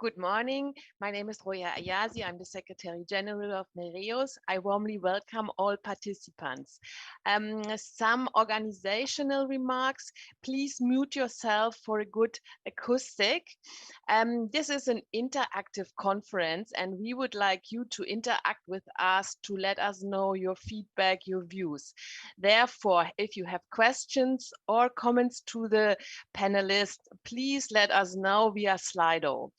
Good morning. My name is Roya Ayazi. I'm the Secretary General of Nereus. I warmly welcome all participants. Some organizational remarks. Please mute yourself for a good acoustic. This is an interactive conference, and we would like you to interact with us to let us know your feedback, your views. Therefore, if you have questions or comments to the panelists, please let us know via Slido.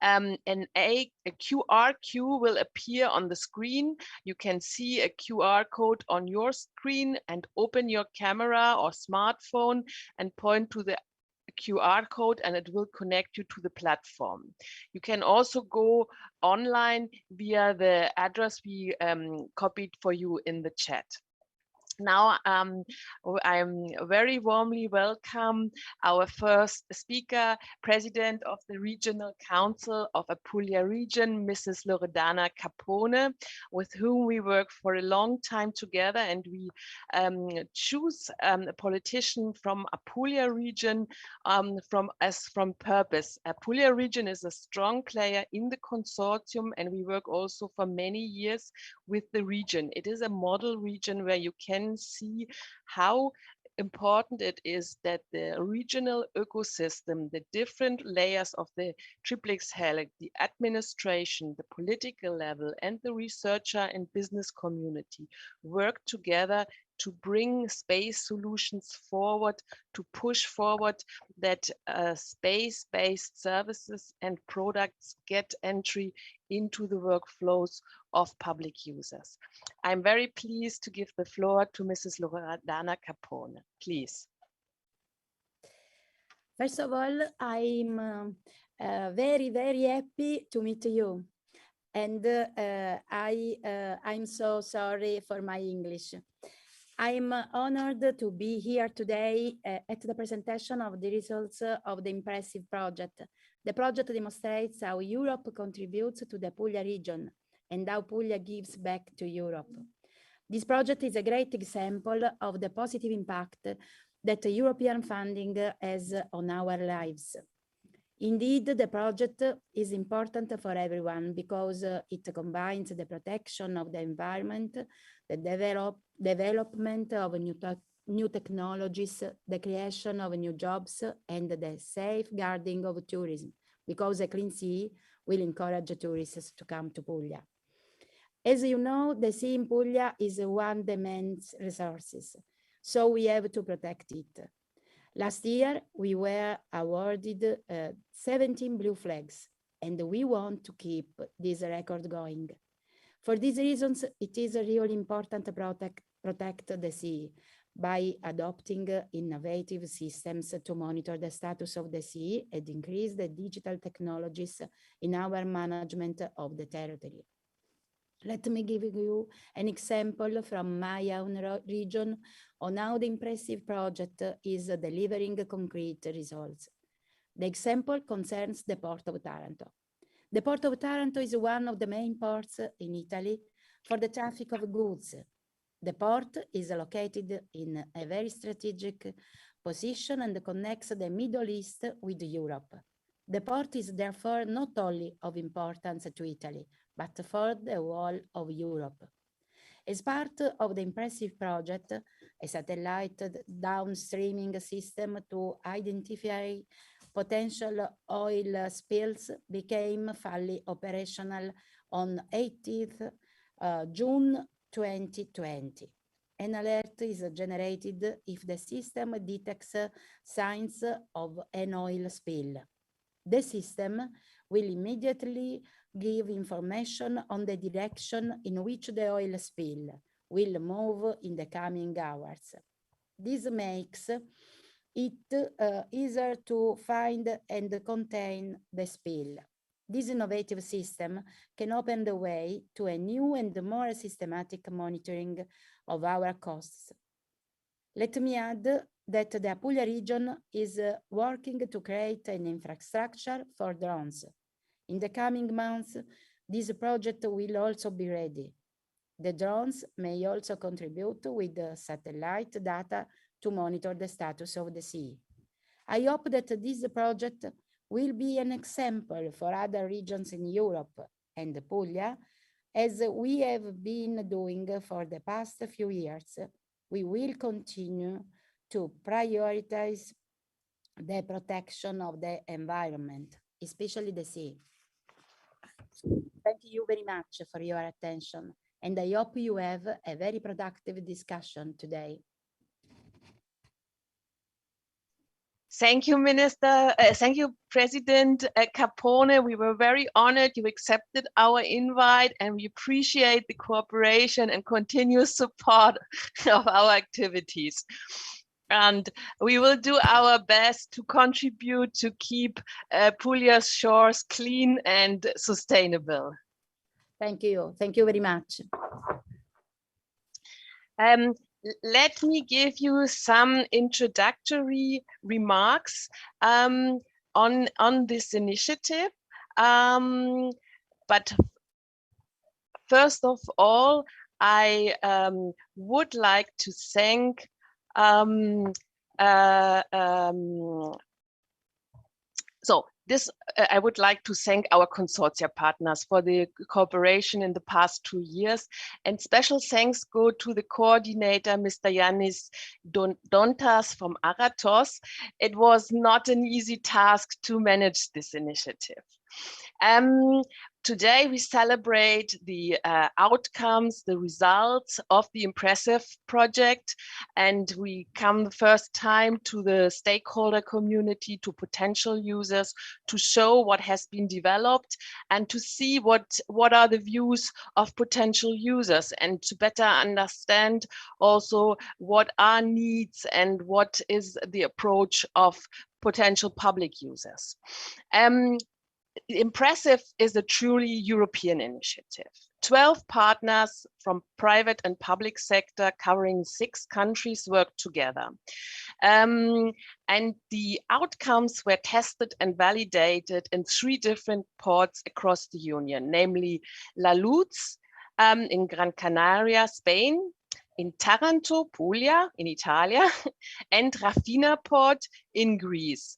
A QR code will appear on the screen. You can see a QR code on your screen and open your camera or smartphone and point to the QR code and it will connect you to the platform. You can also go online via the address we copied for you in the chat. Now, I'm very warmly welcome our first speaker, President of the Regional Council of Apulia Region, Mrs. Loredana Capone, with whom we work for a long time together, and we choose a politician from Apulia Region from purpose. Apulia Region is a strong player in the consortium, and we work also for many years with the region. It is a model region where you can see how important it is that the regional ecosystem, the different layers of the triplex helix, the administration, the political level, and the researcher and business community work together to bring space solutions forward, to push forward that space-based services and products get entry into the workflows of public users. I'm very pleased to give the floor to Mrs. Loredana Capone, please. First of all, I'm very happy to meet you. And I'm so sorry for my English. I'm honored to be here today at the presentation of the results of the impressive project. The project demonstrates how Europe contributes to the Puglia region and how Puglia gives back to Europe. This project is a great example of the positive impact that European funding has on our lives. Indeed, the project is important for everyone because it combines the protection of the environment, the development of new technologies, the creation of new jobs, and the safeguarding of tourism, because a clean sea will encourage tourists to come to Puglia. As you know, the sea in Puglia is one demand resources, so we have to protect it. Last year, we were awarded 17 blue flags, and we want to keep this record going. For these reasons, it is really important to protect the sea by adopting innovative systems to monitor the status of the sea and increase the digital technologies in our management of the territory. Let me give you an example from my own region on how the impressive project is delivering concrete results. The example concerns the Port of Taranto. The Port of Taranto is one of the main ports in Italy for the traffic of goods. The port is located in a very strategic position and connects the Middle East with Europe. The port is therefore not only of importance to Italy, but for the whole of Europe. As part of the impressive project, a satellite downstreaming system to identify potential oil spills became fully operational on 18th June 2020. An alert is generated if the system detects signs of an oil spill. The system will immediately give information on the direction in which the oil spill will move in the coming hours. This makes it easier to find and contain the spill. This innovative system can open the way to a new and more systematic monitoring of our costs. Let me add that the Apulia region is working to create an infrastructure for drones. In the coming months, this project will also be ready. The drones may also contribute with the satellite data to monitor the status of the sea. I hope that this project will be an example for other regions in Europe and Puglia, as we have been doing for the past few years. We will continue to prioritize the protection of the environment, especially the sea. Thank you very much for your attention, and I hope you have a very productive discussion today. Thank you, Minister. Thank you, President Capone. We were very honored you accepted our invite, and we appreciate the cooperation and continuous support of our activities. And we will do our best to contribute to keep Puglia's shores clean and sustainable. Thank you. Thank you very much. Let me give you some introductory remarks on this initiative. But first of all, I would like to thank I would like to thank our consortia partners for the cooperation in the past 2 years, and special thanks go to the coordinator, Mr. Yannis Dontas from Aratos. It was not an easy task to manage this initiative. Today we celebrate the outcomes, the results of the impressive project, and we come the first time to the stakeholder community, to potential users, to show what has been developed and to see what are the views of potential users, and to better understand also what are needs and what is the approach of potential public users. Impressive is a truly European initiative. 12 partners from private and public sector covering 6 countries worked together. And the outcomes were tested and validated in 3 different ports across the Union, namely La Luz in Gran Canaria, Spain, in Taranto, Puglia, in Italia, and Rafina Port in Greece.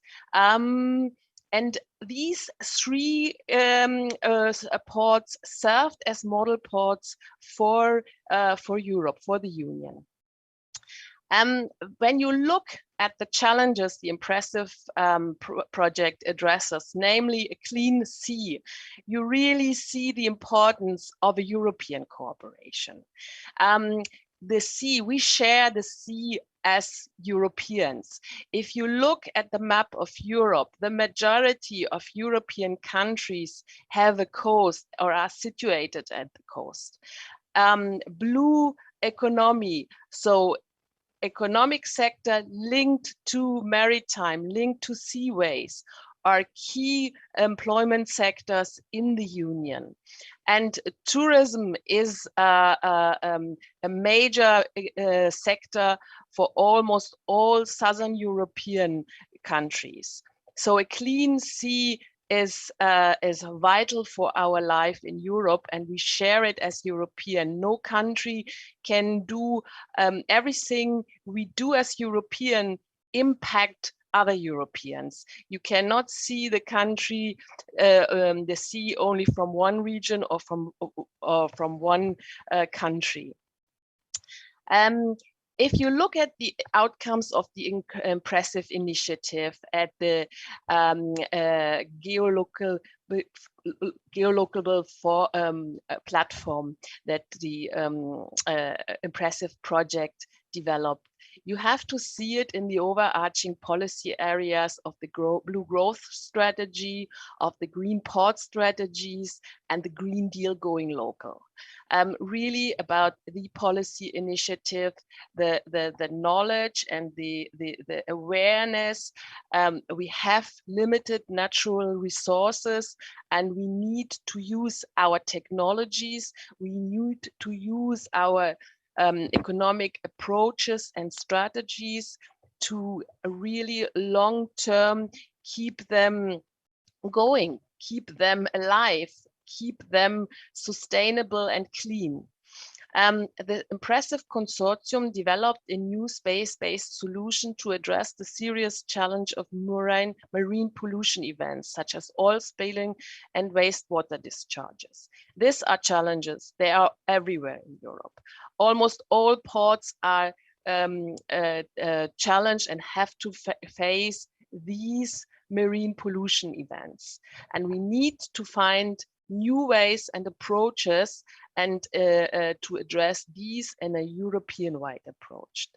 And these 3 ports served as model ports for Europe, for the Union. When you look at the challenges the impressive project addresses, namely a clean sea, you really see the importance of a European cooperation. The sea, we share the sea as Europeans. If you look at the map of Europe, the majority of European countries have a coast or are situated at the coast. Blue economy, so economic sector linked to maritime, linked to seaways, are key employment sectors in the Union. And tourism is a major sector for almost all Southern European countries. So a clean sea is vital for our life in Europe, and we share it as European. No country can do everything we do as European impact other Europeans. You cannot see the country, the sea only from one region or from one country. If you look at the outcomes of the impressive initiative at the geolocal platform that the impressive project developed, you have to see it in the overarching policy areas of the Blue Growth Strategy, of the Green Port Strategies, and the Green Deal going local. Really about the policy initiative, the knowledge and the awareness. We have limited natural resources, and we need to use our technologies. We need to use our economic approaches and strategies to really long-term keep them going, keep them alive, keep them sustainable and clean. The impressive consortium developed a new space-based solution to address the serious challenge of marine pollution events, such as oil spilling and wastewater discharges. These are challenges. They are everywhere in Europe. Almost all ports are challenged and have to face these marine pollution events. And we need to find new ways and approaches and to address these in a European-wide approach.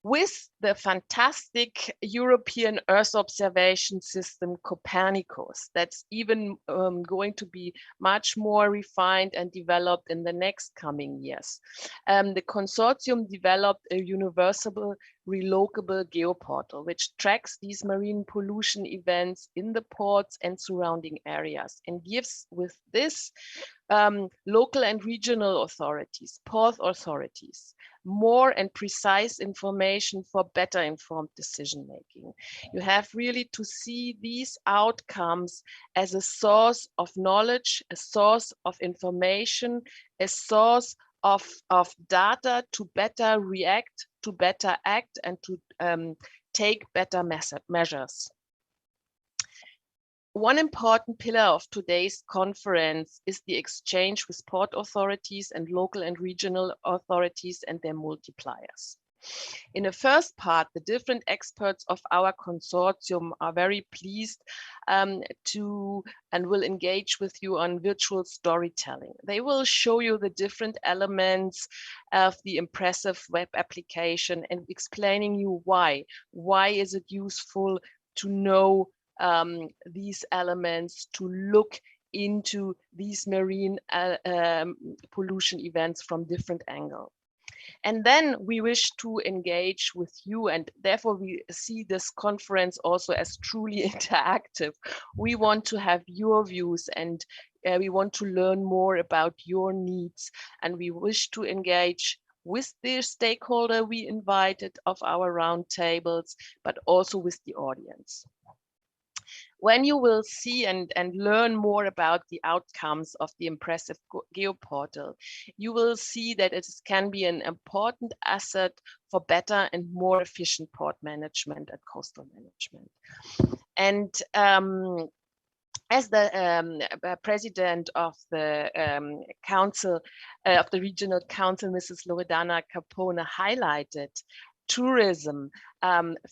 With the fantastic European Earth observation system Copernicus, that's even going to be much more refined and developed in the next coming years. The consortium developed a universal relocable geoportal, which tracks these marine pollution events in the ports and surrounding areas, and gives with this local and regional authorities, port authorities, more and precise information for better informed decision making. You have really to see these outcomes as a source of knowledge, a source of information, a source of data to better react, to better act, and to take better measures. One important pillar of today's conference is the exchange with port authorities and local and regional authorities and their multipliers. In the first part, the different experts of our consortium are very pleased to and will engage with you on virtual storytelling. They will show you the different elements of the impressive web application and explaining you why. Why is it useful to know these elements, to look into these marine pollution events from different angles. And then we wish to engage with you, and therefore we see this conference also as truly interactive. We want to have your views, and we want to learn more about your needs, and we wish to engage with the stakeholder we invited of our roundtables, but also with the audience. When you will see and learn more about the outcomes of the impressive geoportal, you will see that it can be an important asset for better and more efficient port management and coastal management. And as the president of the council, of the regional council, Mrs. Loredana Capone highlighted, tourism,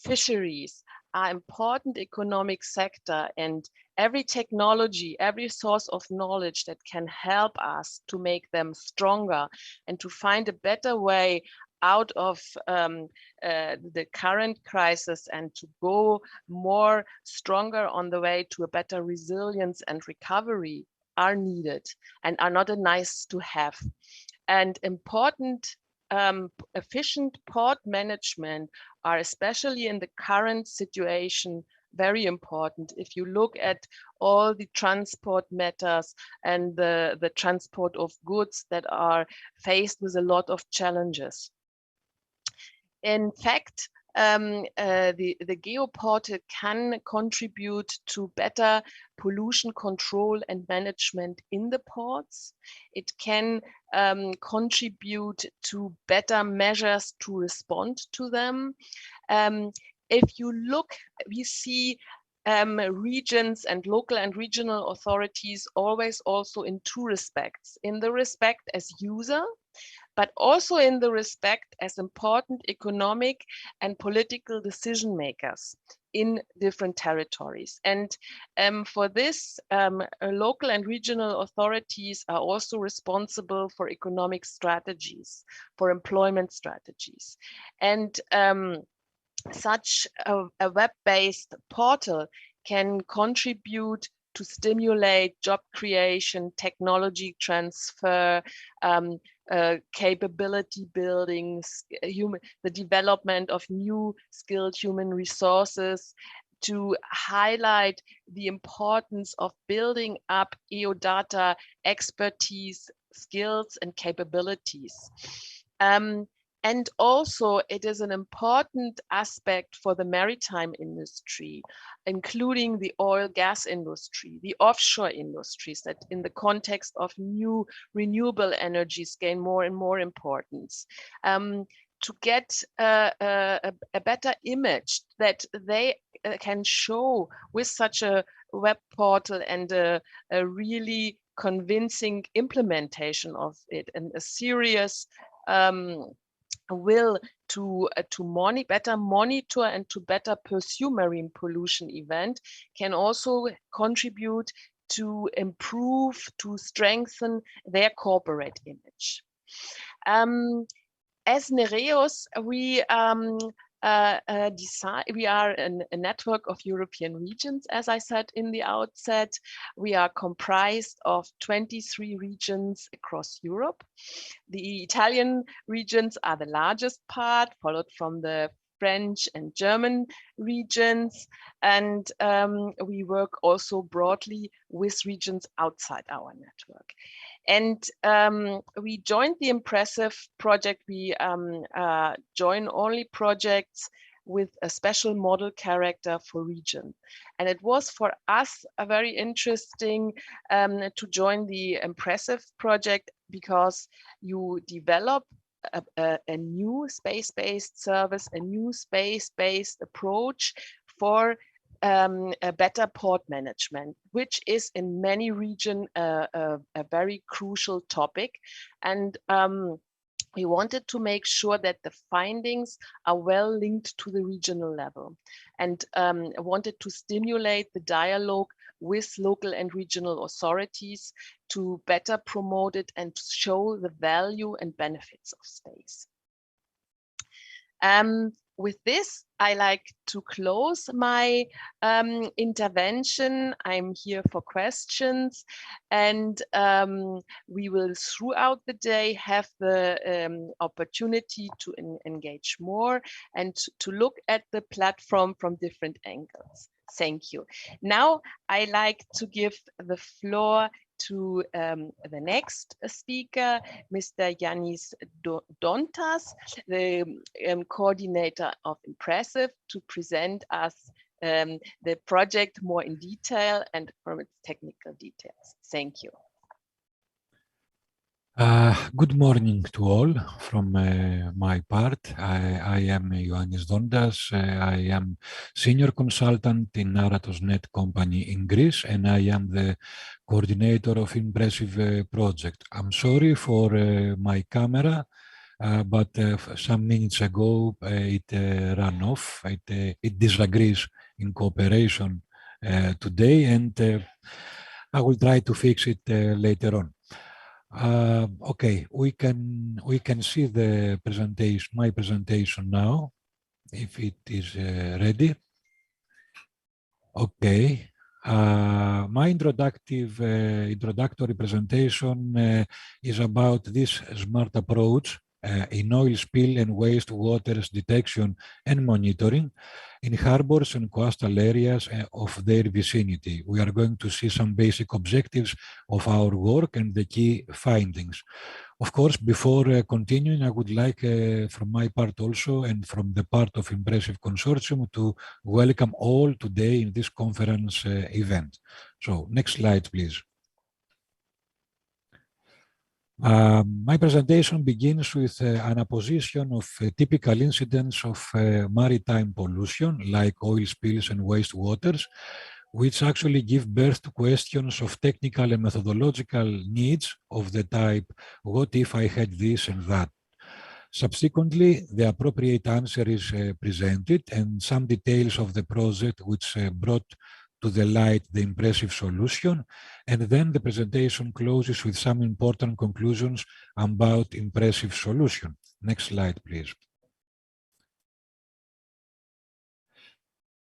fisheries, are important economic sector, and every technology, every source of knowledge that can help us to make them stronger and to find a better way out of the current crisis and to go more stronger on the way to a better resilience and recovery are needed and are not a nice to have. And important efficient port management are, especially in the current situation, very important. If you look at all the transport matters and the transport of goods that are faced with a lot of challenges. In fact, the geoportal can contribute to better pollution control and management in the ports. It can contribute to better measures to respond to them. If you look, we see regions and local and regional authorities always also in two respects. In the respect as user, but also in the respect as important economic and political decision makers in different territories. And for this, local and regional authorities are also responsible for economic strategies, for employment strategies. And such a web-based portal can contribute to stimulate job creation, technology transfer, capability building, the development of new skilled human resources, to highlight the importance of building up geodata expertise, skills, and capabilities. And also it is an important aspect for the maritime industry, including the oil gas industry, the offshore industries that in the context of new renewable energies gain more and more importance. To get a better image that they can show with such a web portal and a really convincing implementation of it and a serious will to better monitor and to better pursue marine pollution event can also contribute to improve, to strengthen their corporate image. As Nereus, we we are a network of European regions, as I said in the outset. We are comprised of 23 regions across Europe. The Italian regions are the largest part, followed from the French and German regions. And we work also broadly with regions outside our network. And we joined the impressive project. We join only projects with a special model character for region. And it was for us a very interesting to join the impressive project because you develop a new space-based service, a new space-based approach for a better port management, which is in many regions a very crucial topic. And we wanted to make sure that the findings are well linked to the regional level, and wanted to stimulate the dialogue with local and regional authorities to better promote it and to show the value and benefits of space. With this, I like to close my intervention. I'm here for questions, and we will throughout the day have the opportunity to engage more and to look at the platform from different angles. Thank you. Now I like to give the floor to the next speaker, Mr. Yannis Dontas, the coordinator of Impressive, to present us the project more in detail and from its technical details. Thank you. Good morning to all from my part. I am Ioannis Dontas. I am senior consultant in Aratos.net company in Greece, and I am the coordinator of Impressive project. I'm sorry for my camera, but some minutes ago it ran off. It disagrees in cooperation today, and I will try to fix it later on. Okay, we can see the presentation, my presentation now, if it is ready. Okay, my introductory presentation is about this smart approach in oil spill and wastewater detection and monitoring in harbors and coastal areas of their vicinity. We are going to see some basic objectives of our work and the key findings. Of course, before continuing, I would like from my part also and from the part of Impressive Consortium to welcome all today in this conference event. So next slide, please. My presentation begins with an apposition of typical incidents of maritime pollution, like oil spills and wastewaters, which actually give birth to questions of technical and methodological needs of the type, what if I had this and that? Subsequently, the appropriate answer is presented, and some details of the project which brought to the light the impressive solution, and then the presentation closes with some important conclusions about impressive solution. Next slide, please.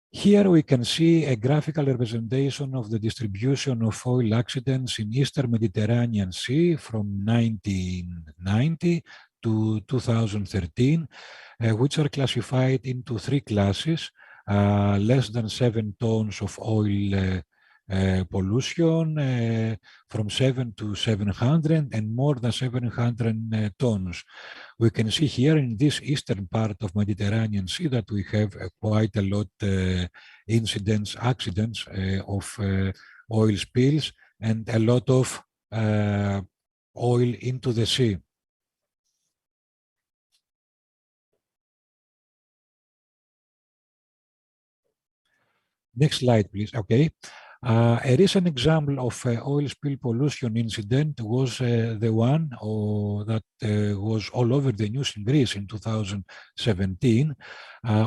Here we can see a graphical representation of the distribution of oil accidents in Eastern Mediterranean Sea from 1990 to 2013, which are classified into three classes: less than 7 tons of oil pollution from 7 to 700 and more than 700 tons. We can see here in this eastern part of Mediterranean Sea that we have quite a lot accidents of oil spills and a lot of oil into the sea. Next slide, please. Okay. A recent example of oil spill pollution incident was the one that was all over the news in Greece in 2017,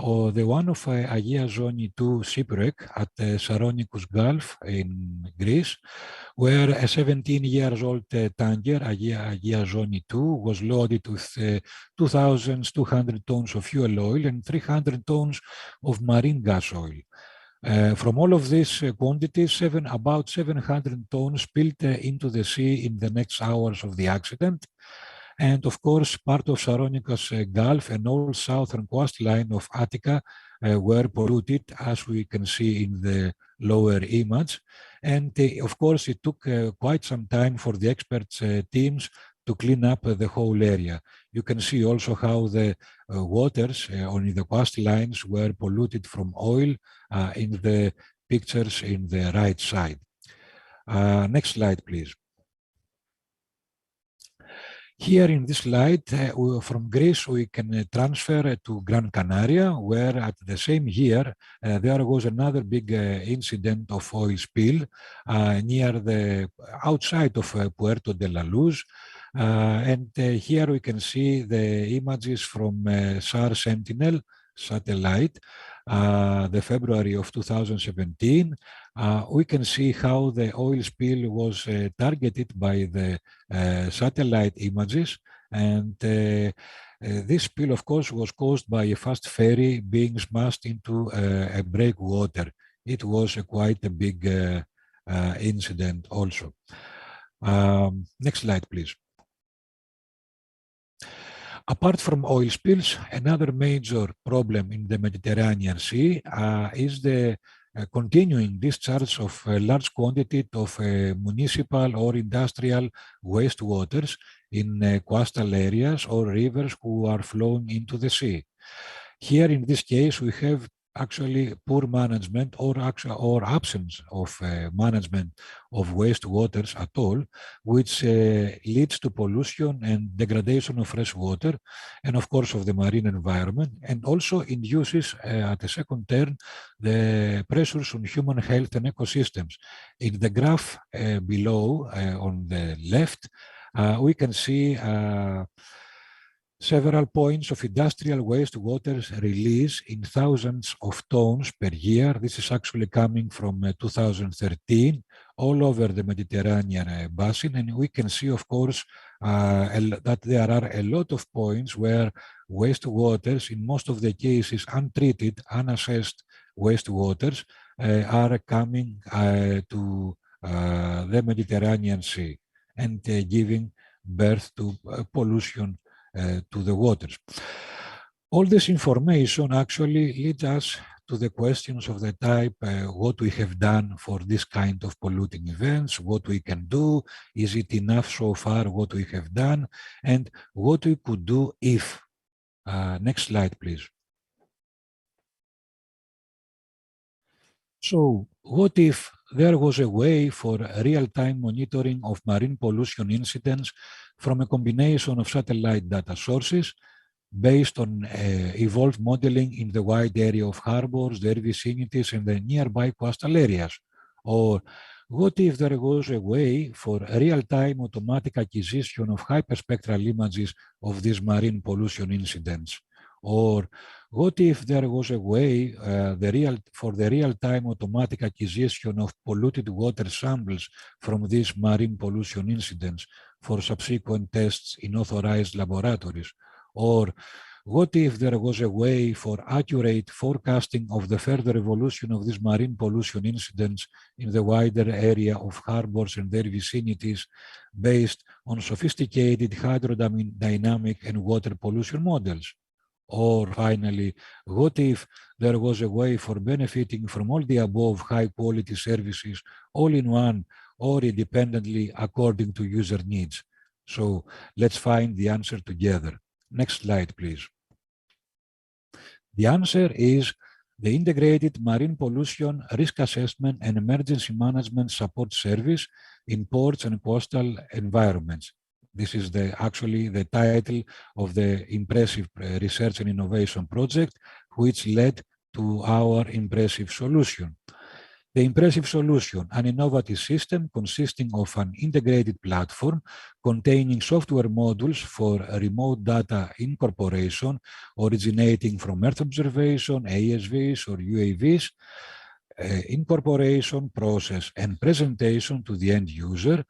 or the one of Agia Zoni 2 shipwreck at Saronikos Gulf in Greece, where a 17-year-old tanker, Agia Zoni 2, was loaded with 2,200 tons of fuel oil and 300 tons of marine gas oil. From all of these quantities, about 700 tons spilled into the sea in the next hours of the accident. And of course, part of Saronikos Gulf and all southern coastline of Attica were polluted, as we can see in the lower image. And of course, it took quite some time for the experts teams to clean up the whole area. You can see also how the waters on the coastlines were polluted from oil in the pictures in the right side. Next slide, please. Here in this slide, from Greece, we can transfer to Gran Canaria, where at the same year, there was another big incident of oil spill near the outside of Puerto de la Luz. And here we can see the images from SAR Sentinel satellite, the February of 2017. We can see how the oil spill was targeted by the satellite images, and this spill, of course, was caused by a fast ferry being smashed into a breakwater. It was quite a big incident also. Next slide, please. Apart from oil spills, another major problem in the Mediterranean Sea is the continuing discharge of a large quantity of municipal or industrial wastewaters in coastal areas or rivers who are flowing into the sea. Here, in this case, we have actually poor management or absence of management of wastewaters at all, which leads to pollution and degradation of fresh water and of course of the marine environment, and also induces at a second turn the pressures on human health and ecosystems. In the graph below on the left, we can see several points of industrial wastewater release in thousands of tons per year. This is actually coming from 2013 all over the Mediterranean basin. And we can see, of course, that there are a lot of points where wastewaters, in most of the cases untreated, unassessed wastewaters, are coming to the Mediterranean Sea and giving birth to pollution to the waters. All this information actually leads us to the questions of the type, what we have done for this kind of polluting events, what we can do, is it enough so far what we have done, and what we could do if. Next slide, please. So, what if there was a way for real-time monitoring of marine pollution incidents from a combination of satellite data sources based on evolved modeling in the wide area of harbors, their vicinities, and the nearby coastal areas? Or what if there was a way for real-time automatic acquisition of hyperspectral images of these marine pollution incidents? Or what if there was a way for the real-time automatic acquisition of polluted water samples from these marine pollution incidents for subsequent tests in authorized laboratories? Or what if there was a way for accurate forecasting of the further evolution of these marine pollution incidents in the wider area of harbors and their vicinities based on sophisticated hydrodynamic and water pollution models? Or finally, what if there was a way for benefiting from all the above high-quality services all in one or independently according to user needs? So let's find the answer together. Next slide, please. The answer is the Integrated Marine Pollution Risk Assessment and Emergency Management Support Service in ports and coastal environments. This is actually the title of the impressive research and innovation project, which led to our impressive solution. The impressive solution, an innovative system consisting of an integrated platform containing software modules for remote data incorporation originating from Earth observation, ASVs or UAVs, incorporation, process, and presentation to the end user,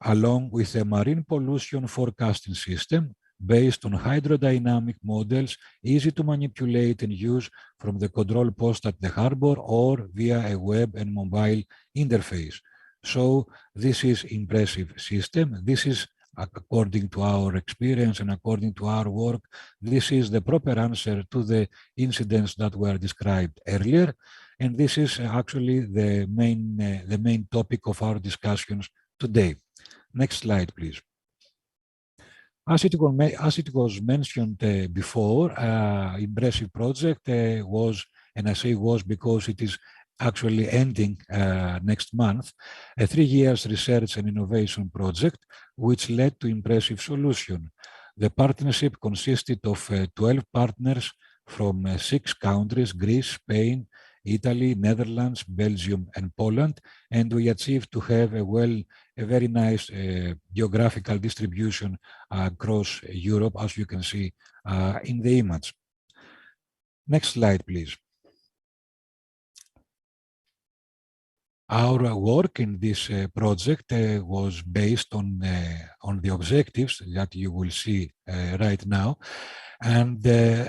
along with a marine pollution forecasting system based on hydrodynamic models, easy to manipulate and use from the control post at the harbor or via a web and mobile interface. So this is impressive system. This is, according to our experience and according to our work, this is the proper answer to the incidents that were described earlier. And this is actually the main topic of our discussions today. Next slide, please. As it was mentioned before, impressive project was, and I say was because it is actually ending next month, a 3 years research and innovation project, which led to impressive solution. The partnership consisted of 12 partners from 6 countries, Greece, Spain, Italy, Netherlands, Belgium, and Poland, and we achieved to have a very nice geographical distribution across Europe, as you can see in the image. Next slide, please. Our work in this project was based on the objectives that you will see right now. And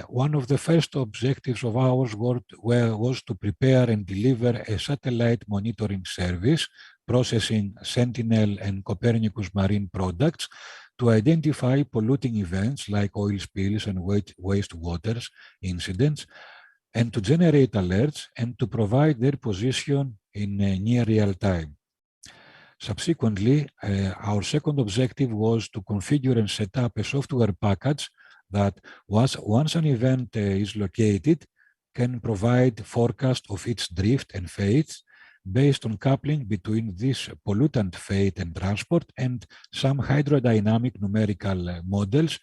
one of the first objectives of ours was to prepare and deliver a satellite monitoring service processing Sentinel and Copernicus marine products to identify polluting events like oil spills and wastewater incidents, and to generate alerts and to provide their position in near real time. Subsequently, our second objective was to configure and set up a software package that once an event is located, can provide forecast of its drift and fates based on coupling between this pollutant fate and transport and some hydrodynamic numerical models,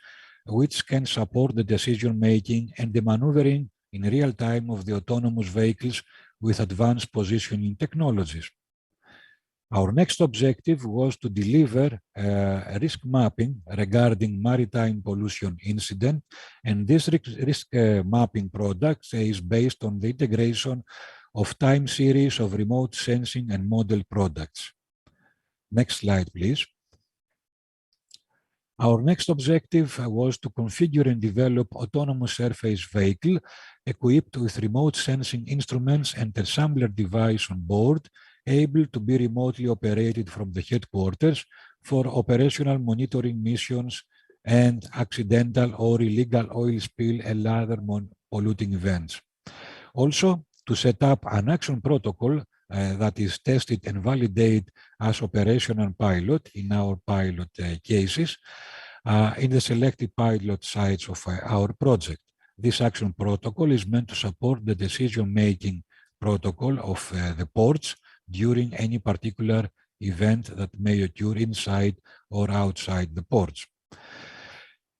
which can support the decision-making and the maneuvering in real time of the autonomous vehicles with advanced positioning technologies. Our next objective was to deliver risk mapping regarding maritime pollution incident, and this risk mapping product is based on the integration of time series of remote sensing and model products. Next slide, please. Our next objective was to configure and develop autonomous surface vehicle equipped with remote sensing instruments and assembler device on board, able to be remotely operated from the headquarters for operational monitoring missions and accidental or illegal oil spill and other polluting events. Also, to set up an action protocol that is tested and validated as operational pilot in our pilot cases in the selected pilot sites of our project. This action protocol is meant to support the decision-making protocol of the ports during any particular event that may occur inside or outside the ports.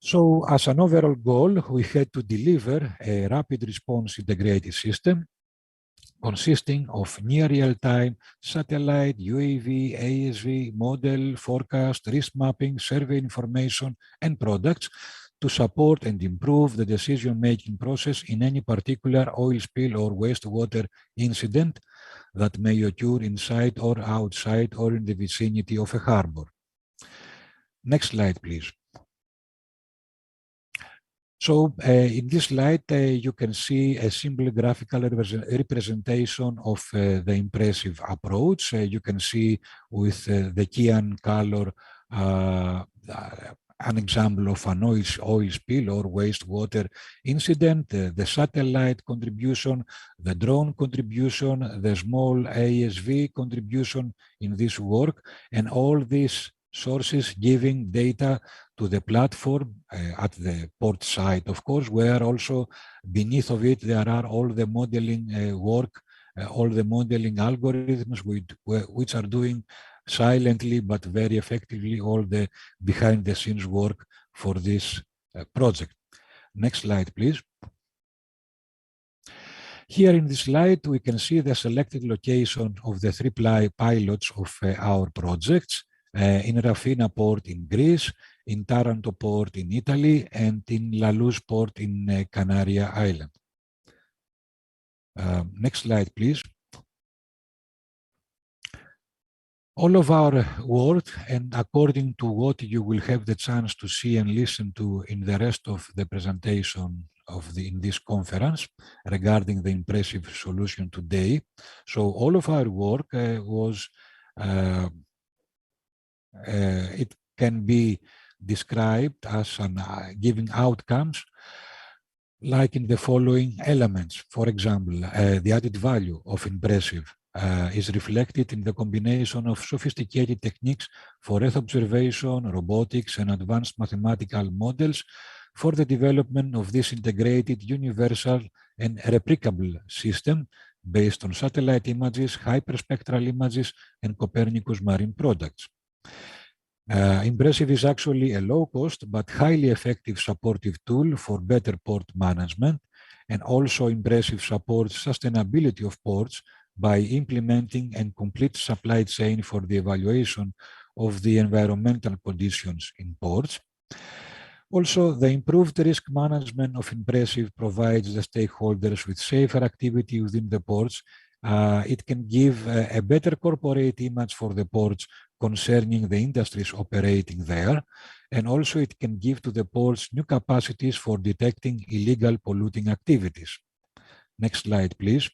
So as an overall goal, we had to deliver a rapid response integrated system consisting of near real-time satellite, UAV, ASV, model, forecast, risk mapping, survey information, and products to support and improve the decision-making process in any particular oil spill or wastewater incident that may occur inside or outside or in the vicinity of a harbor. Next slide, please. So in this slide, you can see a simple graphical representation of the impressive approach. You can see with the cyan color an example of an oil spill or wastewater incident, the satellite contribution, the drone contribution, the small ASV contribution in this work, and all these sources giving data to the platform at the port side, of course, where also beneath of it there are all the modeling work, all the modeling algorithms which are doing silently but very effectively all the behind the scenes work for this project. Next slide, please. Here in this slide, we can see the selected location of the three pilots of our projects in Rafina port in Greece, in Taranto port in Italy, and in La Luz port in Canaria Island. Next slide, please. All of our work, and according to what you will have the chance to see and listen to in the rest of the presentation in this conference regarding the impressive solution today. So all of our work it can be described as giving outcomes like in the following elements. For example, the added value of impressive is reflected in the combination of sophisticated techniques for Earth observation, robotics, and advanced mathematical models for the development of this integrated, universal, and replicable system based on satellite images, hyperspectral images, and Copernicus marine products. Impressive is actually a low-cost but highly effective supportive tool for better port management, and also Impressive supports sustainability of ports by implementing a complete supply chain for the evaluation of the environmental conditions in ports. Also, the improved risk management of Impressive provides the stakeholders with safer activity within the ports. It can give a better corporate image for the ports concerning the industries operating there, and also it can give to the ports new capacities for detecting illegal polluting activities. Next slide, please.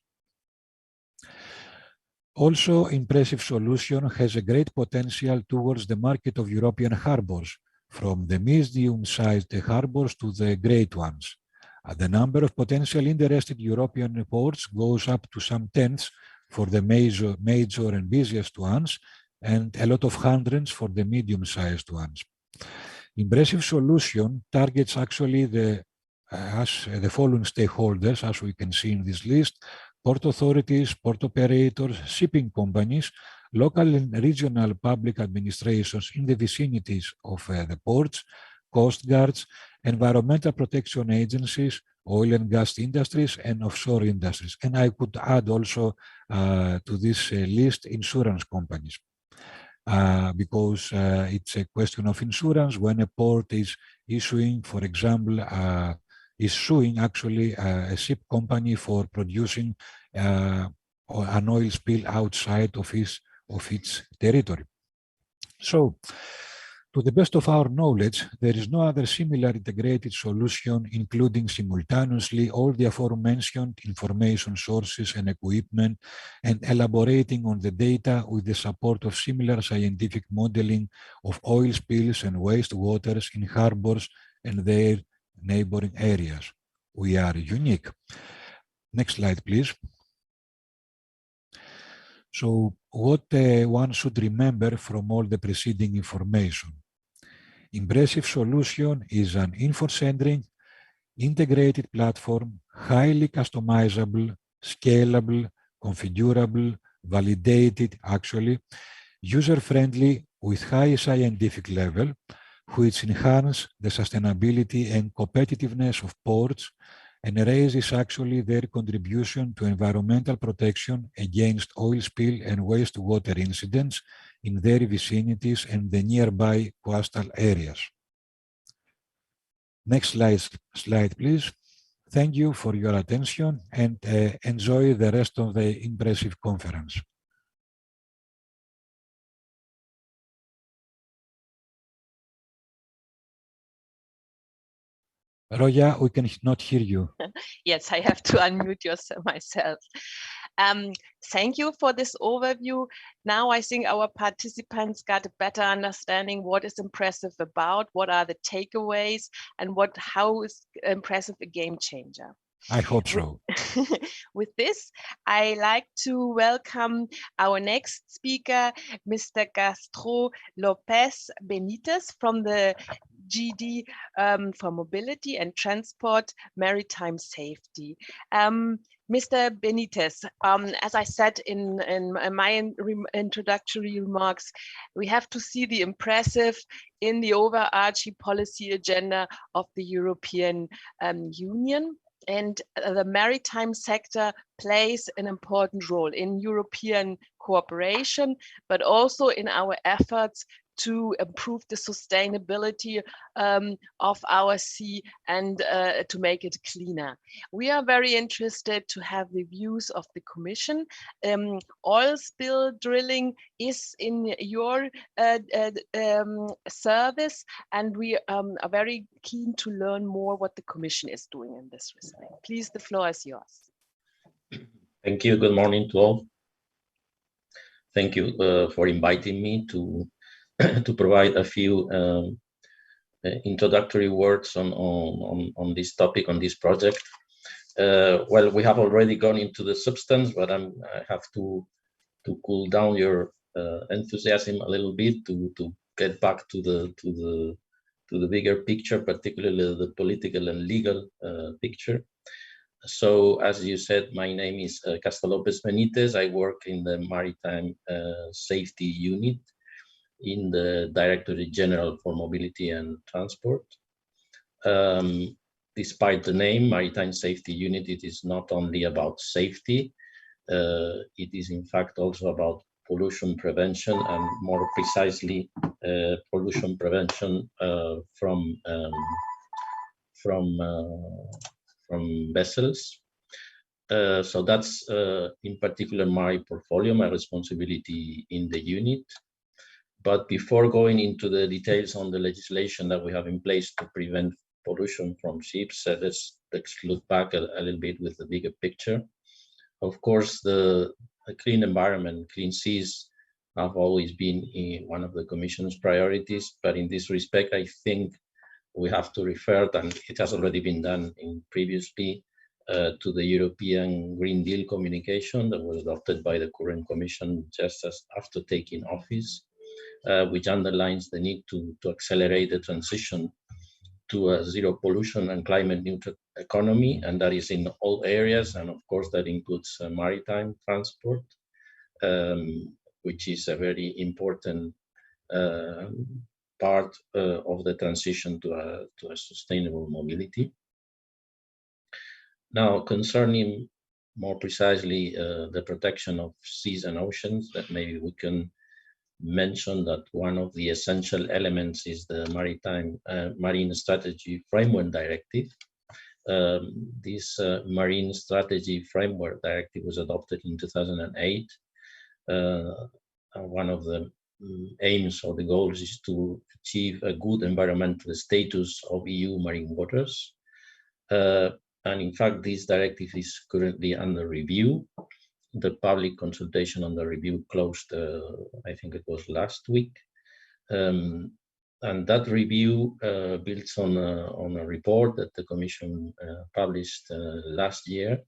Also, Impressive solution has a great potential towards the market of European harbors, from the medium-sized harbors to the great ones. The number of potential interested European ports goes up to some tens for the major and busiest ones, and a lot of hundreds for the medium-sized ones. Impressive solution targets actually the following stakeholders, as we can see in this list: port authorities, port operators, shipping companies, local and regional public administrations in the vicinities of the ports, coast guards, environmental protection agencies, oil and gas industries, and offshore industries. And I could add also to this list insurance companies, because it's a question of insurance when a port is issuing, for example, is suing actually a ship company for producing an oil spill outside of its territory. So, to the best of our knowledge, there is no other similar integrated solution including simultaneously all the aforementioned information sources and equipment, and elaborating on the data with the support of similar scientific modeling of oil spills and wastewaters in harbors and their neighboring areas. We are unique. Next slide, please. So what one should remember from all the preceding information? Impressive solution is an info-centric, integrated platform, highly customizable, scalable, configurable, validated, actually, user-friendly with high scientific level, which enhance the sustainability and competitiveness of ports and raises actually their contribution to environmental protection against oil spill and wastewater incidents in their vicinities and the nearby coastal areas. Next slide, please. Thank you for your attention and enjoy the rest of the Impressive conference. Roya, we cannot hear you. Yes, I have to unmute myself. Thank you for this overview. Now I think our participants got a better understanding what is impressive about, what are the takeaways, and how is impressive a game changer. I hope so. With this, I like to welcome our next speaker, Mr. Castro Lopez Benitez from the GD for Mobility and Transport, Maritime Safety. Mr. Benitez, as I said in my introductory remarks, we have to see the impressive in the overarching policy agenda of the European Union. And the maritime sector plays an important role in European cooperation, but also in our efforts to improve the sustainability of our sea and to make it cleaner. We are very interested to have the views of the Commission. Oil spill drilling is in your service, and we are very keen to learn more what the Commission is doing in this respect. Please, the floor is yours. Thank you. Good morning to all. Thank you for inviting me to provide a few introductory words on this topic, on this project. Well, we have already gone into the substance, but I have to cool down your enthusiasm a little bit to get back to the bigger picture, particularly the political and legal picture. So, as you said, my name is Castro Lopez Benitez. I work in the Maritime Safety Unit in the Directorate General for Mobility and Transport. Despite the name, Maritime Safety Unit, it is not only about safety, it is in fact also about pollution prevention, and more precisely, pollution prevention from vessels. So that's in particular my portfolio, my responsibility in the unit. But before going into the details on the legislation that we have in place to prevent pollution from ships, let's look back a little bit with the bigger picture. Of course, the clean environment, clean seas have always been one of the Commission's priorities, but in this respect, I think we have to refer, and it has already been done previously, to the European Green Deal communication that was adopted by the current Commission just after taking office, which underlines the need to accelerate the transition to a zero pollution and climate neutral economy, and that is in all areas, and of course that includes maritime transport, which is a very important part of the transition to a sustainable mobility. Now, concerning more precisely the protection of seas and oceans, that maybe we can mention that one of the essential elements is the Marine Strategy Framework Directive. This Marine Strategy Framework Directive was adopted in 2008. One of the aims or the goals is to achieve a good environmental status of EU marine waters. And in fact, this directive is currently under review. The public consultation on the review closed, I think it was last week. And that review builds on a report that the Commission published last year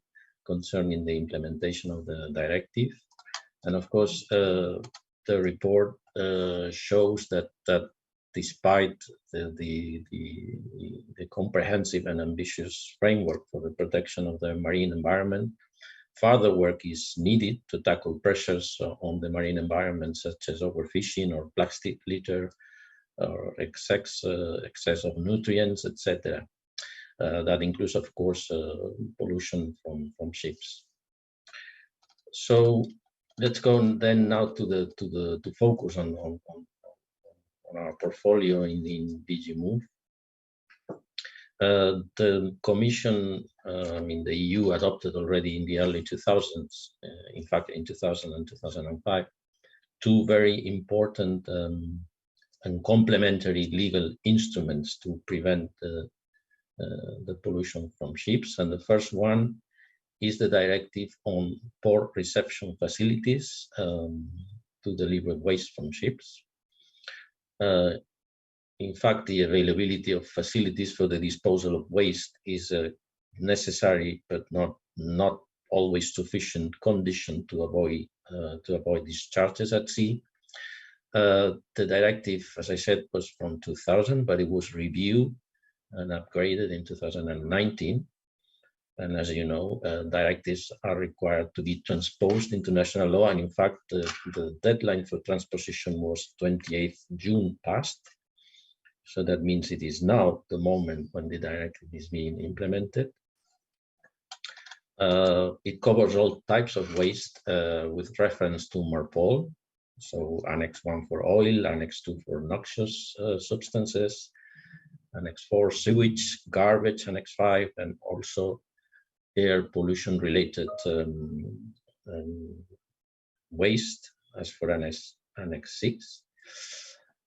concerning the implementation of the directive. And of course, the report shows that despite the comprehensive and ambitious framework for the protection of the marine environment, further work is needed to tackle pressures on the marine environment, such as overfishing or plastic litter, or excess of nutrients, etc. That includes, of course, pollution from ships. So let's go then now to focus on our portfolio in DG Move. The Commission, the EU adopted already in the early 2000s, in fact in 2000 and 2005, two very important and complementary legal instruments to prevent the pollution from ships. And the first one is the directive on port reception facilities to deliver waste from ships. In fact, the availability of facilities for the disposal of waste is a necessary but not always sufficient condition to avoid discharges at sea. The directive, as I said, was from 2000, but it was reviewed and upgraded in 2019. And as you know, directives are required to be transposed into national law. And in fact, the deadline for transposition was 28th June past. So that means it is now the moment when the directive is being implemented. It covers all types of waste with reference to MARPOL. So Annex 1 for oil, Annex 2 for noxious substances, Annex 4 sewage, garbage, Annex 5, and also air pollution related waste as for Annex 6.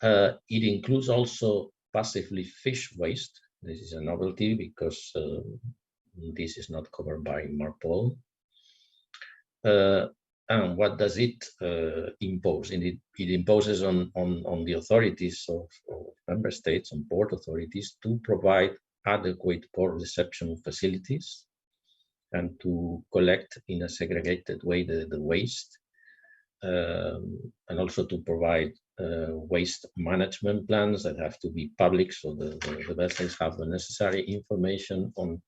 It includes also passively fish waste. This is a novelty because this is not covered by MARPOL. And what does it impose? And it imposes on the authorities of member states and port authorities to provide adequate port reception facilities and to collect in a segregated way the waste, and also to provide waste management plans that have to be public, so the vessels have the necessary information on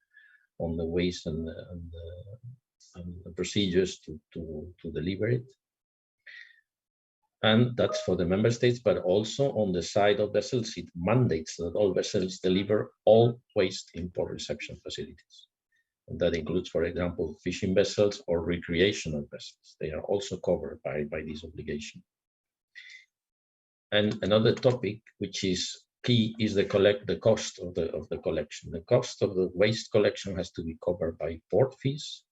the waste and the procedures to deliver it. And that's for the member states, but also on the side of vessels, it mandates that all vessels deliver all waste in port reception facilities. And that includes, for example, fishing vessels or recreational vessels. They are also covered by this obligation. And another topic which is key is the cost of the collection. The cost of the waste collection has to be covered by port fees.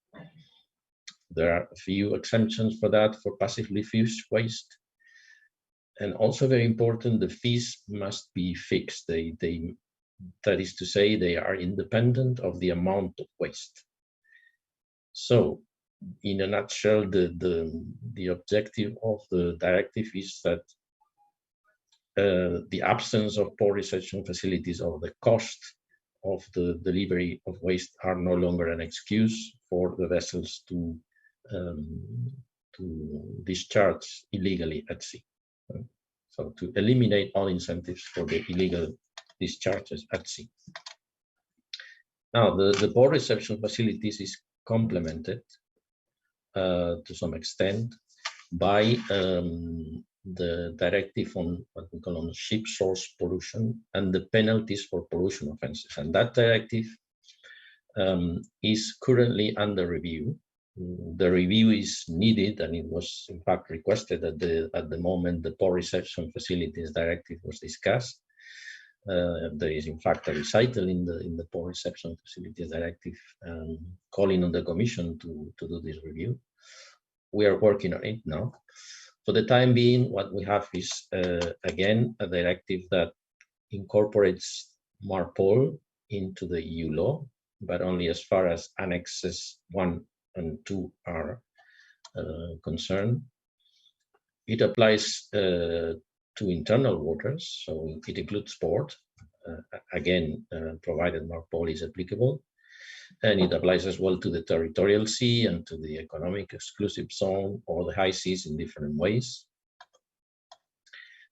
There are a few exemptions for that, for passively fished waste. And also very important, the fees must be fixed. That is to say, they are independent of the amount of waste. So, in a nutshell, the objective of the directive is that the absence of port reception facilities or the cost of the delivery of waste are no longer an excuse for the vessels to discharge illegally at sea. So to eliminate all incentives for the illegal discharges at sea. Now, the port reception facilities is complemented to some extent by the directive on what we call on ship source pollution and the penalties for pollution offenses. And that directive is currently under review. The review is needed, and it was in fact requested at the moment the port reception facilities directive was discussed. There is in fact a recital in the port reception facilities directive calling on the Commission to do this review. We are working on it now. For the time being, what we have is again a directive that incorporates MARPOL into the EU law, but only as far as Annexes 1 and 2 are concerned. It applies to internal waters, so it includes port, again, provided MARPOL is applicable. And it applies as well to the territorial sea and to the economic exclusive zone or the high seas in different ways.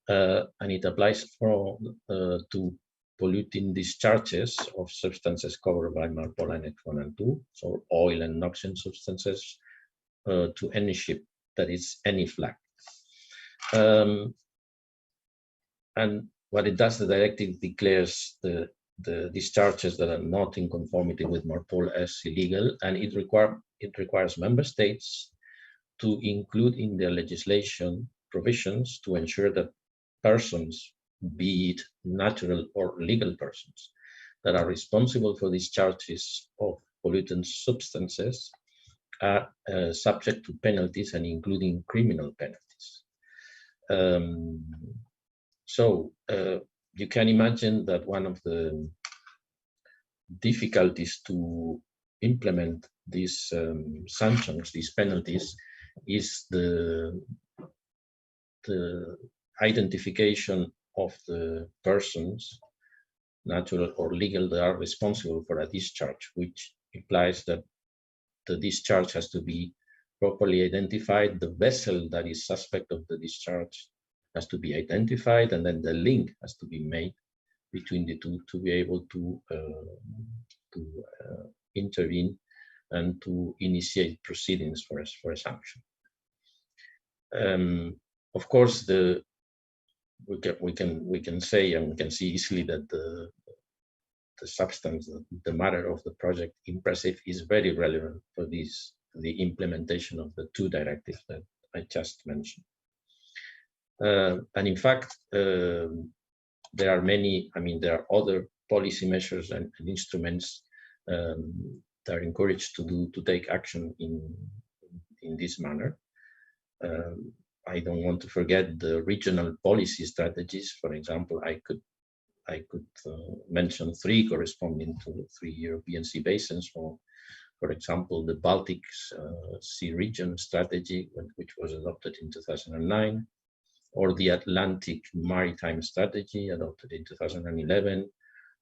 And it applies to polluting discharges of substances covered by MARPOL Annex 1 and 2, so oil and noxious substances, to any ship that is any flag. And what it does, the directive declares the discharges that are not in conformity with MARPOL as illegal, and it requires member states to include in their legislation provisions to ensure that persons, be it natural or legal persons, that are responsible for discharges of pollutant substances are subject to penalties, and including criminal penalties. So you can imagine that one of the difficulties to implement these sanctions, these penalties, is the identification of the persons, natural or legal, that are responsible for a discharge, which implies that the discharge has to be properly identified, the vessel that is suspect of the discharge has to be identified, and then the link has to be made between the two to be able to intervene and to initiate proceedings for a sanction. Of course, we can say, and we can see easily, that the substance, the matter of the project Impressive is very relevant for the implementation of the two directives that I just mentioned. And in fact, there are many, there are other policy measures and instruments that are encouraged to take action in this manner. I don't want to forget the regional policy strategies. For example, I could mention three corresponding to 3 European sea basins. For example, the Baltic Sea region strategy, which was adopted in 2009, or the Atlantic Maritime strategy adopted in 2011,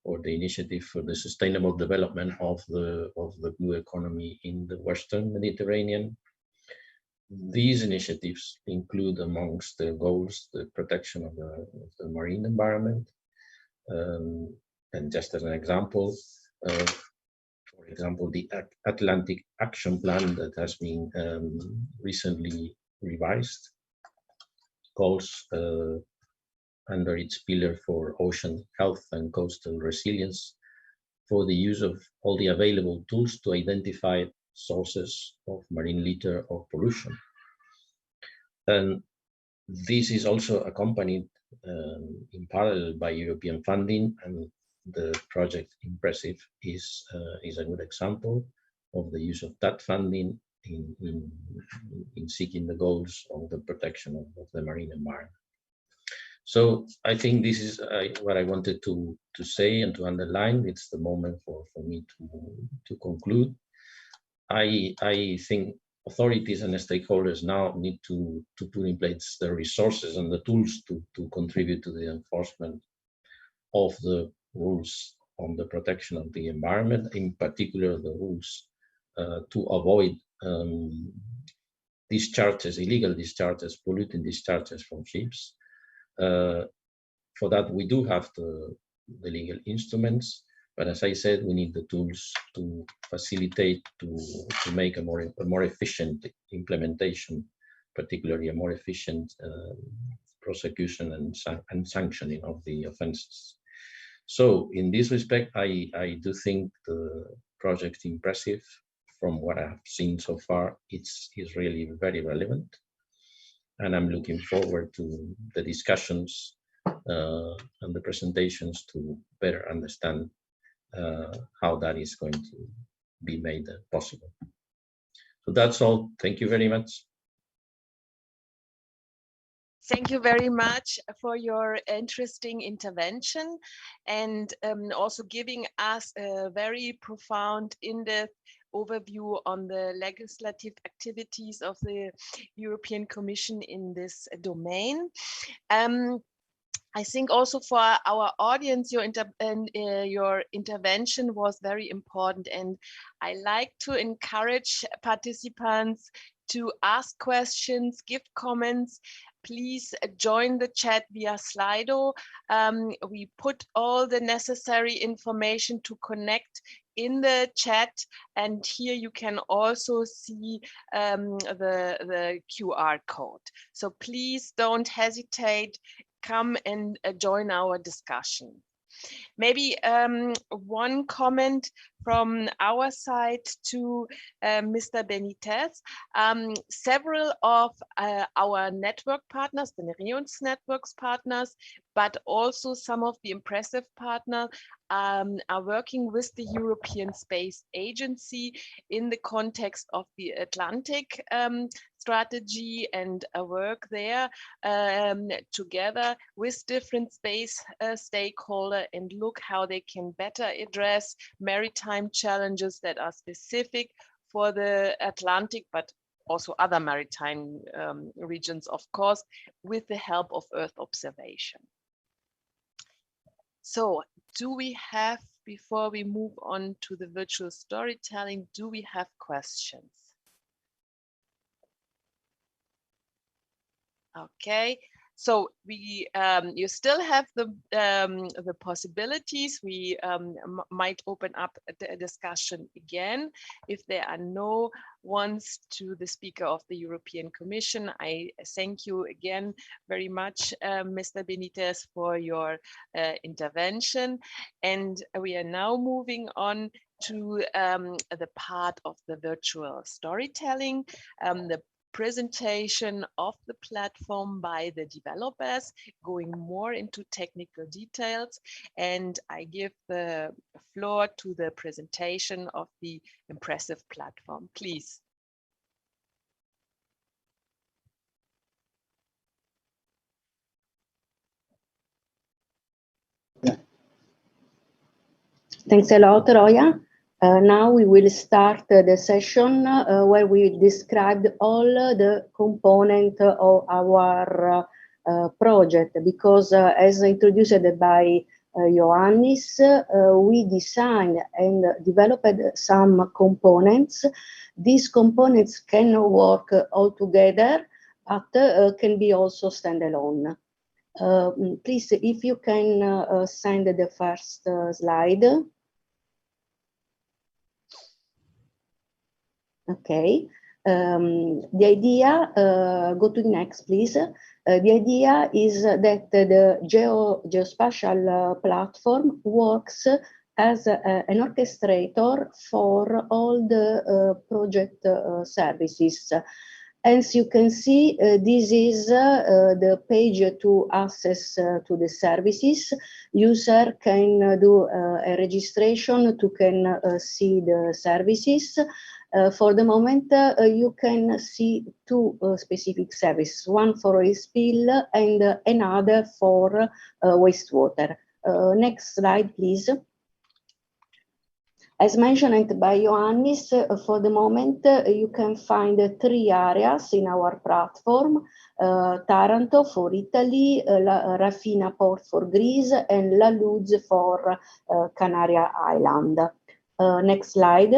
or the initiative for the sustainable development of the blue economy in the Western Mediterranean. These initiatives include, amongst the goals, the protection of the marine environment. And just as an example, for example, the Atlantic Action Plan that has been recently revised calls under its pillar for ocean health and coastal resilience for the use of all the available tools to identify sources of marine litter or pollution. And this is also accompanied in parallel by European funding, and the project Impressive is a good example of the use of that funding in seeking the goals of the protection of the marine environment. So I think this is what I wanted to say and to underline. It's the moment for me to conclude. I think authorities and stakeholders now need to put in place the resources and the tools to contribute to the enforcement of the rules on the protection of the environment, in particular the rules to avoid discharges, illegal discharges, polluting discharges from ships. For that, we do have the legal instruments, but as I said, we need the tools to facilitate, to make a more efficient implementation, particularly a more efficient prosecution and sanctioning of the offenses. So in this respect, I do think the project Impressive, from what I've seen so far, is really very relevant. And I'm looking forward to the discussions and the presentations to better understand how that is going to be made possible. So that's all. Thank you very much. Thank you very much for your interesting intervention, and also giving us a very profound, in-depth overview on the legislative activities of the European Commission in this domain. I think also for our audience, your intervention was very important, and I like to encourage participants to ask questions, give comments. Please join the chat via Slido. We put all the necessary information to connect in the chat, and here you can also see the QR code. So please don't hesitate, come and join our discussion. Maybe one comment from our side to Mr. Benitez. Several of our network partners, the Nereons networks partners, but also some of the impressive partners are working with the European Space Agency in the context of the Atlantic strategy, and work there together with different space stakeholders and look how they can better address maritime challenges that are specific for the Atlantic, but also other maritime regions, of course, with the help of Earth observation. So do we have, before we move on to the virtual storytelling, do we have questions? Okay, so we you still have the possibilities. We might open up the discussion again. If there are no ones to the Speaker of the European Commission, I thank you again very much, Mr. Benitez, for your intervention. And we are now moving on to the part of the virtual storytelling, the presentation of the platform by the developers, going more into technical details, and I give the floor to the presentation of the impressive platform. Please. Thanks a lot, Roya. Now we will start the session where we described all the components of our project, because as introduced by Ioannis, we designed and developed some components. These components can work all together, but can be also standalone. Please, if you can send the first slide. Okay, the idea, go to the next, please. The idea is that the geospatial platform works as an orchestrator for all the project services. As you can see, this is the page to access to the services. User can do a registration to can see the services. For the moment, you can see two specific services, one for oil spill and another for wastewater. Next slide, please. As mentioned by Ioannis, for the moment, you can find three areas in our platform: Taranto for Italy, Rafina Port for Greece, and La Luz for Canaria Island. Next slide.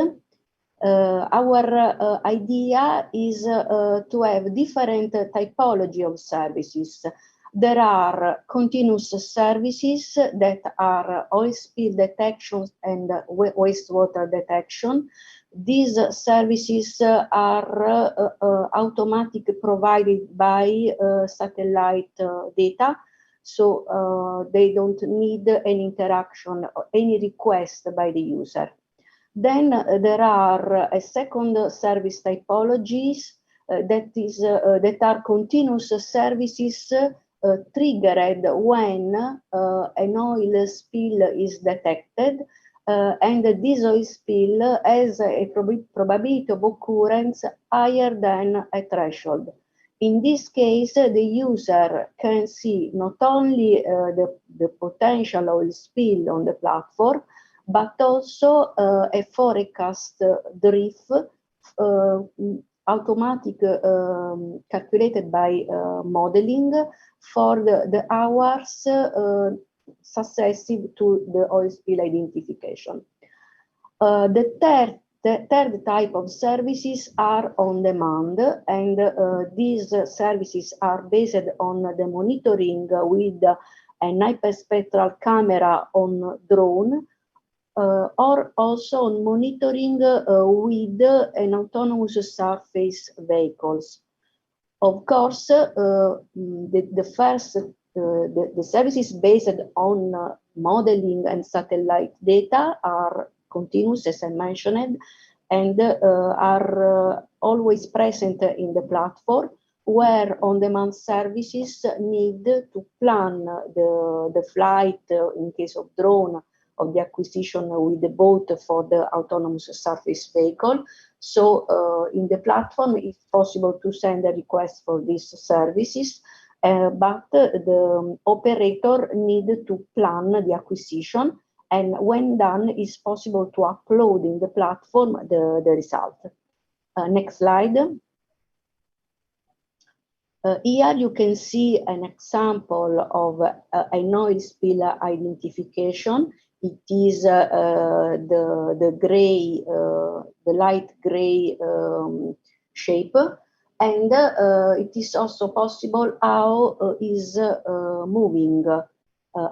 Our idea is to have different typology of services. There are continuous services that are oil spill detection and wastewater detection. These services are automatically provided by satellite data, so they don't need any interaction or any request by the user. Then there are a second service typologies that are continuous services triggered when an oil spill is detected, and this oil spill has a probability of occurrence higher than a threshold. In this case, the user can see not only the potential oil spill on the platform, but also a forecast drift automatic calculated by modeling for the hours successive to the oil spill identification. The third type of services are on demand, and these services are based on the monitoring with an hyperspectral camera on drone, or also on monitoring with an autonomous surface vehicles. Of course, the services based on modeling and satellite data are continuous, as I mentioned, and are always present in the platform. where on-demand services need to plan the flight in case of drone, of the acquisition with the boat for the autonomous surface vehicle. So in the platform, it's possible to send a request for these services, but the operator need to plan the acquisition, and when done, it's possible to upload in the platform the result. Next slide. Here you can see an example of an oil spill identification. It is the gray, the light gray shape, and it is also possible how is moving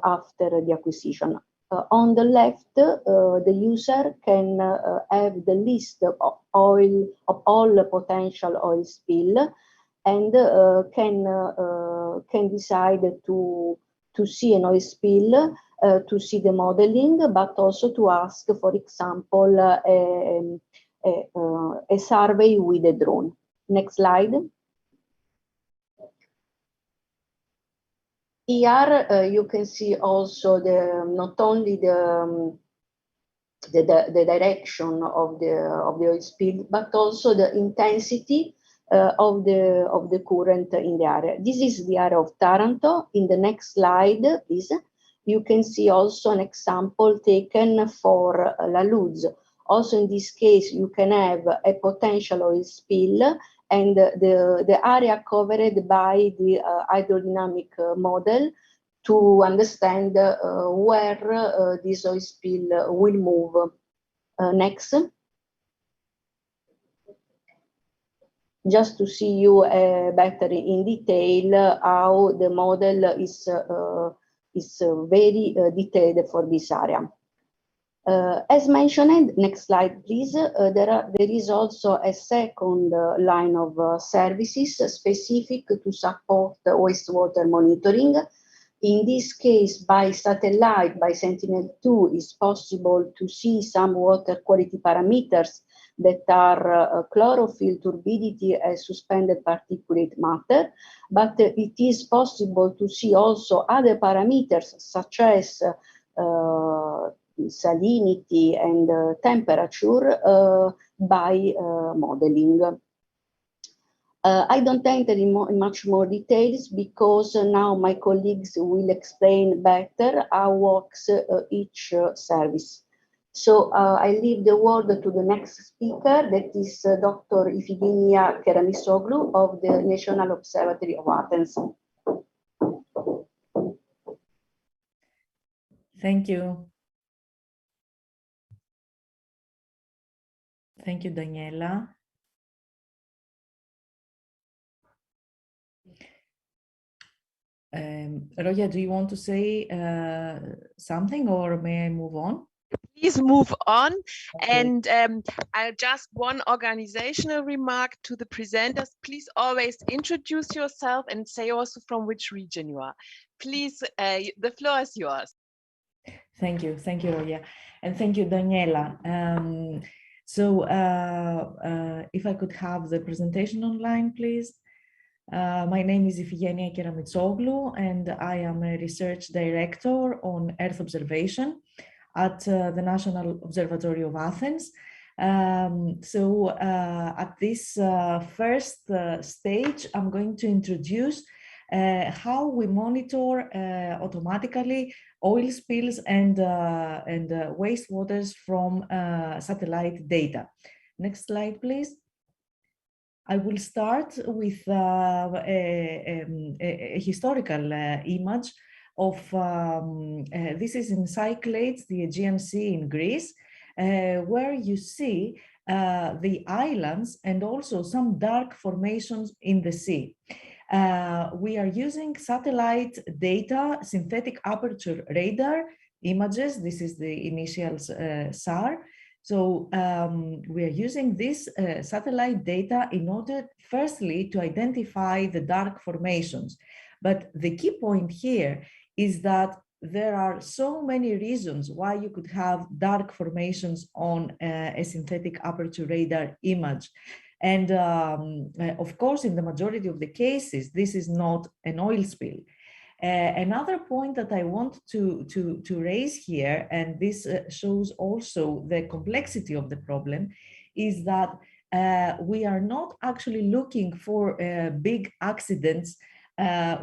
after the acquisition. On the left, the user can have the list of all potential oil spill, and can decide to see an oil spill, to see the modeling, but also to ask, for example, a survey with a drone. Next slide. Here you can see also not only the direction of the oil spill, but also the intensity of the current in the area. This is the area of Taranto. In the next slide, please, you can see also an example taken for La Luz. Also in this case, you can have a potential oil spill, and the area covered by the hydrodynamic model to understand where this oil spill will move. Next. Just to see you better in detail how the model is very detailed for this area. As mentioned, next slide please, there is also a second line of services specific to support wastewater monitoring. In this case, by satellite, by Sentinel-2, it's possible to see some water quality parameters that are chlorophyll, turbidity, and suspended particulate matter, but it is possible to see also other parameters such as salinity and temperature by modeling. I don't enter in much more details because now my colleagues will explain better how works each service. So I leave the word to the next speaker, that is Dr. Ifigenia Keramisoglu of the National Observatory of Athens. Thank you. Thank you, Daniela. Roya, do you want to say something, or may I move on? Please move on. Okay. And I'll just one organizational remark to the presenters. Please always introduce yourself and say also from which region you are. Please, the floor is yours. Thank you, Roya, and thank you, Daniela. If I could have the presentation online, please. My name is Ifigenia Keramitsoglu, and I am a research director on Earth observation at the National Observatory of Athens. At this first stage, I'm going to introduce how we monitor automatically oil spills and wastewaters from satellite data. Next slide, please. I will start with a historical image of, this is in Cyclades, the Aegean Sea in Greece, where you see the islands and also some dark formations in the sea. We are using satellite data, synthetic aperture radar images. This is the initials SAR. So we are using this satellite data in order, firstly, to identify the dark formations. But the key point here is that there are so many reasons why you could have dark formations on a synthetic aperture radar image. And of course, in the majority of the cases, this is not an oil spill. Another point that I want to raise here, and this shows also the complexity of the problem, is that we are not actually looking for big accidents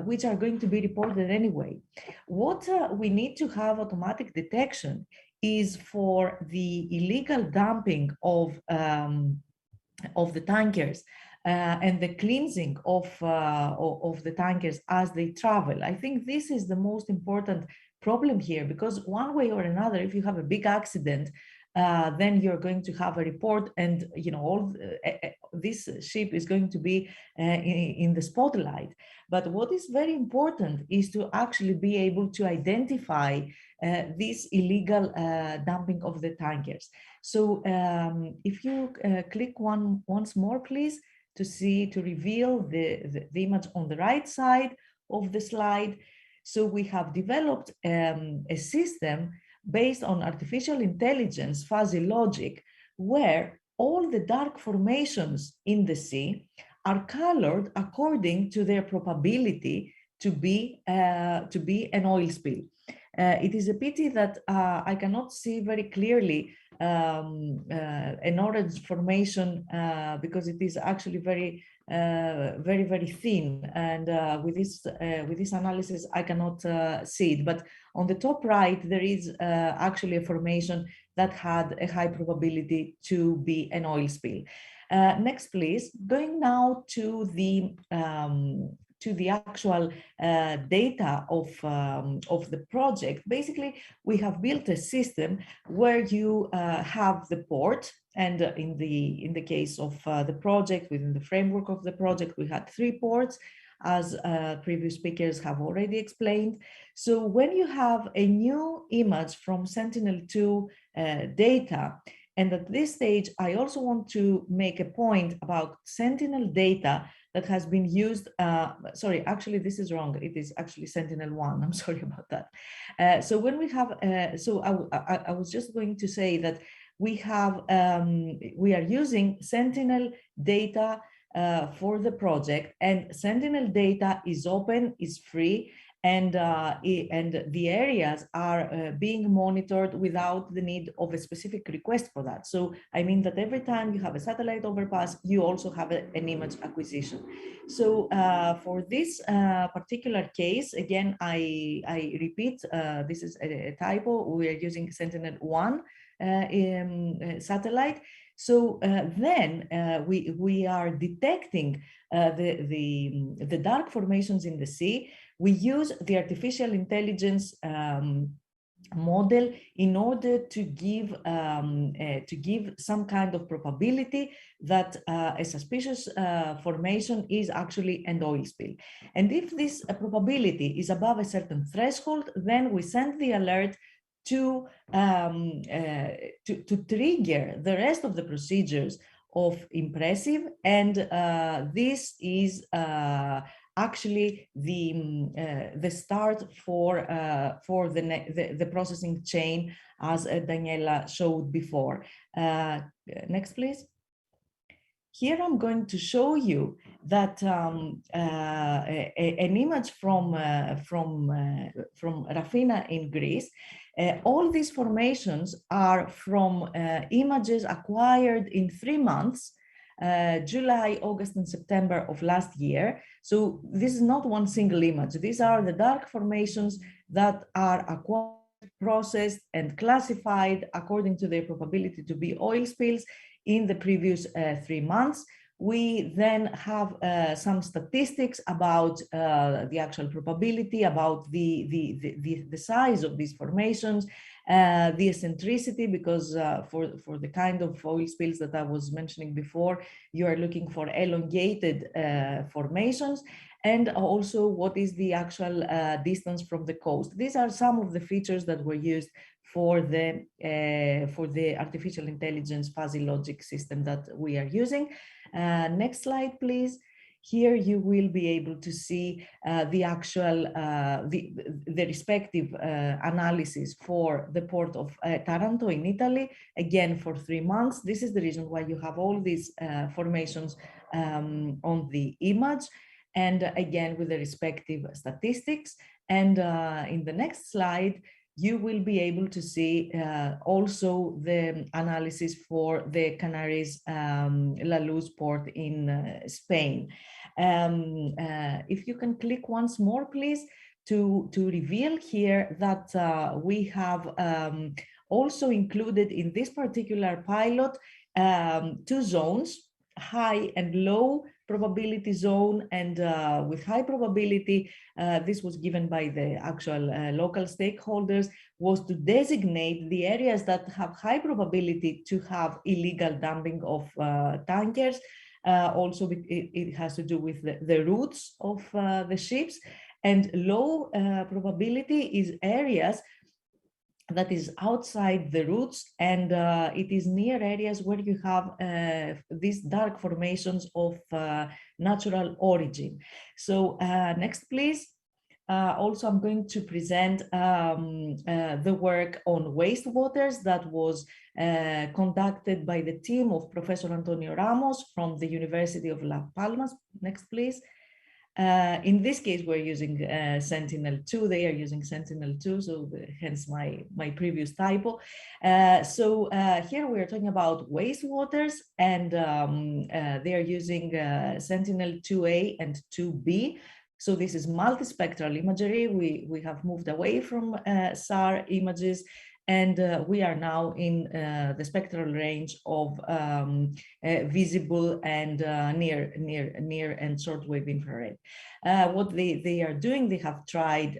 which are going to be reported anyway. What we need to have automatic detection is for the illegal dumping of the tankers and the cleansing of the tankers as they travel. I think this is the most important problem here, because one way or another, if you have a big accident, then you're going to have a report, and all this ship is going to be in the spotlight. But what is very important is to actually be able to identify this illegal dumping of the tankers. So if you click once more, please, to reveal the image on the right side of the slide. So we have developed a system based on artificial intelligence, fuzzy logic, where all the dark formations in the sea are colored according to their probability to be an oil spill. It is a pity that I cannot see very clearly an orange formation because it is actually very thin, and with this analysis I cannot see it. But on the top right there is actually a formation that had a high probability to be an oil spill. Next, please. Going now to the actual data of the project. Basically, we have built a system where you have the port, and in the case of the project, within the framework of the project, we had 3 ports, as previous speakers have already explained. So when you have a new image from Sentinel-2 data, and at this stage, I also want to make a point about Sentinel data that has been used, sorry, actually this is wrong. It is actually Sentinel-1, I'm sorry about that. So when we have, I was just going to say that we are using Sentinel data for the project, and Sentinel data is open, is free, and the areas are being monitored without the need of a specific request for that. So I mean that every time you have a satellite overpass, you also have an image acquisition. So for this particular case, again, I repeat, this is a typo. We are using Sentinel-1 satellite. So then we are detecting the dark formations in the sea. We use the artificial intelligence model in order to give some kind of probability that a suspicious formation is actually an oil spill. And if this probability is above a certain threshold, then we send the alert to trigger the rest of the procedures of impressive, and this is actually the start for the processing chain, as Daniela showed before. Next, please. Here I'm going to show you that an image from Rafina in Greece. All these formations are from images acquired in 3 months, July, August, and September of last year. So this is not one single image. These are the dark formations that are acquired, processed, and classified according to their probability to be oil spills in the previous 3 months. We then have some statistics about the actual probability, about the size of these formations, the eccentricity, because for the kind of oil spills that I was mentioning before, you are looking for elongated formations, and also what is the actual distance from the coast. These are some of the features that were used for the artificial intelligence fuzzy logic system that we are using. Next slide, please. Here you will be able to see the actual, the respective analysis for the port of Taranto in Italy, again for 3 months. This is the reason why you have all these formations on the image, and again with the respective statistics. And in the next slide, you will be able to see also the analysis for the Canaries La Luz port in Spain. If you can click once more, please, to reveal here that we have also included in this particular pilot 2 zones, high and low probability zone, and with high probability, this was given by the actual local stakeholders, was to designate the areas that have high probability to have illegal dumping of tankers. Also, it has to do with the routes of the ships, and low probability is areas that is outside the routes, and it is near areas where you have these dark formations of natural origin. So next, please. Also, I'm going to present the work on wastewaters that was conducted by the team of Professor Antonio Ramos from the University of Las Palmas. Next, please. In this case, we're using Sentinel-2. They are using Sentinel-2, so hence my previous typo. So here we are talking about wastewaters, and they are using Sentinel-2A and 2B. So this is multispectral imagery. We have moved away from SAR images, and we are now in the spectral range of visible and near and shortwave infrared. What they are doing, they have tried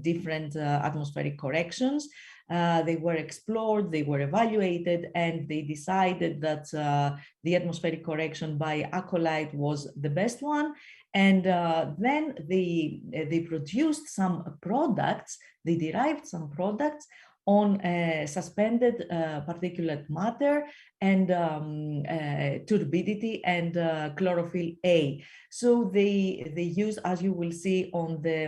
different atmospheric corrections. They were explored, they were evaluated, and they decided that the atmospheric correction by Acolyte was the best one. And then they produced some products, they derived some products on suspended particulate matter and turbidity and chlorophyll A. So they use, as you will see on the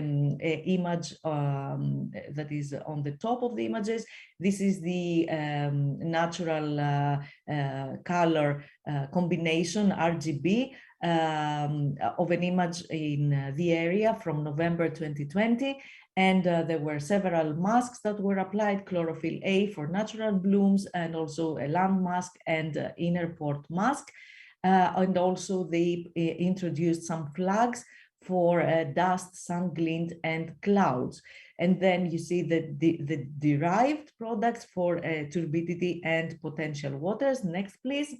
image that is on the top of the images, this is the natural color combination, RGB, of an image in the area from November 2020. And there were several masks that were applied, chlorophyll A for natural blooms, and also a land mask and inner port mask. And also they introduced some flags for dust, sun glint, and clouds. And then you see the derived products for turbidity and potential waters. Next, please.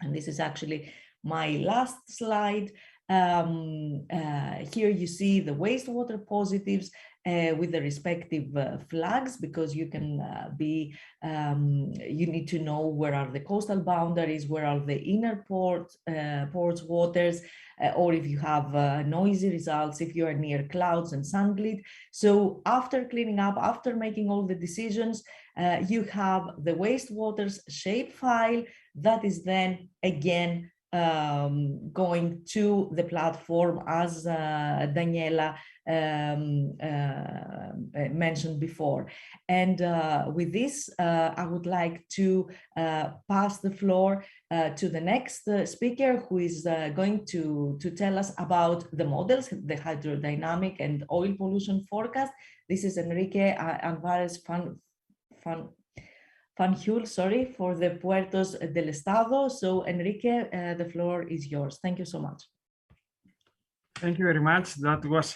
And this is actually my last slide. Here you see the wastewater positives with the respective flags, because you can you need to know where are the coastal boundaries, where are the inner ports waters, or if you have noisy results, if you are near clouds and sun glint. So after cleaning up, after making all the decisions, you have the wastewaters shapefile that is then again going to the platform, as Daniela mentioned before. And with this, I would like to pass the floor to the next speaker, who is going to tell us about the models, the hydrodynamic and oil pollution forecast. This is Enrique Alvarez Fanjul, sorry, for the Puertos del Estado. So Enrique, the floor is yours. Thank you so much. Thank you very much. That was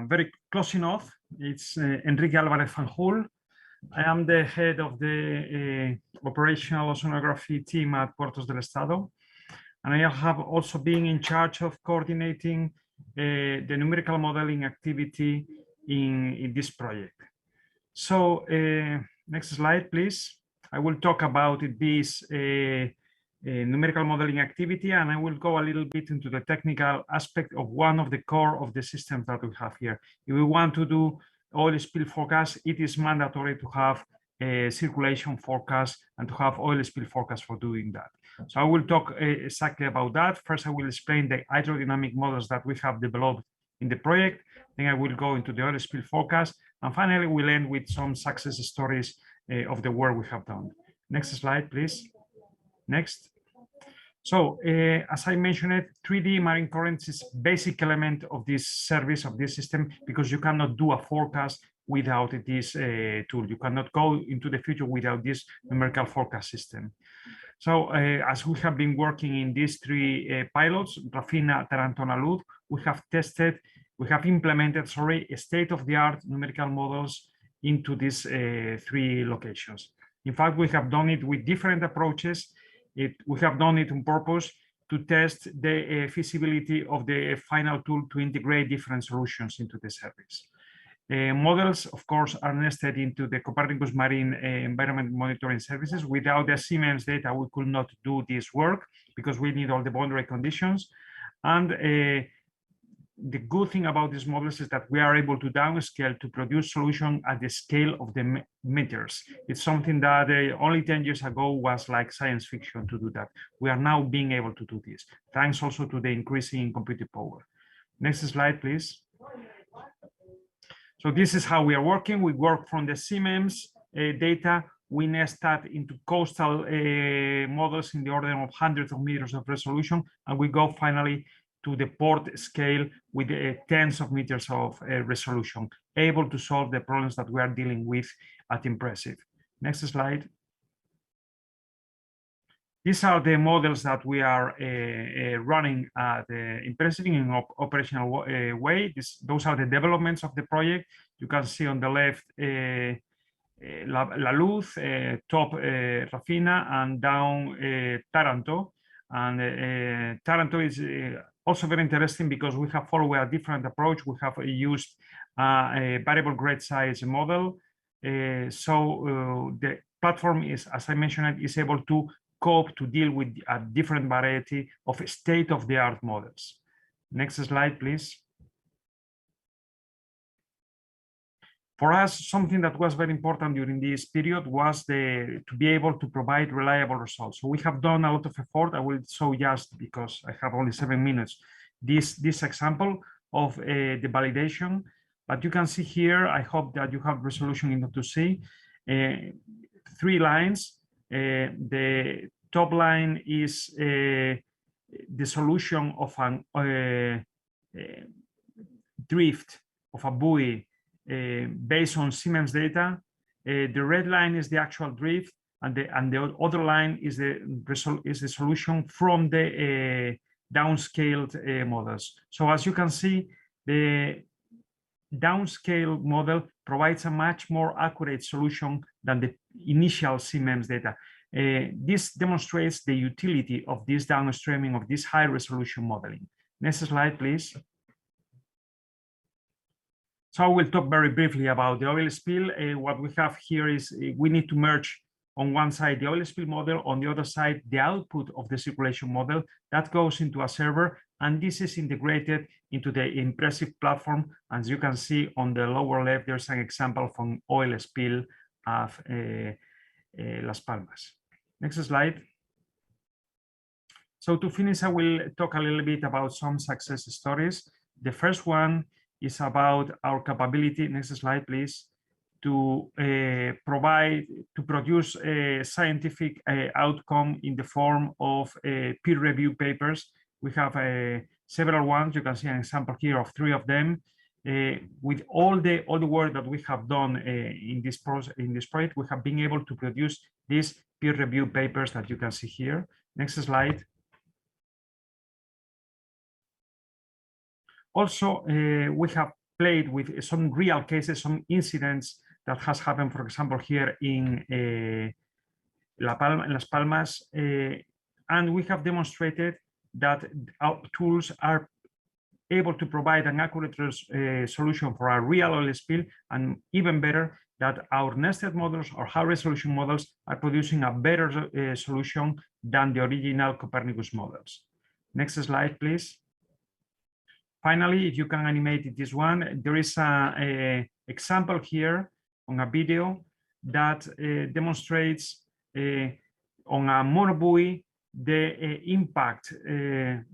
very close enough. It's Enrique Alvarez Fanjul. I am the head of the operational oceanography team at Puertos del Estado. And I have also been in charge of coordinating the numerical modeling activity in this project. So next slide, please. I will talk about this numerical modeling activity, and I will go a little bit into the technical aspect of one of the core of the systems that we have here. If we want to do oil spill forecast, it is mandatory to have circulation forecast and to have oil spill forecast for doing that. So I will talk exactly about that. First, I will explain the hydrodynamic models that we have developed in the project. Then I will go into the oil spill forecast. And finally, we'll end with some success stories of the work we have done. Next slide, please. Next. So as I mentioned, 3D marine currents is basic element of this service, of this system, because you cannot do a forecast without this tool. You cannot go into the future without this numerical forecast system. So as we have been working in these three pilots, Rafina, Taranto, and Alud, we have implemented, state-of-the-art numerical models into these three locations. In fact, we have done it with different approaches. We have done it on purpose to test the feasibility of the final tool to integrate different solutions into the service. Models, of course, are nested into the Copernicus Marine Environment Monitoring Services. Without the Siemens data, we could not do this work because we need all the boundary conditions. And the good thing about these models is that we are able to downscale to produce solution at the scale of the meters. It's something that only 10 years ago was like science fiction to do that. We are now being able to do this, thanks also to the increasing computing power. Next slide, please. So this is how we are working. We work from the Siemens data. We nest that into coastal models in the order of hundreds of meters of resolution, and we go finally to the port scale with tens of meters of resolution, able to solve the problems that we are dealing with at Impressive. Next slide. These are the models that we are running at Impressive in an operational way. Those are the developments of the project. You can see on the left La Luz, top Rafina, and down Taranto. And Taranto is also very interesting because we have followed a different approach. We have used a variable grade size model. So the platform is, as I mentioned, is able to cope to deal with a different variety of state-of-the-art models. Next slide, please. For us, something that was very important during this period was to be able to provide reliable results. So we have done a lot of effort. I will show just because I have only 7 minutes, this example of the validation. But you can see here, I hope that you have resolution enough to see 3 lines. The top line is the solution of a drift of a buoy based on Siemens data. The red line is the actual drift, and the other line is the solution from the downscaled models. So as you can see, the downscale model provides a much more accurate solution than the initial Siemens data. This demonstrates the utility of this downstreaming of this high resolution modeling. Next slide, please. So I will talk very briefly about the oil spill. What we have here is we need to merge on one side the oil spill model, on the other side the output of the circulation model that goes into a server, and this is integrated into the Impressive platform. As you can see on the lower left, there's an example from oil spill of Las Palmas. Next slide. So to finish, I will talk a little bit about some success stories. The first one is about our capability, next slide please, to produce a scientific outcome in the form of peer review papers. We have several ones. You can see an example here of 3 of them. With all the work that we have done in this project, we have been able to produce these peer review papers that you can see here. Next slide. Also, we have played with some real cases, some incidents that has happened, for example, here in Las Palmas, and we have demonstrated that our tools are able to provide an accurate solution for a real oil spill, and even better, that our nested models or high resolution models are producing a better solution than the original Copernicus models. Next slide, please. Finally, if you can animate this one, there is an example here on a video that demonstrates on a monobuoy the impact.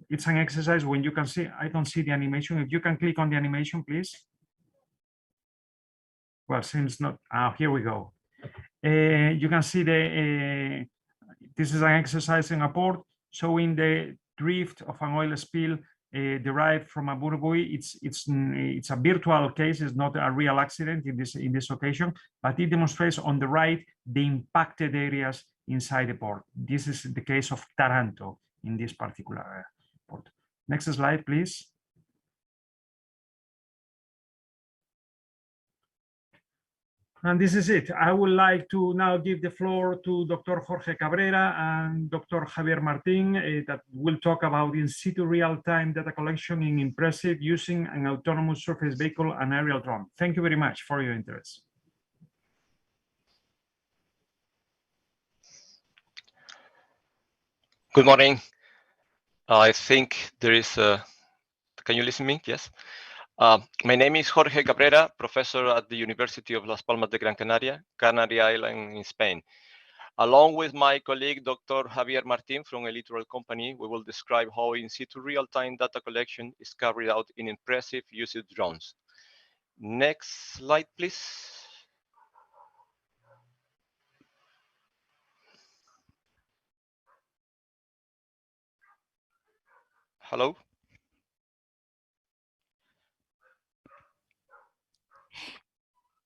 It's an exercise when you can see, I don't see the animation. If you can click on the animation, please. Well, seems not, here we go. You can see this is an exercise in a port showing the drift of an oil spill derived from a monobuoy. It's a virtual case, it's not a real accident in this occasion, but it demonstrates on the right the impacted areas inside the port. This is the case of Taranto in this particular port. Next slide, please. And this is it. I would like to now give the floor to Dr. Jorge Cabrera and Dr. Javier Martin that will talk about in situ real-time data collection in impressive using an autonomous surface vehicle and aerial drone. Thank you very much for your interest. Good morning. I think there is a, can you listen to me? Yes. My name is Jorge Cabrera, professor at the University of Las Palmas de Gran Canaria, Canary Island in Spain. Along with my colleague, Dr. Javier Martin from a littoral company, we will describe how in situ real-time data collection is carried out in impressive usage drones. Next slide, please. Hello.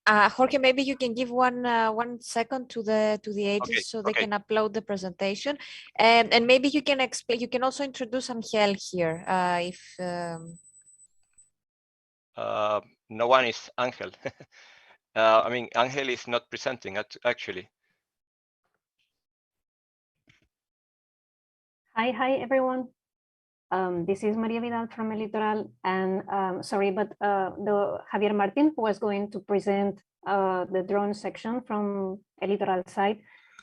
Jorge, maybe you can give 1 second to the agents so they can upload the presentation, and maybe you can explain. You can also introduce Angel here if. No one is Angel. I mean, Angel is not presenting actually. Hi everyone. This is Maria Vidal from El Litoral, and sorry, but the Javier Martin, who was going to present the drone section from El Litoral side,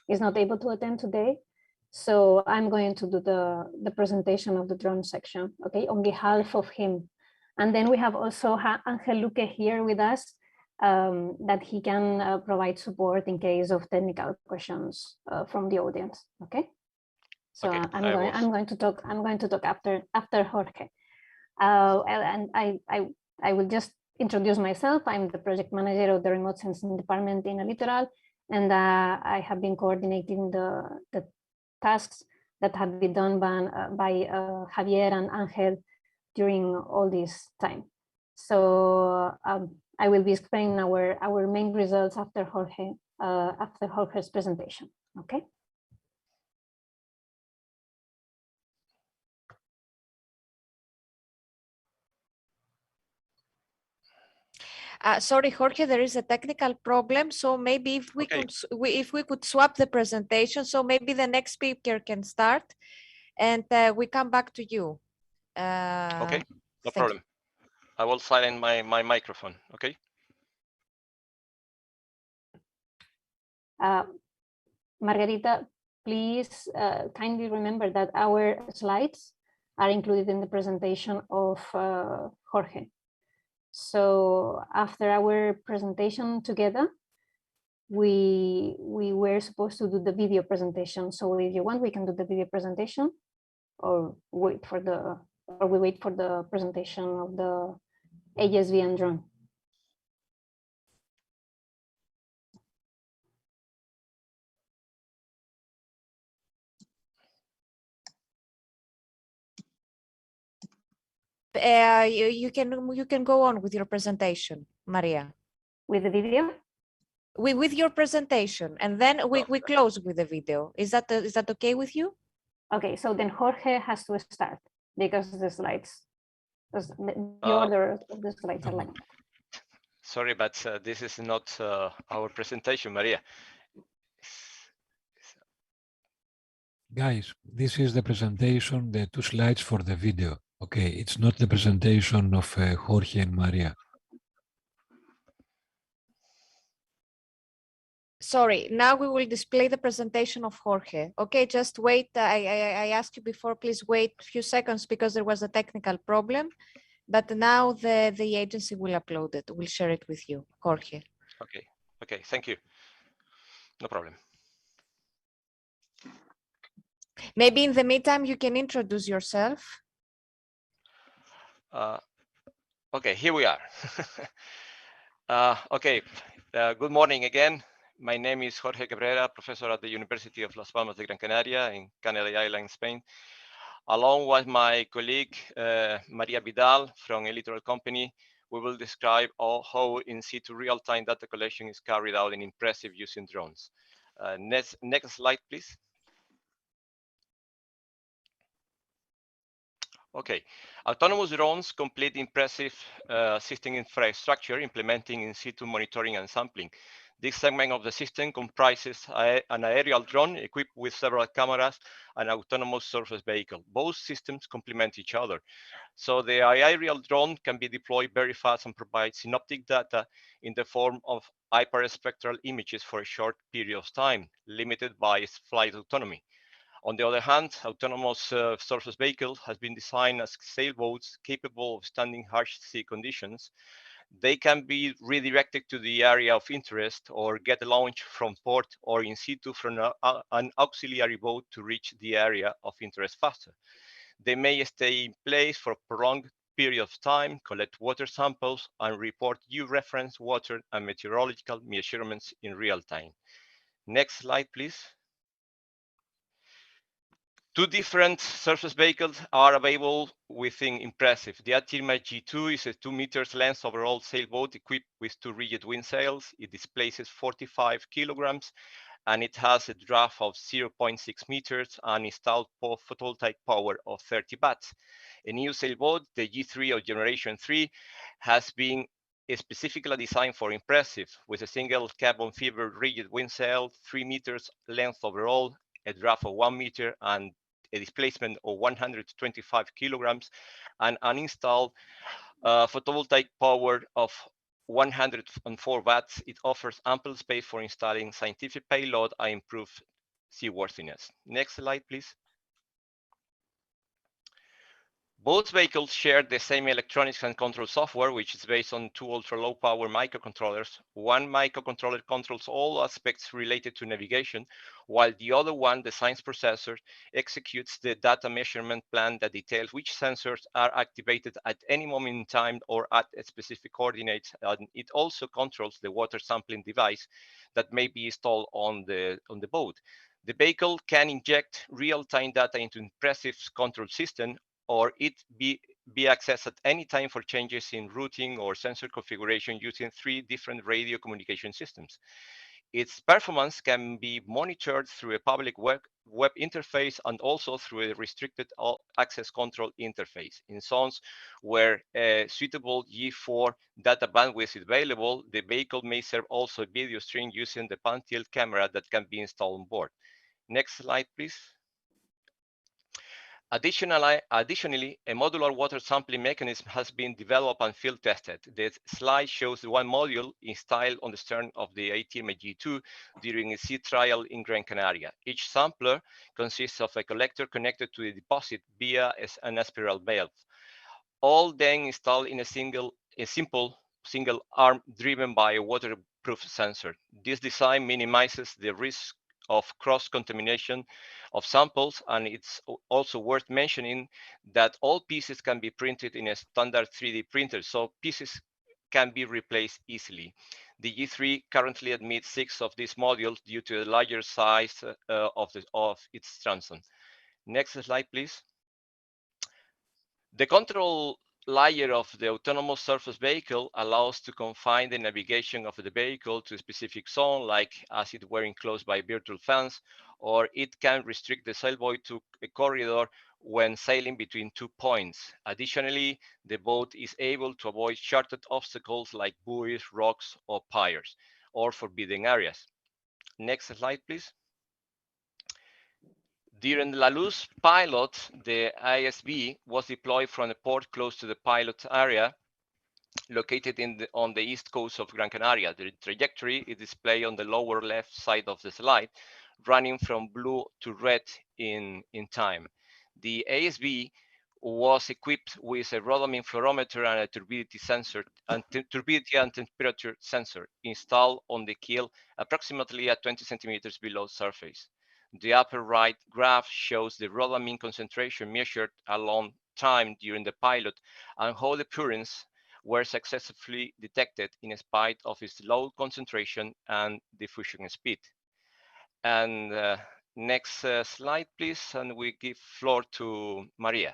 is not able to attend today. So I'm going to do the presentation of the drone section, okay, on behalf of him. And then we have also Angel Luque here with us, that he can provide support in case of technical questions from the audience, okay? So okay, I'm going to talk after Jorge, and I will just introduce myself. I'm the project manager of the remote sensing department in El Litoral, and I have been coordinating the tasks that have been done by Javier and Angel during all this time. So I will be explaining our main results after Jorge's presentation. Okay. Sorry, Jorge, there is a technical problem. So maybe if we could, if we could swap the presentation, so maybe the next speaker can start, and we come back to you. Okay, no problem. I will silence my microphone. Okay. Margarita, please kindly remember that our slides are included in the presentation of Jorge. So after our presentation together, we were supposed to do the video presentation. So if you want, we can do the video presentation, or we wait for the presentation of the ASV and drone. You can go on with your presentation, Maria. With the video? With your presentation, and then we close with the video. Is that okay with you? Okay, so then Jorge has to start because the slides, the order of the slides are like that. Sorry, but this is not our presentation, Maria. Guys, this is the presentation, the 2 slides for the video. Okay, it's not the presentation of Jorge and Maria. Sorry, now we will display the presentation of Jorge. Okay, just wait. I asked you before, please wait a few seconds because there was a technical problem. But now the agency will upload it. We'll share it with you, Jorge. Okay, thank you. No problem. Maybe in the meantime, you can introduce yourself. Okay, here we are. Okay, good morning again. My name is Jorge Cabrera, professor at the University of Las Palmas de Gran Canaria in Canary Island, Spain. Along with my colleague, Maria Vidal from a littoral company, we will describe how in situ real-time data collection is carried out in impressive using drones. Next slide, please. Okay, autonomous drones complete impressive system infrastructure implementing in situ monitoring and sampling. This segment of the system comprises an aerial drone equipped with several cameras and autonomous surface vehicle. Both systems complement each other. So the aerial drone can be deployed very fast and provide synoptic data in the form of hyperspectral images for a short period of time, limited by its flight autonomy. On the other hand, autonomous surface vehicle has been designed as sailboats capable of standing harsh sea conditions. They can be redirected to the area of interest or get launched from port or in situ from an auxiliary boat to reach the area of interest faster. They may stay in place for a prolonged period of time, collect water samples, and report georeference water and meteorological measurements in real time. Next slide, please. Two different surface vehicles are available within Impressive. The Atirma G2 is a 2 meters length overall sailboat equipped with 2 rigid wind sails. It displaces 45 kilograms and it has a draft of 0.6 meters and installed photovoltaic power of 30 watts. A new sailboat, the G3 of Generation 3, has been specifically designed for Impressive with a single carbon fiber rigid wind sail, 3 meters length overall, a draft of 1 meter and a displacement of 125 kilograms and an installed photovoltaic power of 104 watts. It offers ample space for installing scientific payload and improved seaworthiness. Next slide, please. Both vehicles share the same electronics and control software, which is based on 2 ultra-low power microcontrollers. One microcontroller controls all aspects related to navigation, while the other one, the science processor, executes the data measurement plan that details which sensors are activated at any moment in time or at specific coordinates. And it also controls the water sampling device that may be installed on the boat. The vehicle can inject real-time data into Impressive's control system, or it be accessed at any time for changes in routing or sensor configuration using 3 different radio communication systems. Its performance can be monitored through a public web interface and also through a restricted access control interface. In zones where a suitable G4 data bandwidth is available, the vehicle may serve also a video stream using the pan-tilt camera that can be installed on board. Next slide, please. Additionally, a modular water sampling mechanism has been developed and field tested. This slide shows one module installed on the stern of the Atirma G2 during a sea trial in Gran Canaria. Each sampler consists of a collector connected to the deposit via an spiral valve. All then installed in a simple single arm driven by a waterproof sensor. This design minimizes the risk of cross-contamination of samples, and it's also worth mentioning that all pieces can be printed in a standard 3D printer, so pieces can be replaced easily. The G3 currently admits 6 of these modules due to the larger size of its transom. Next slide, please. The control layer of the autonomous surface vehicle allows to confine the navigation of the vehicle to a specific zone, like as it were enclosed by a virtual fence, or it can restrict the sailboat to a corridor when sailing between 2 points. Additionally, the boat is able to avoid charted obstacles like buoys, rocks, or piers, or forbidden areas. Next slide, please. During the La Luz pilot, the ISV was deployed from a port close to the pilot area located on the east coast of Gran Canaria. The trajectory is displayed on the lower left side of the slide, running from blue to red in time. The ASV was equipped with a rhodamine fluorometer and a turbidity sensor and turbidity and temperature sensor installed on the keel approximately at 20 centimeters below surface. The upper right graph shows the rhodamine concentration measured along time during the pilot and how the purines were successfully detected in spite of its low concentration and diffusion speed. And next slide, please, and we give floor to Maria.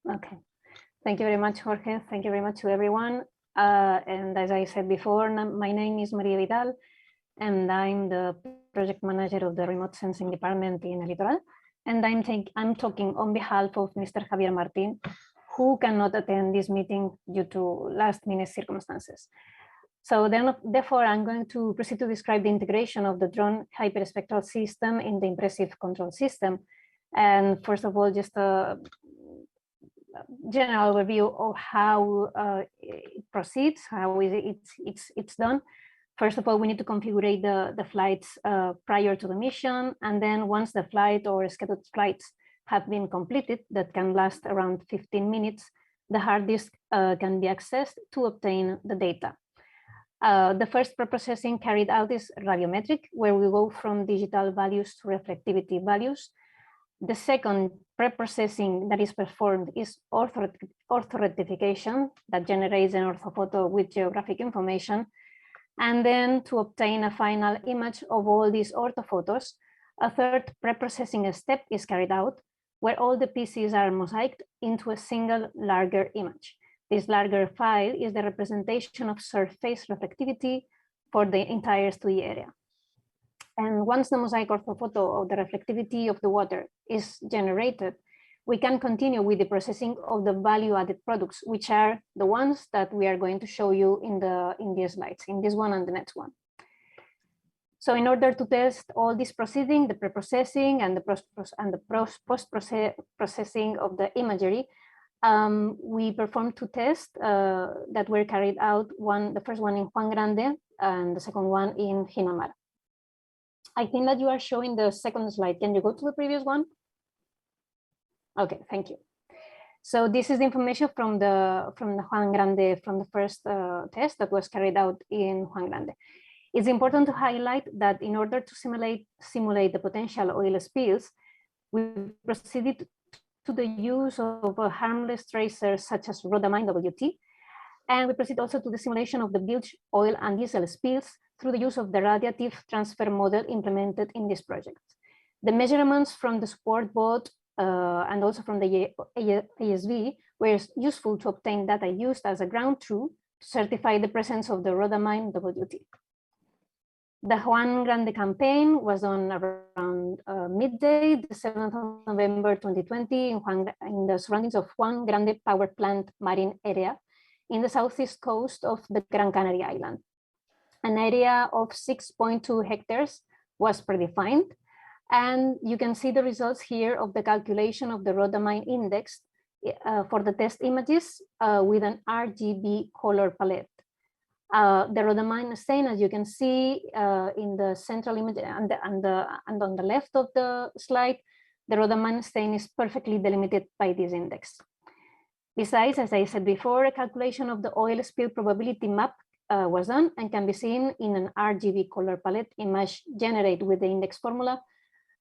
Okay, thank you very much, Jorge. Thank you very much to everyone. And as I said before, my name is Maria Vidal, and I'm the project manager of the remote sensing department in El Litoral. And I'm talking on behalf of Mr. Javier Martin, who cannot attend this meeting due to last-minute circumstances. So therefore, I'm going to proceed to describe the integration of the drone hyperspectral system in the impressive control system. And first of all, just a general overview of how it proceeds, how it's done. First of all, we need to configure the flights prior to the mission. And then once the flight or scheduled flights have been completed, that can last around 15 minutes, the hard disk can be accessed to obtain the data. The first preprocessing carried out is radiometric, where we go from digital values to reflectivity values. The second preprocessing that is performed is orthorectification, that generates an orthophoto with geographic information. And then to obtain a final image of all these orthophotos, a third preprocessing step is carried out, where all the pieces are mosaiced into a single larger image. This larger file is the representation of surface reflectivity for the entire study area. And once the mosaic orthophoto of the reflectivity of the water is generated, we can continue with the processing of the value-added products, which are the ones that we are going to show you in these slides, in this one and the next one. So in order to test all this proceeding, the preprocessing and the post-processing of the imagery, we performed two tests that were carried out, the first one in Juan Grande and the second one in Ginamar. I think that you are showing the second slide. Can you go to the previous one? Okay, thank you. So this is the information from the Juan Grande, from the first test that was carried out in Juan Grande. It's important to highlight that in order to simulate the potential oil spills, we proceeded to the use of a harmless tracer such as rhodamine WT, and we proceed also to the simulation of the bilge oil and diesel spills through the use of the radiative transfer model implemented in this project. The measurements from the support boat and also from the ASV were useful to obtain data used as a ground truth to certify the presence of the rhodamine WT. The Juan Grande campaign was on around midday, the 7th of November 2020, in the surroundings of Juan Grande Power Plant marine area in the southeast coast of the Gran Canaria island. An area of 6.2 hectares was predefined, and you can see the results here of the calculation of the rhodamine index for the test images with an RGB color palette. The rhodamine stain, as you can see in the central image and on the left of the slide, the rhodamine stain is perfectly delimited by this index. Besides, as I said before, a calculation of the oil spill probability map was done and can be seen in an RGB color palette image generated with the index formula.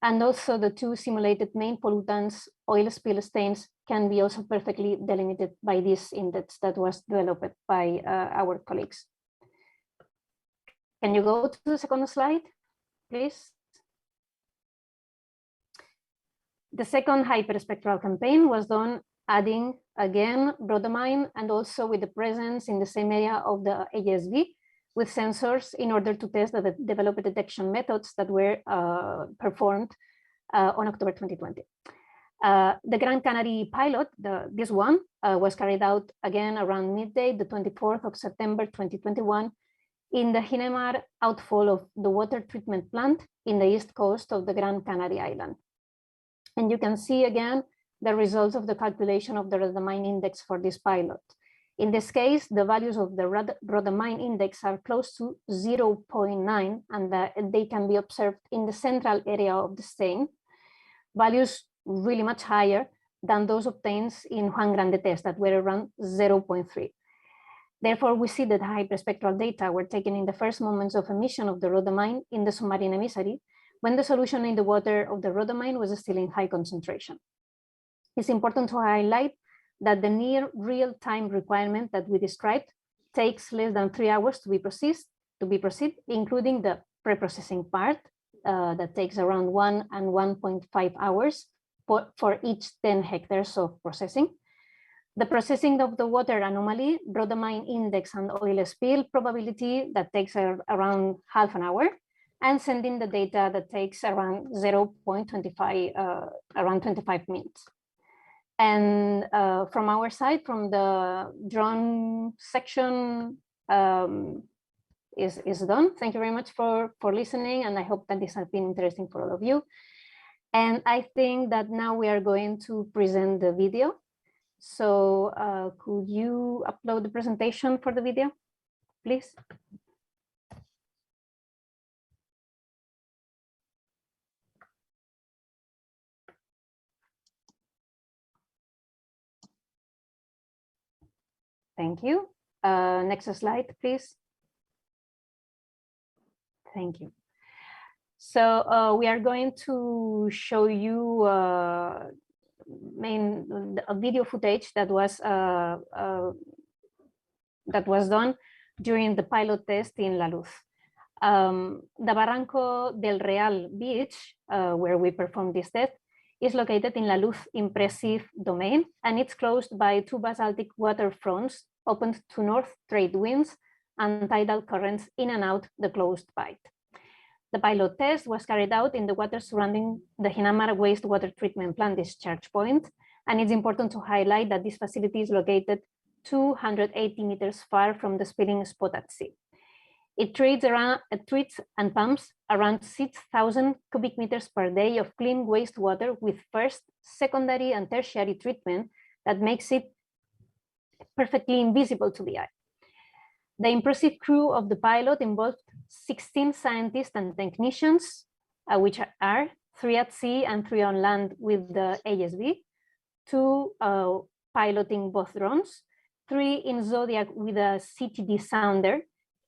And also the two simulated main pollutants, oil spill stains, can be also perfectly delimited by this index that was developed by our colleagues. Can you go to the second slide, please? The second hyperspectral campaign was done adding again rhodamine and also with the presence in the same area of the ASV with sensors in order to test the developed detection methods that were performed on October 2020. The Gran Canaria pilot, this one, was carried out again around midday, the 24th of September 2021, in the Ginamar outfall of the water treatment plant in the east coast of the Gran Canaria island. And you can see again the results of the calculation of the rhodamine index for this pilot. In this case, the values of the rhodamine index are close to 0.9, and they can be observed in the central area of the stain. Values really much higher than those obtained in Juan Grande test that were around 0.3. Therefore, we see that hyperspectral data were taken in the first moments of emission of the rhodamine in the submarine emissary, when the solution in the water of the rhodamine was still in high concentration. It's important to highlight that the near real-time requirement that we described takes less than 3 hours to be processed, including the pre-processing part that takes around 1 and 1.5 hours for each 10 hectares of processing. The processing of the water anomaly, rhodamine index, and oil spill probability that takes around half an hour, and sending the data that takes around 0.25, around 25 minutes. And from our side, from the drone section is done. Thank you very much for listening, and I hope that this has been interesting for all of you. And I think that now we are going to present the video. So could you upload the presentation for the video, please? Thank you. Next slide, please. Thank you. So we are going to show you a video footage that was done during the pilot test in La Luz. The Barranco del Real beach, where we performed this test, is located in La Luz impressive domain, and it's closed by 2 basaltic water fronts opened to north trade winds and tidal currents in and out the closed bight. The pilot test was carried out in the water surrounding the Hinamar wastewater treatment plant discharge point, and it's important to highlight that this facility is located 280 meters far from the spilling spot at sea. It treats and pumps around 6,000 cubic meters per day of clean wastewater with first, secondary, and tertiary treatment that makes it perfectly invisible to the eye. The impressive crew of the pilot involved 16 scientists and technicians, which are 3 at sea and 3 on land with the ASB, 2 piloting both drones, 3 in Zodiac with a CTD sounder,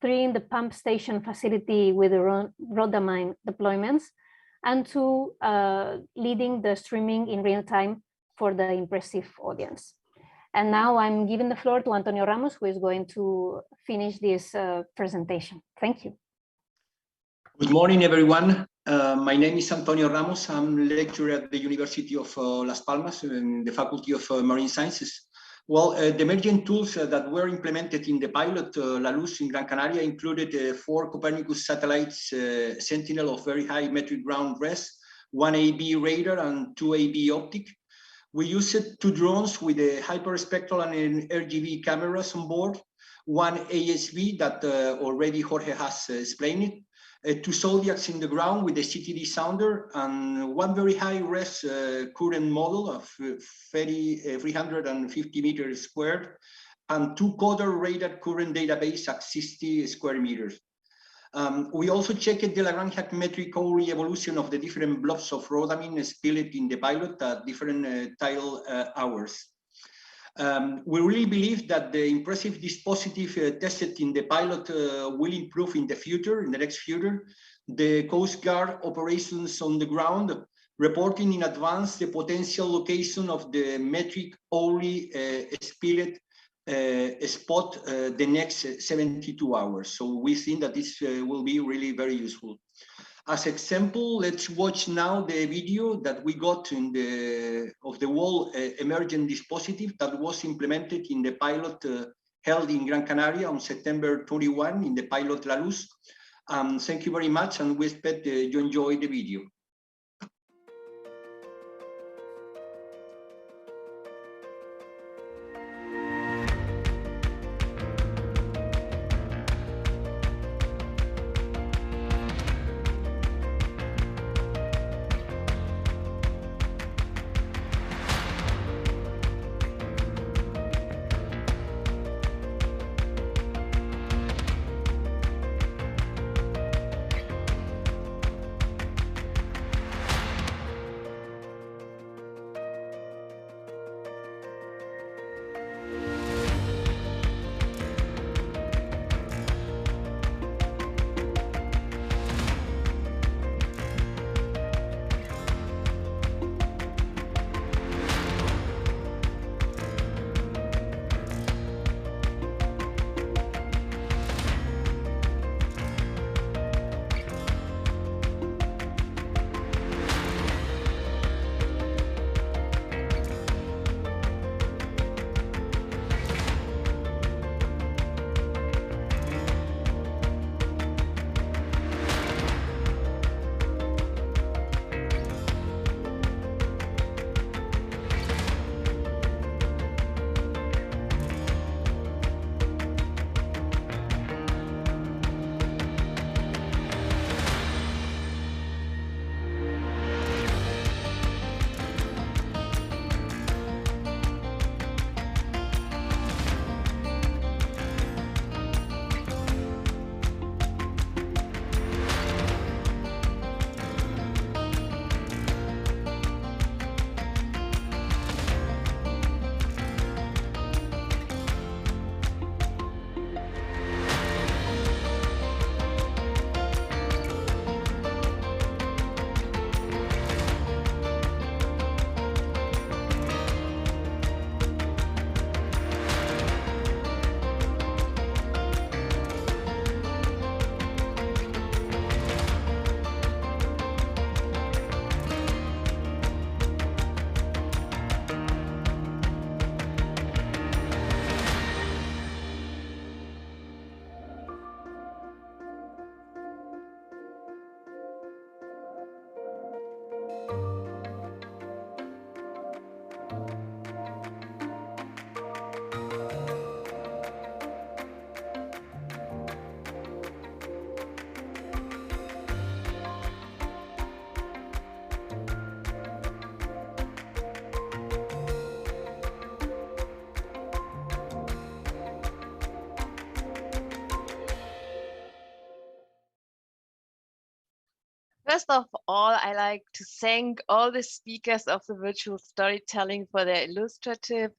3 in the pump station facility with the rhodamine deployments, and 2 leading the streaming in real time for the impressive audience. And now I'm giving the floor to Antonio Ramos, who is going to finish this presentation. Thank you. Good morning, everyone. My name is Antonio Ramos. I'm a lecturer at the University of Las Palmas in the Faculty of Marine Sciences. Well, the emergent tools that were implemented in the pilot La Luz in Gran Canaria included 4 Copernicus satellites, Sentinel of very high metric ground res, 1 AB radar and 2 AB optic. We used 2 drones with a hyperspectral and RGB cameras on board, 1 ASV that already Jorge has explained it, 2 Zodiacs in the ground with a CTD sounder, and 1 very high res current model of 350 meters squared, and 2 Coder radar current database at 60 square meters. We also checked the Lagrangian metric Cowley evolution of the different blobs of rhodamine spilled in the pilot at different tidal hours. We really believe that the impressive dispositif tested in the pilot will improve in the future, in the next future. The Coast Guard operations on the ground, reporting in advance the potential location of the metric Cowley spilled spot the next 72 hours. So we think that this will be really very useful. As example, let's watch now the video that we got in of the wall emergent dispositif that was implemented in the pilot held in Gran Canaria on September 21 in the pilot La Luz. Thank you very much, and we expect you enjoy the video. First of all, I like to thank all the speakers of the virtual storytelling for their illustrative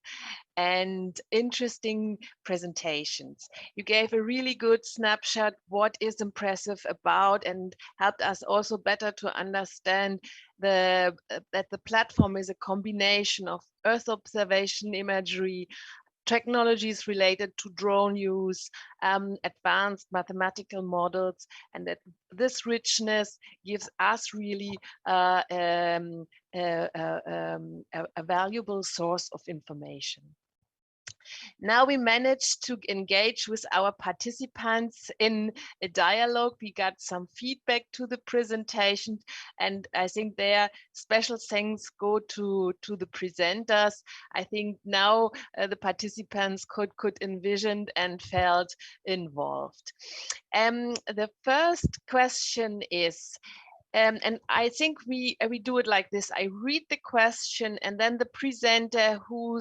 and interesting presentations. You gave a really good snapshot what is impressive about and helped us also better to understand that the platform is a combination of Earth observation imagery, technologies related to drone use, advanced mathematical models, and that this richness gives us really a valuable source of information. Now we managed to engage with our participants in a dialogue. We got some feedback to the presentation, and I think their special thanks go to the presenters. I think now the participants could envision and felt involved. The first question is, and I think we do it like this. I read the question and then the presenter who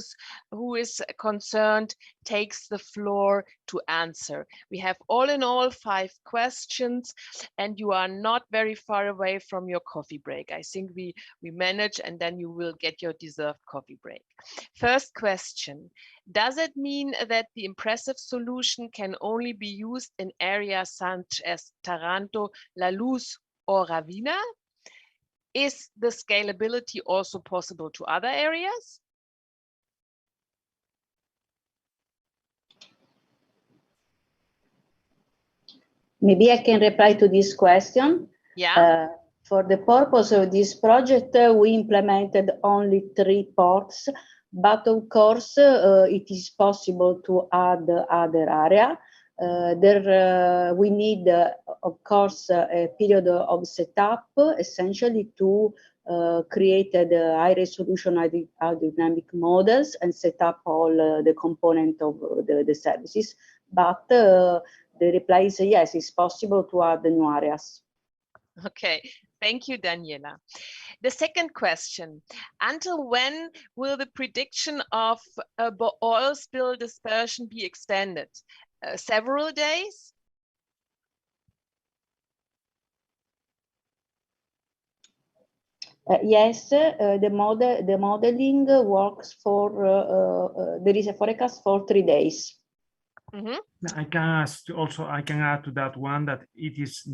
is concerned takes the floor to answer. We have all in all 5 questions and you are not very far away from your coffee break. I think we manage and then you will get your deserved coffee break. First question, does it mean that the impressive solution can only be used in areas such as Taranto, La Luz, or Ravenna? Is the scalability also possible to other areas? Maybe I can reply to this question. Yeah. For the purpose of this project, we implemented only 3 ports, but of course, it is possible to add other area. We need, of course, a period of setup, essentially to create the high resolution aerodynamic models and set up all the component of the services. But the reply is yes, it's possible to add the new areas. Okay, thank you, Daniela. The second question, until when will the prediction of oil spill dispersion be extended? Several days? Yes, the modeling works for, there is a forecast for 3 days. Mm-hmm. I can add to that one that it is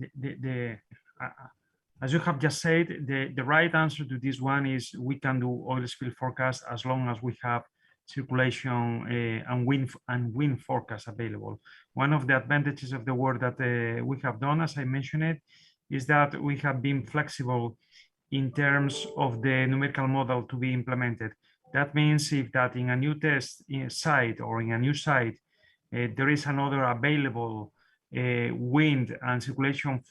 as you have just said, the right answer to this one is we can do oil spill forecast as long as we have circulation and wind forecast available. One of the advantages of the work that we have done, as I mentioned it, is that we have been flexible in terms of the numerical model to be implemented. That means if that in a new test site or in a new site, there is another available wind and circulation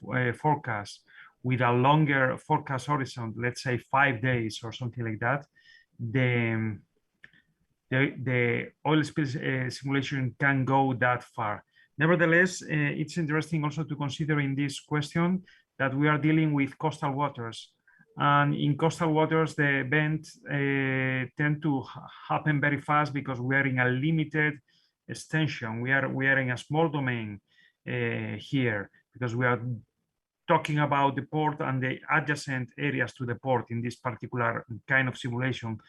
forecast with a longer forecast horizon, let's say 5 days or something like that, the oil spill simulation can go that far. Nevertheless, it's interesting also to consider in this question that we are dealing with coastal waters. And in coastal waters, the events tend to happen very fast because we are in a limited extension. We are in a small domain here because we are talking about the port and the adjacent areas to the port in this particular kind of simulation,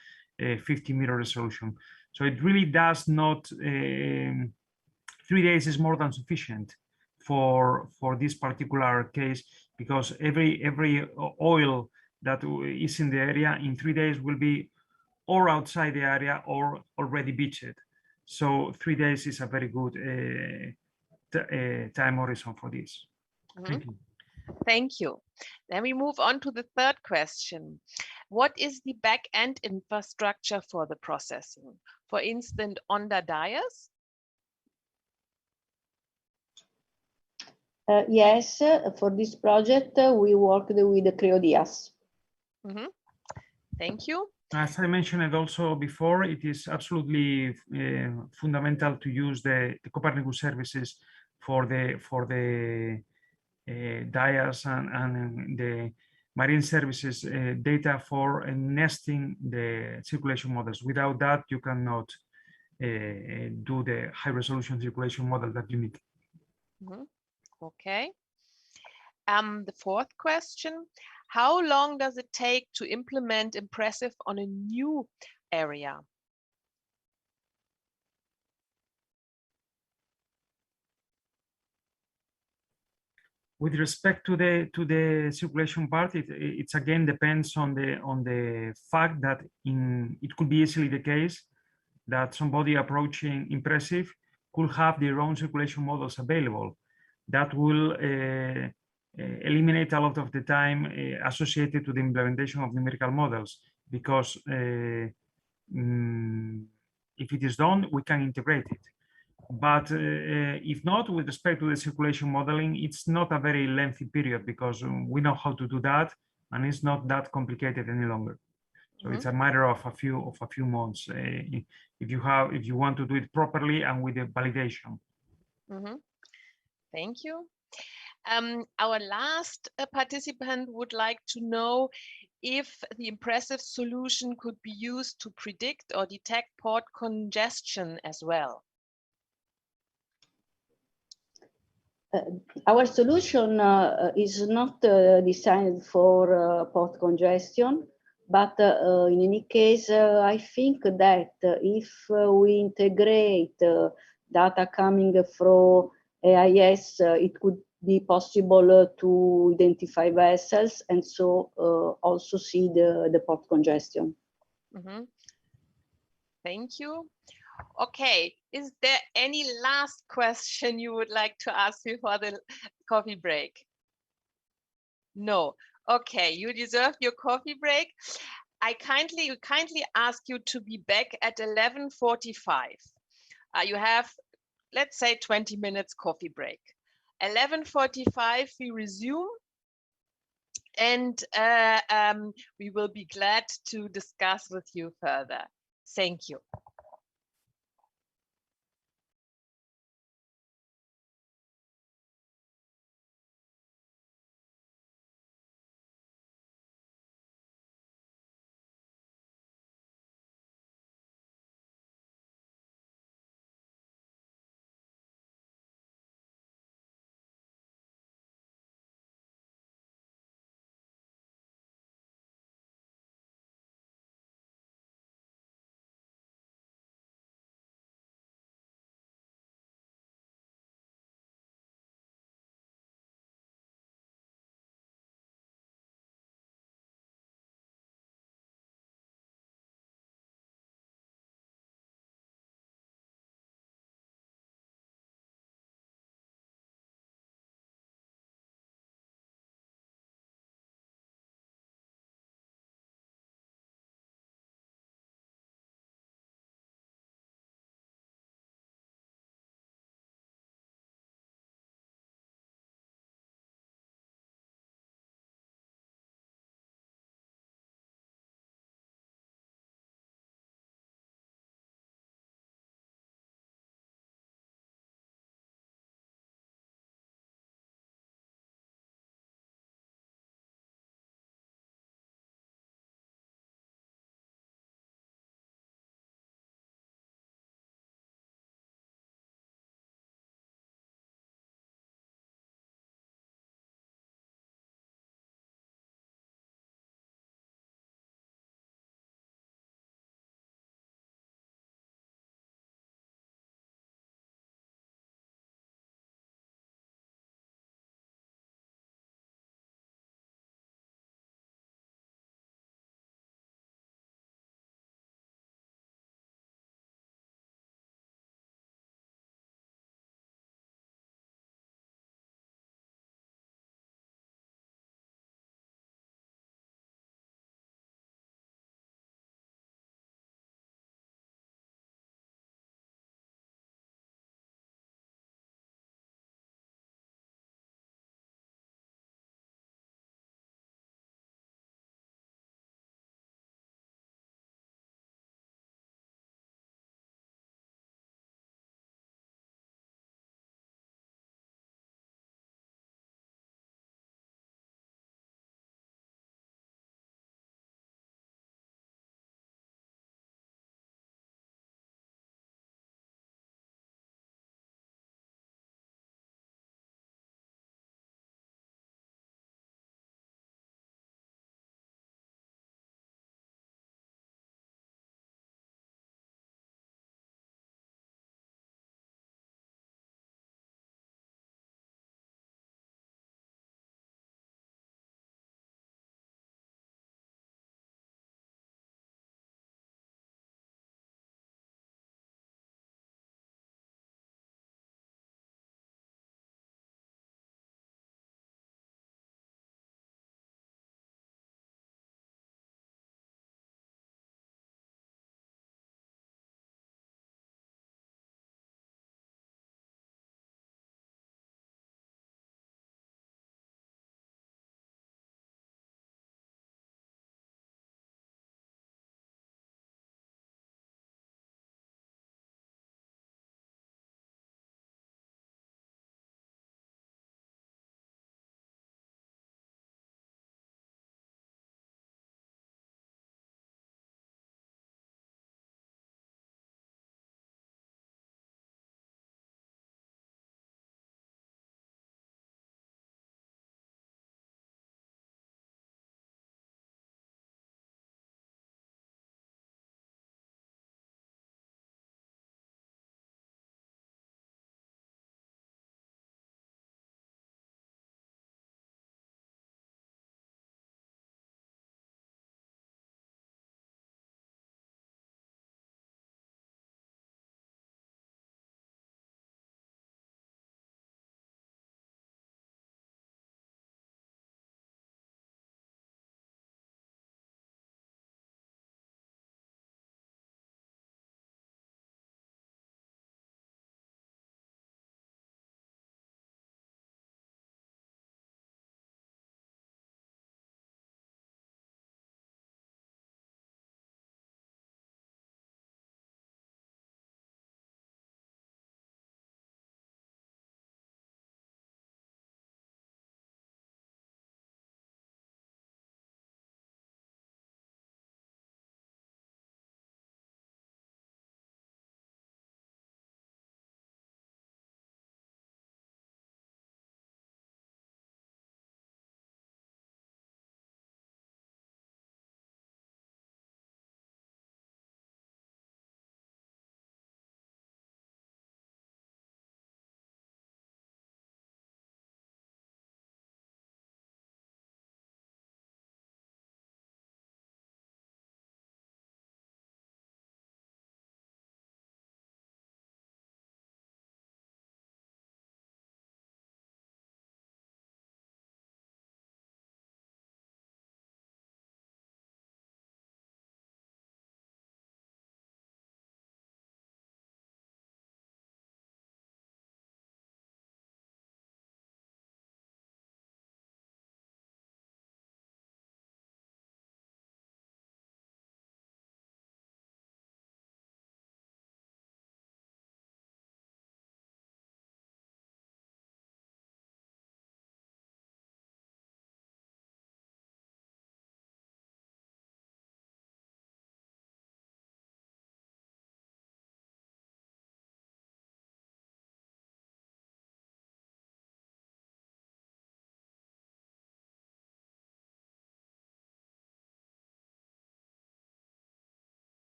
50-meter resolution. So it really does not, 3 days is more than sufficient for this particular case, because every oil that is in the area in 3 days will be or outside the area or already beached. So 3 days is a very good time horizon for this. Mm-hmm. Thank you. Thank you. Then we move on to the third question. What is the back-end infrastructure for the processing? For instance, on the dias? Yes, for this project, we worked with the CreoDias. Mm-hmm. Thank you. As I mentioned it also before, it is absolutely fundamental to use the Copernicus services for the DIAS and the marine services data for nesting the circulation models. Without that, you cannot do the high resolution circulation model that you need. Mm-hmm. Okay. The fourth question, how long does it take to implement impressive on a new area? With respect to the circulation part, it's again depends on the fact that it could be easily the case that somebody approaching impressive could have their own circulation models available. That will eliminate a lot of the time associated to the implementation of numerical models, because if it is done, we can integrate it. But if not, with respect to the circulation modeling, it's not a very lengthy period, because we know how to do that, and it's not that complicated any longer. So it's a matter of a few months if you want to do it properly and with the validation. Thank you. Our last participant would like to know if the impressive solution could be used to predict or detect port congestion as well. Our solution is not designed for port congestion, but in any case, I think that if we integrate data coming from AIS, it could be possible to identify vessels and so also see the port congestion. Thank you. Okay, is there any last question you would like to ask before the coffee break? No. Okay, you deserve your coffee break. I kindly ask you to be back at 11:45. You have, let's say, 20 minutes coffee break. 11:45 we resume, and we will be glad to discuss with you further. Thank you.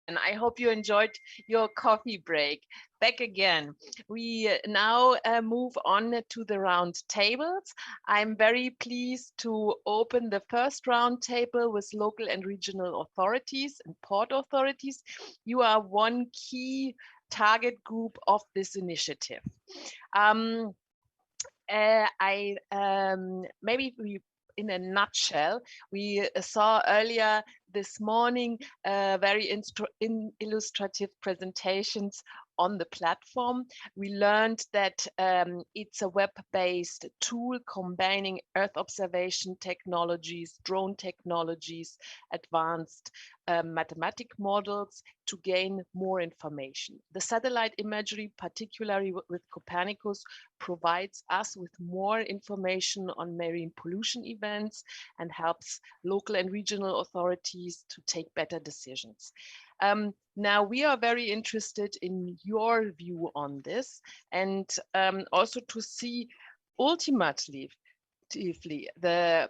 And I hope you enjoyed your coffee break. Back again. We now move on to the round tables. I'm very pleased to open the first round table with local and regional authorities and port authorities. You are one key target group of this initiative. Maybe in a nutshell, we saw earlier this morning very illustrative presentations on the platform. We learned that it's a web-based tool combining Earth observation technologies, drone technologies, advanced mathematic models to gain more information. The satellite imagery, particularly with Copernicus, provides us with more information on marine pollution events and helps local and regional authorities to take better decisions. Now, we are very interested in your view on this and also to see ultimately the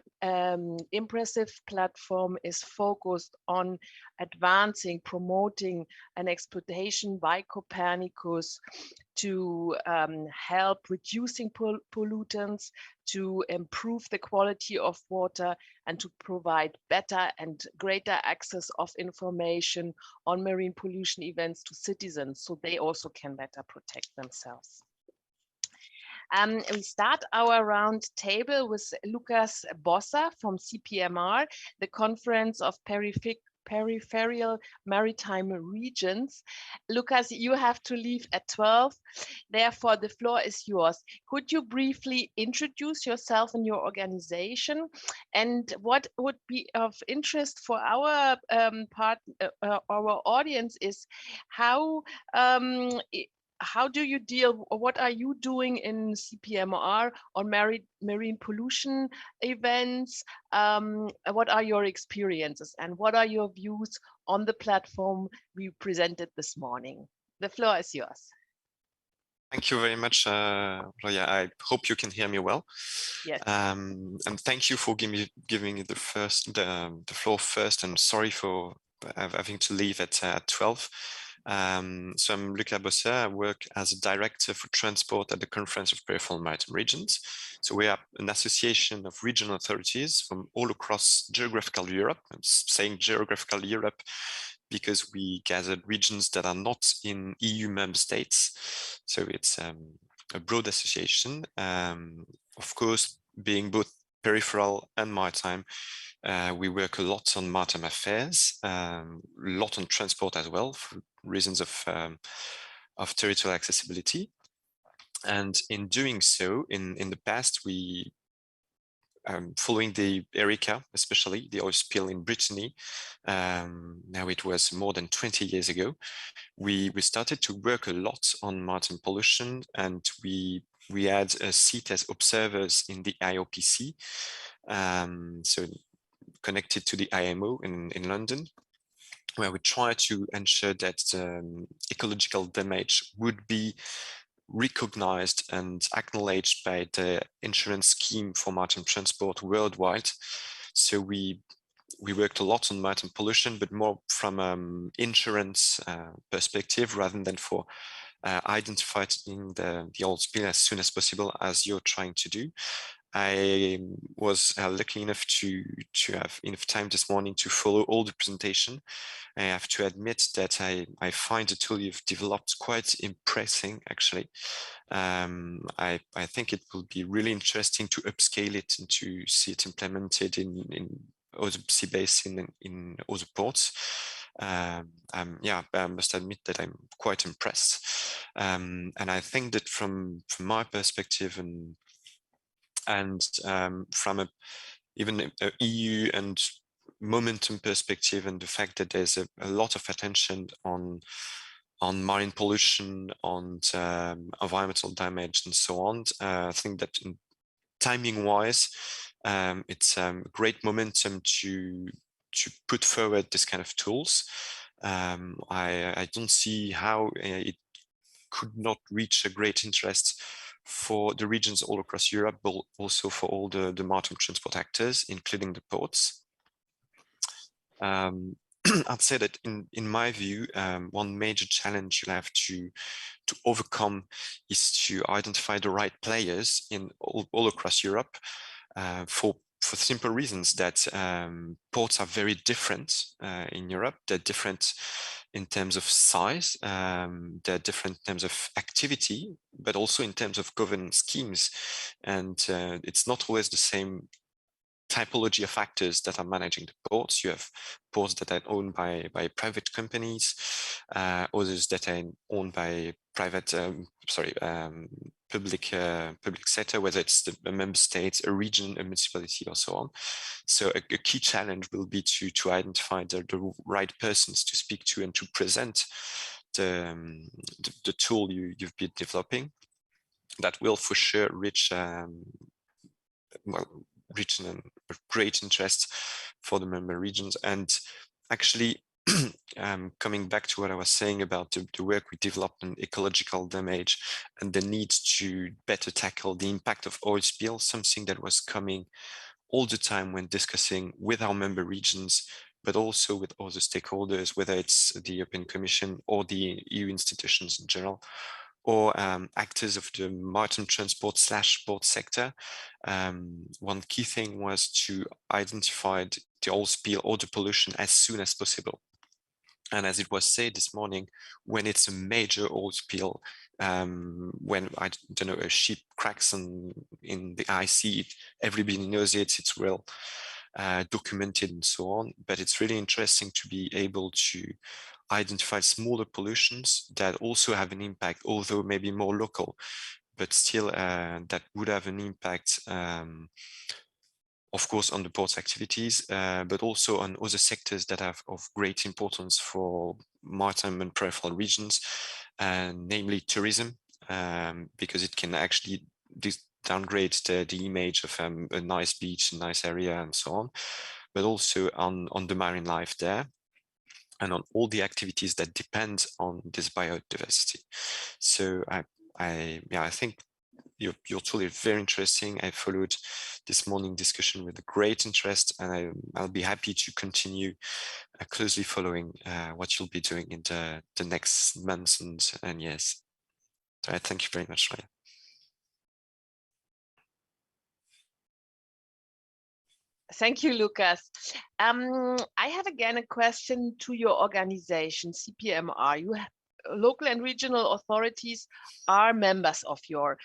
impressive platform is focused on advancing, promoting an exploitation by Copernicus to help reducing pollutants, to improve the quality of water, and to provide better and greater access of information on marine pollution events to citizens, so they also can better protect themselves. We start our round table with Lucas Bossa from CPMR, the Conference of Peripheral Maritime Regions. Lucas, you have to leave at 12, therefore the floor is yours. Could you briefly introduce yourself and your organization, and what would be of interest for our our audience is how do you deal, or what are you doing in CPMR on marine pollution events? What are your experiences and what are your views on the platform we presented this morning? The floor is yours. Thank you very much, Roya. I hope you can hear me well. Yes. And thank you for giving me the floor first, and sorry for having to leave at 12. So I'm Lucas Bossa. I work as a director for transport at the Conference of Peripheral Maritime Regions. So we are an association of regional authorities from all across geographical Europe. I'm saying geographical Europe because we gathered regions that are not in EU member states. So it's a broad association. Of course, being both peripheral and maritime, we work a lot on maritime affairs, a lot on transport as well, for reasons of territorial accessibility. And in doing so, in the past, we, following the Erika, especially the oil spill in Brittany, now it was more than 20 years ago, we started to work a lot on maritime pollution, and we had a seat as observers in the IOPC, so connected to the IMO in London, where we try to ensure that ecological damage would be recognized and acknowledged by the insurance scheme for maritime transport worldwide. So we worked a lot on maritime pollution, but more from insurance perspective rather than for identifying the oil spill as soon as possible, as you're trying to do. I was lucky enough to have enough time this morning to follow all the presentation. I have to admit that I find the tool you've developed quite impressive, actually. I think it will be really interesting to upscale it and to see it implemented in other sea basin in other ports. Yeah, I must admit that I'm quite impressed. And I think that from my perspective and from even a EU and momentum perspective, and the fact that there's a lot of attention on marine pollution, on environmental damage, and so on, I think that timing-wise, it's great momentum to put forward this kind of tools. I don't see how it could not reach a great interest for the regions all across Europe, but also for all the maritime transport actors, including the ports. I'd say that in my view, one major challenge you'll have to overcome is to identify the right players in all across Europe, for simple reasons that ports are very different in Europe. They're different in terms of size, they're different in terms of activity, but also in terms of governance schemes. And it's not always the same typology of actors that are managing the ports. You have ports that are owned by private companies, others that are owned by private, public sector, whether it's a member state, a region, a municipality, or so on. So a key challenge will be to identify the right persons to speak to and to present the tool you've been developing. That will for sure reach great interest for the member regions. And actually, coming back to what I was saying about the work we developed on ecological damage and the need to better tackle the impact of oil spill, something that was coming all the time when discussing with our member regions, but also with other stakeholders, whether it's the European Commission or the EU institutions in general, or actors of the maritime transport / port sector. One key thing was to identify the oil spill or the pollution as soon as possible. And as it was said this morning, when it's a major oil spill, when, I don't know, a ship cracks in the IC, everybody knows it, it's well documented and so on. But it's really interesting to be able to identify smaller pollutions that also have an impact, although maybe more local, but still that would have an impact, of course, on the port's activities, but also on other sectors that have of great importance for maritime and peripheral regions, namely tourism, because it can actually downgrade the image of a nice beach, a nice area, and so on, but also on the marine life there, and on all the activities that depend on this biodiversity. So I think your tool is very interesting. I followed this morning discussion with great interest, and I'll be happy to continue closely following what you'll be doing in the next months and years. So I thank you very much, Raya. Thank you, Lucas. I have again a question to your organization, CPMR. You have, local and regional authorities are members of your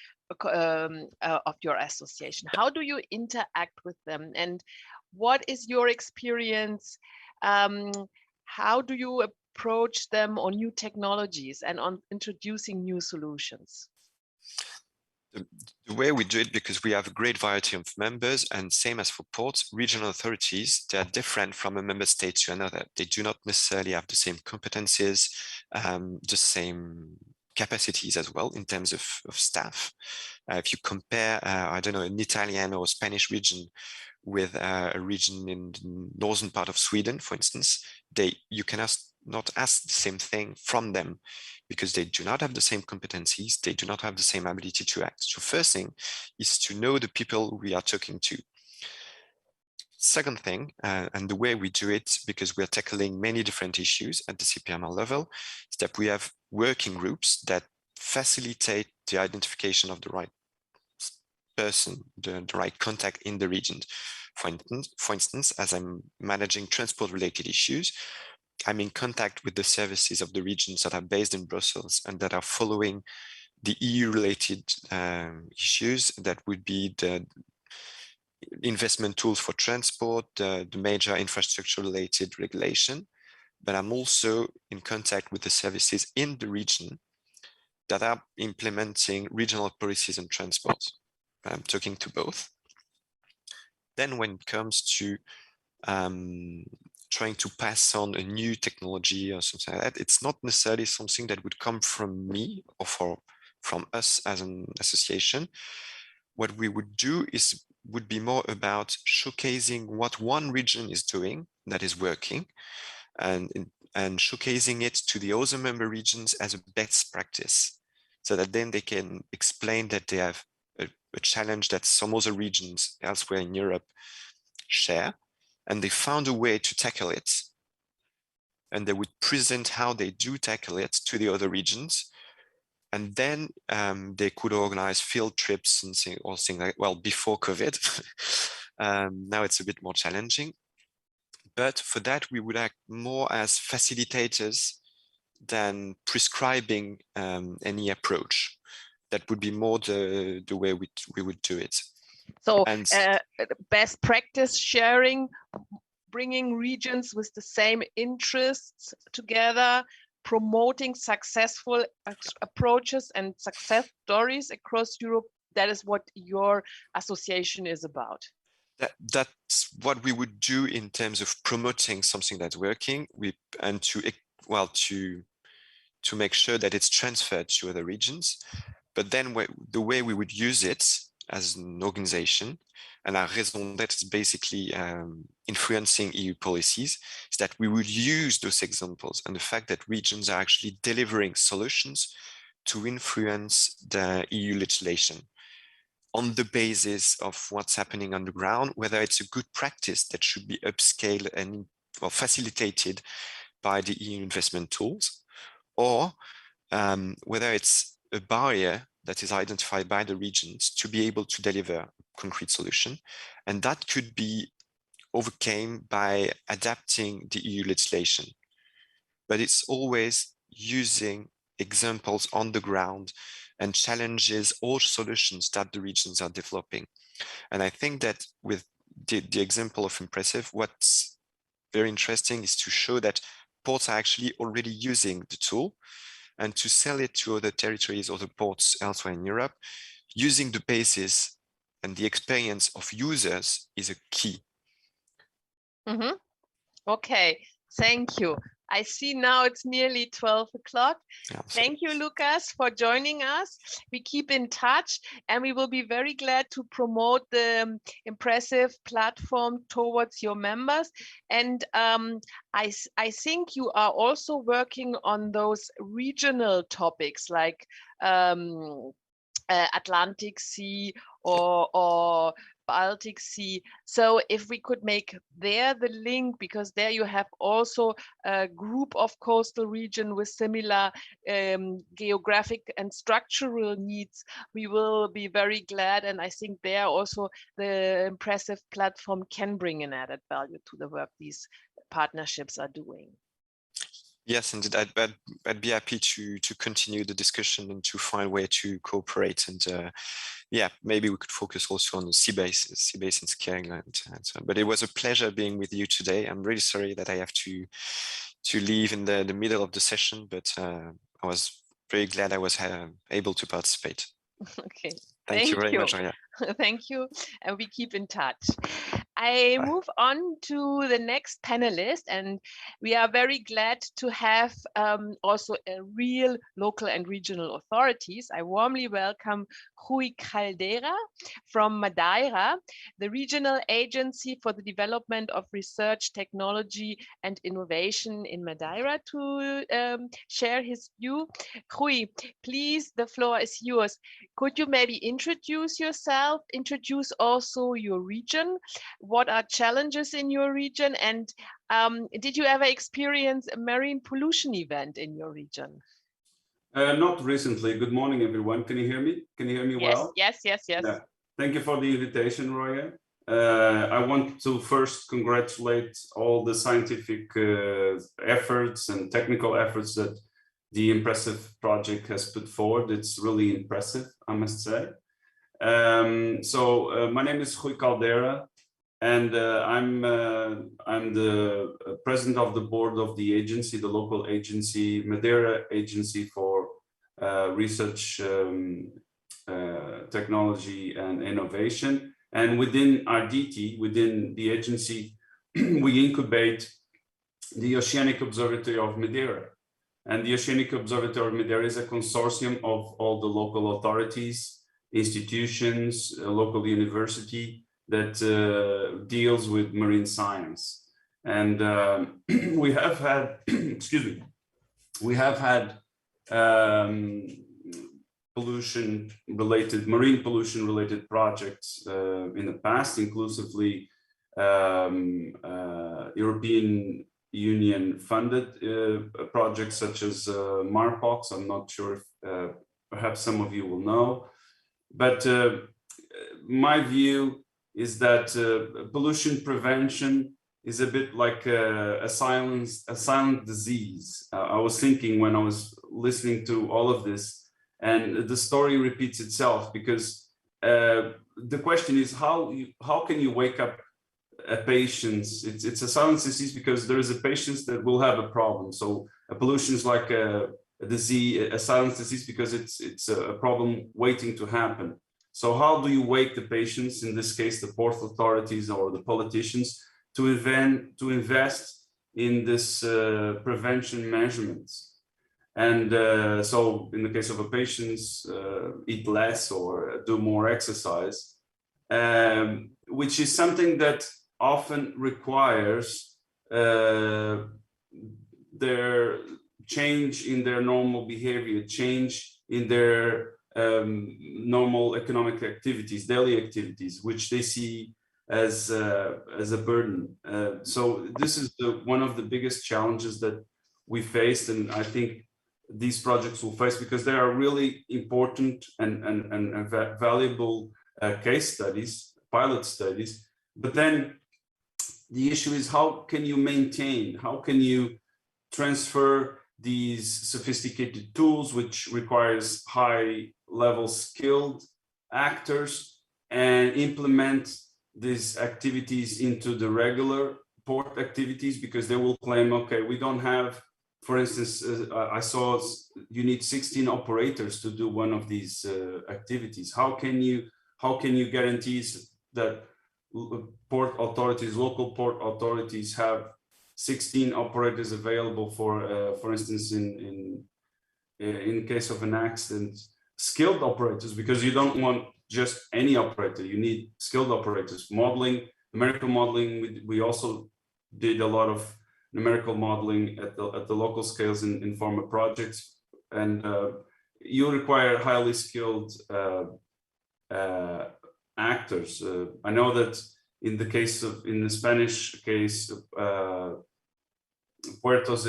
association. How do you interact with them, and what is your experience? How do you approach them on new technologies and on introducing new solutions? The way we do it, because we have a great variety of members, and same as for ports, regional authorities, they are different from a member state to another. They do not necessarily have the same competencies, the same capacities as well in terms of staff. If you compare, I don't know, an Italian or Spanish region with a region in the northern part of Sweden, for instance, you can not ask the same thing from them, because they do not have the same competencies, they do not have the same ability to act. So first thing is to know the people we are talking to. Second thing, and the way we do it, because we are tackling many different issues at the CPMR level, is that we have working groups that facilitate the identification of the right person, the right contact in the region. For instance, as I'm managing transport-related issues, I'm in contact with the services of the regions that are based in Brussels and that are following the EU-related issues. That would be the investment tools for transport, the major infrastructure-related regulation. But I'm also in contact with the services in the region that are implementing regional policies and transport. I'm talking to both. Then when it comes to trying to pass on a new technology or something like that, it's not necessarily something that would come from me or from us as an association. What we would do would be more about showcasing what one region is doing that is working, and showcasing it to the other member regions as a best practice, so that then they can explain that they have a challenge that some other regions elsewhere in Europe share, and they found a way to tackle it and they would present how they do tackle it to the other regions. And then they could organize field trips and things like, well, before COVID. Now it's a bit more challenging. But for that, we would act more as facilitators than prescribing any approach. That would be more the way we would do it. So best practice sharing, bringing regions with the same interests together, promoting successful approaches and success stories across Europe. That is what your association is about. That's what we would do in terms of promoting something that's working, and to make sure that it's transferred to other regions. But then the way we would use it as an organization, and our raison d'être is basically influencing EU policies, is that we would use those examples and the fact that regions are actually delivering solutions to influence the EU legislation on the basis of what's happening on the ground, whether it's a good practice that should be upscaled and facilitated by the EU investment tools, or whether it's a barrier that is identified by the regions to be able to deliver a concrete solution. And that could be overcome by adapting the EU legislation. But it's always using examples on the ground and challenges or solutions that the regions are developing. And I think that with the example of Impressive, what's very interesting is to show that ports are actually already using the tool, and to sell it to other territories or the ports elsewhere in Europe, using the basis and the experience of users is a key. Mm-hmm. Okay, thank you. I see now it's nearly 12 o'clock. Yeah, thank you, Lucas, for joining us. We keep in touch, and we will be very glad to promote the Impressive platform towards your members. And I think you are also working on those regional topics like Atlantic Sea or Baltic Sea. So if we could make there the link, because there you have also a group of coastal region with similar geographic and structural needs, we will be very glad. And I think there also the Impressive platform can bring an added value to the work these partnerships are doing. Yes, indeed. I'd be happy to continue the discussion and to find a way to cooperate. And yeah, maybe we could focus also on the sea basin scaling. And so on. But it was a pleasure being with you today. I'm really sorry that I have to leave in the middle of the session, but I was very glad I was able to participate. Okay. Thank you very much, Aya. Thank you, and we keep in touch. I move on to the next panelist, and we are very glad to have also a real local and regional authorities. I warmly welcome Rui Caldeira from Madeira, the regional agency for the development of research, technology and innovation in Madeira, to share his view. Rui, please, the floor is yours. Could you maybe introduce yourself, introduce also your region? What are challenges in your region? And did you ever experience a marine pollution event in your region? Not recently. Good morning, everyone. Can you hear me? Can you hear me well? Yes. Yeah. Thank you for the invitation, Roya. I want to first congratulate all the scientific efforts and technical efforts that the Impressive project has put forward. It's really impressive, I must say. My name is Rui Caldeira, and I'm the president of the board of the agency, the local agency, Madeira Agency for Research, Technology and Innovation. And within RDT, within the agency, we incubate the Oceanic Observatory of Madeira. And the Oceanic Observatory of Madeira is a consortium of all the local authorities, institutions, a local university that deals with marine science. And we have had, excuse me, we have had marine pollution related projects in the past, inclusively European Union funded projects such as MARPOX. I'm not sure if perhaps some of you will know, but my view is that pollution prevention is a bit like a silent disease. I was thinking when I was listening to all of this, and the story repeats itself, because the question is how can you wake up a patient? It's a silent disease because there is a patient that will have a problem. So a pollution is like a disease, a silent disease, because it's a problem waiting to happen. So how do you wake the patients, in this case the port authorities or the politicians, to invest in this prevention measurements? And so in the case of a patient, eat less or do more exercise, which is something that often requires their change in their normal behavior, change in their normal economic activities, daily activities, which they see as a burden. So this is one of the biggest challenges that we faced, and I think these projects will face, because they are really important and valuable case studies, pilot studies. But then the issue is, how can you maintain, how can you transfer these sophisticated tools, which requires high-level skilled actors, and implement these activities into the regular port activities? Because they will claim, okay, we don't have, for instance, I saw you need 16 operators to do one of these activities. How can you guarantee that port authorities, local port authorities, have 16 operators available for instance, in case of an accident, skilled operators? Because you don't want just any operator, you need skilled operators. Modeling, numerical modeling, we also did a lot of numerical modeling at the local scales in former projects, and you require highly skilled actors. I know that in the Spanish case, Puertos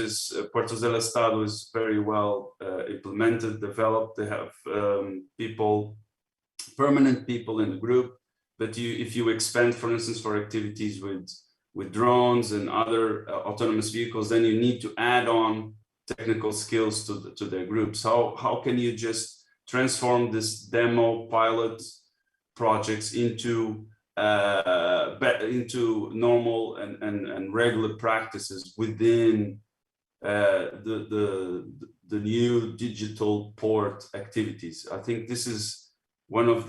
del Estado is very well implemented, developed. They have permanent people in the group. But if you expand, for instance, for activities with drones and other autonomous vehicles, then you need to add on technical skills to their groups. How can you just transform this demo pilot projects into normal and regular practices within the new digital port activities? I think this is one of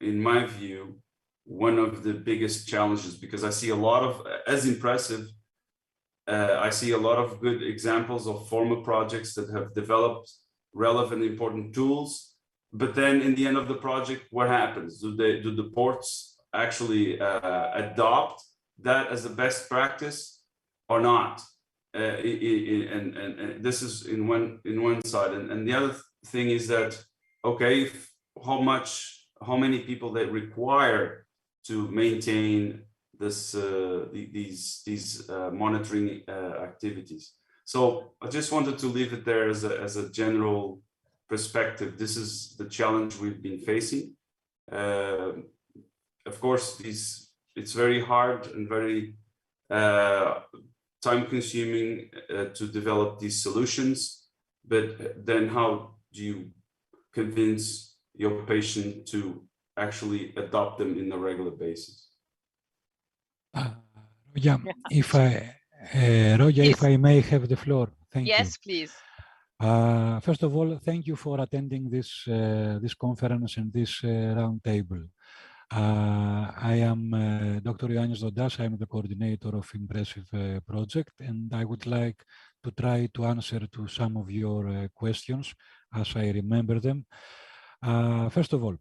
in my view, one of the biggest challenges, because I see a lot of, as impressive, I see a lot of good examples of former projects that have developed relevant, important tools. But then in the end of the project, what happens? Do the ports actually adopt that as a best practice or not? And this is in one side. And the other thing is that, okay, how many people they require to maintain these monitoring activities. So I just wanted to leave it there as a general perspective. This is the challenge we've been facing. Of course, it's very hard and very time-consuming to develop these solutions. But then how do you convince your patient to actually adopt them in a regular basis? Yeah, if I may have the floor, thank you. Yes, please. First of all, thank you for attending this conference and this round table. I am Dr. Ioannis Dondas. I am the coordinator of Impressive project, and I would like to try to answer to some of your questions as I remember them. First of all,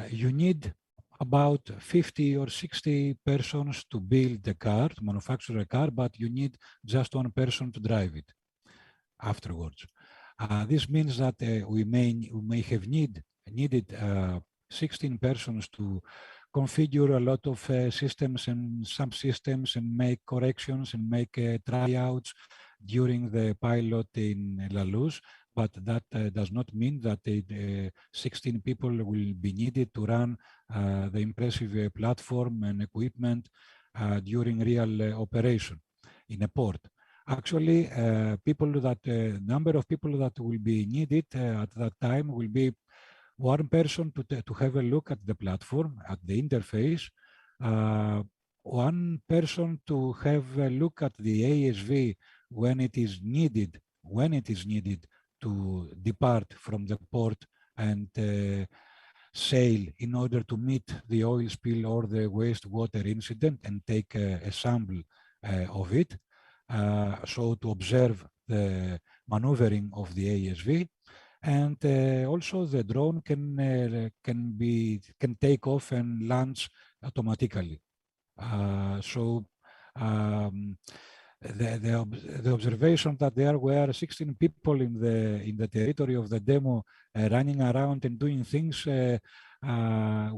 you need about 50 or 60 persons to build a car, to manufacture a car, but you need just one person to drive it afterwards. This means that we may have needed 16 persons to configure a lot of systems and subsystems and make corrections and make tryouts during the pilot in La Luz, but that does not mean that 16 people will be needed to run the impressive platform and equipment during real operation in a port. Actually, number of people that will be needed at that time will be one person to have a look at the platform, at the interface, one person to have a look at the ASV when it is needed to depart from the port and sail in order to meet the oil spill or the wastewater incident and take a sample of it. So to observe the maneuvering of the ASV, and also the drone can take off and launch automatically. The observation that there were 16 people in the territory of the demo running around and doing things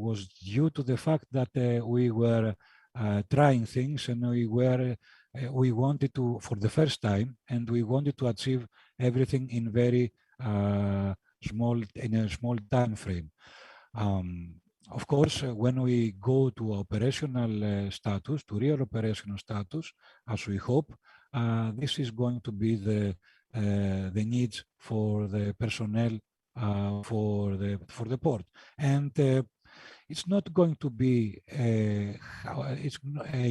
was due to the fact that we were trying things, and we wanted to, for the first time, and we wanted to achieve everything in a small time frame. Of course, when we go to operational status, to real operational status, as we hope, this is going to be the needs for the personnel for the port, and it's not going to be a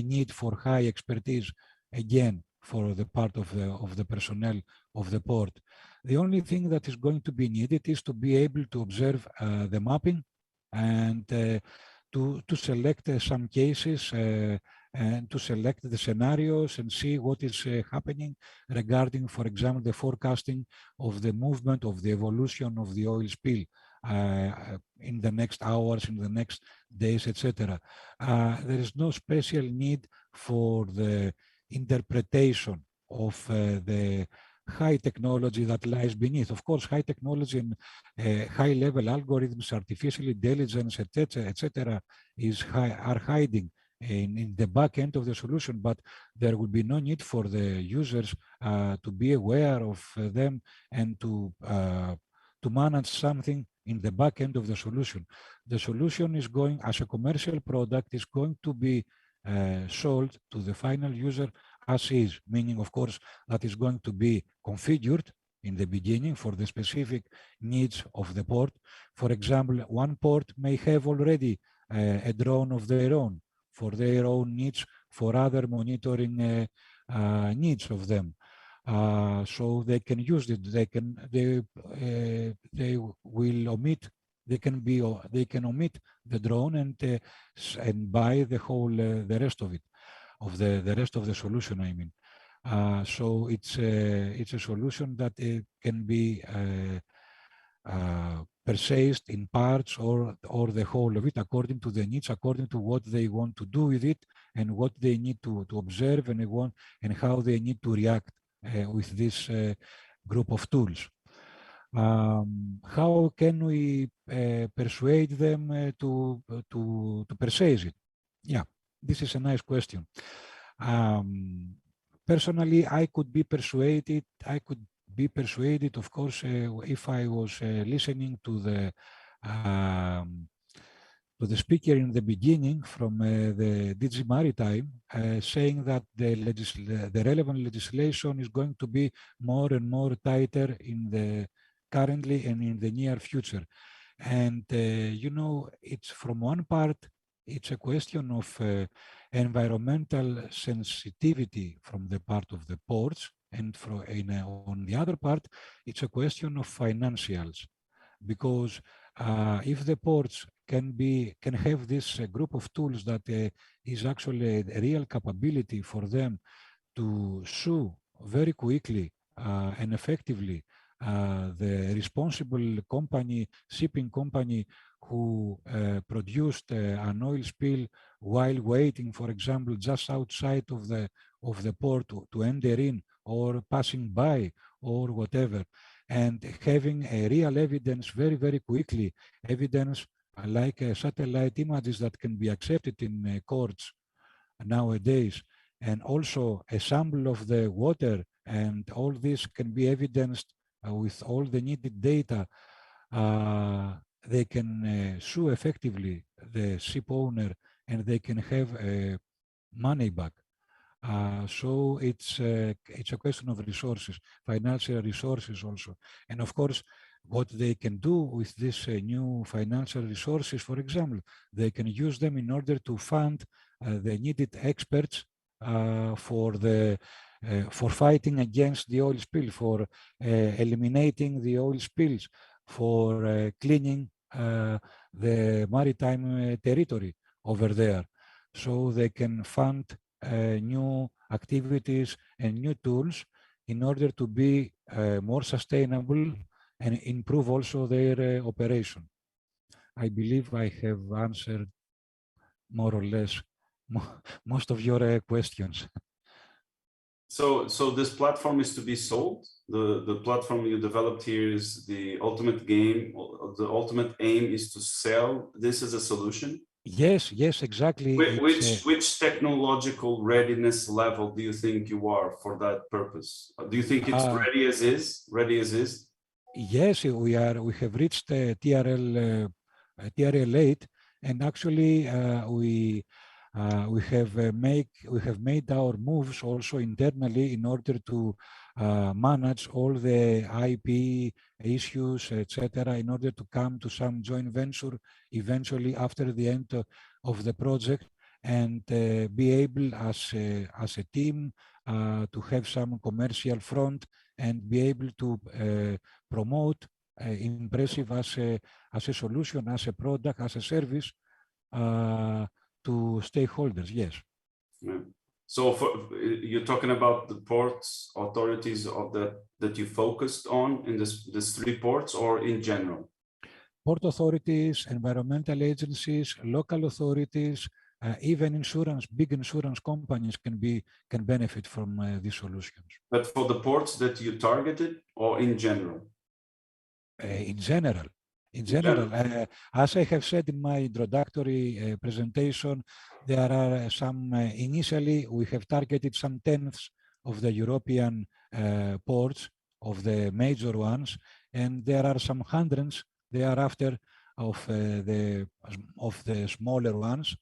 need for high expertise again for the part of the personnel of the port. The only thing that is going to be needed is to be able to observe the mapping and to select some cases and to select the scenarios and see what is happening regarding, for example, the forecasting of the movement of the evolution of the oil spill in the next hours, in the next days, etc. There is no special need for the interpretation of the high technology that lies beneath. Of course, high technology and high-level algorithms, artificial intelligence, etc., are hiding in the back end of the solution, but there will be no need for the users to be aware of them and to manage something in the back end of the solution. The solution is going, as a commercial product, is going to be sold to the final user as is, meaning, of course, that is going to be configured in the beginning for the specific needs of the port. For example, one port may have already a drone of their own for their own needs, for other monitoring needs of them. So they can use it. They will omit. They can omit the drone and buy the whole the rest of it, of the rest of the solution. I mean, so it's a solution that can be purchased in parts or the whole of it according to the needs, according to what they want to do with it and what they need to observe and how they need to react with this group of tools. How can we persuade them to purchase it? Yeah, this is a nice question. Personally, I could be persuaded, of course, if I was listening to the speaker in the beginning from the DG Maritime, saying that the relevant legislation is going to be more and more tighter in the currently and in the near future. And, you know, it's from one part, it's a question of environmental sensitivity from the part of the ports, and on the other part, it's a question of financials, because if the ports can have this group of tools that is actually a real capability for them to sue very quickly and effectively the responsible company, shipping company, who produced an oil spill while waiting, for example, just outside of the port to enter in, or passing by, or whatever, and having a real evidence very, very quickly, evidence like satellite images that can be accepted in courts nowadays, and also a sample of the water, and all this can be evidenced with all the needed data. They can sue effectively the ship owner, and they can have money back. So it's a question of resources, financial resources also. And of course, what they can do with this new financial resources, for example, they can use them in order to fund the needed experts for fighting against the oil spill, for eliminating the oil spills, for cleaning the maritime territory over there. So they can fund new activities and new tools in order to be more sustainable and improve also their operation. I believe I have answered more or less most of your questions. So this platform is to be sold. The platform you developed here is the ultimate game. The ultimate aim is to sell this as a solution. Yes, yes, exactly. Which technological readiness level do you think you are for that purpose? Do you think it's ready as is? Ready as is? Yes, we have reached TRL 8, and actually we have made our moves also internally in order to manage all the IP issues, etc., in order to come to some joint venture eventually after the end of the project, and be able as a team to have some commercial front and be able to promote Impressive as a solution, as a product, as a service to stakeholders. Yes. Yeah. So you're talking about the ports authorities of that you focused on in this 3 ports, or in general? Port authorities, environmental agencies, local authorities, even big insurance companies can benefit from these solutions. But for the ports that you targeted, or in general? In general. As I have said in my introductory presentation, there are some, initially we have targeted some tenths of the European ports, of the major ones, and there are some hundreds thereafter of the smaller ones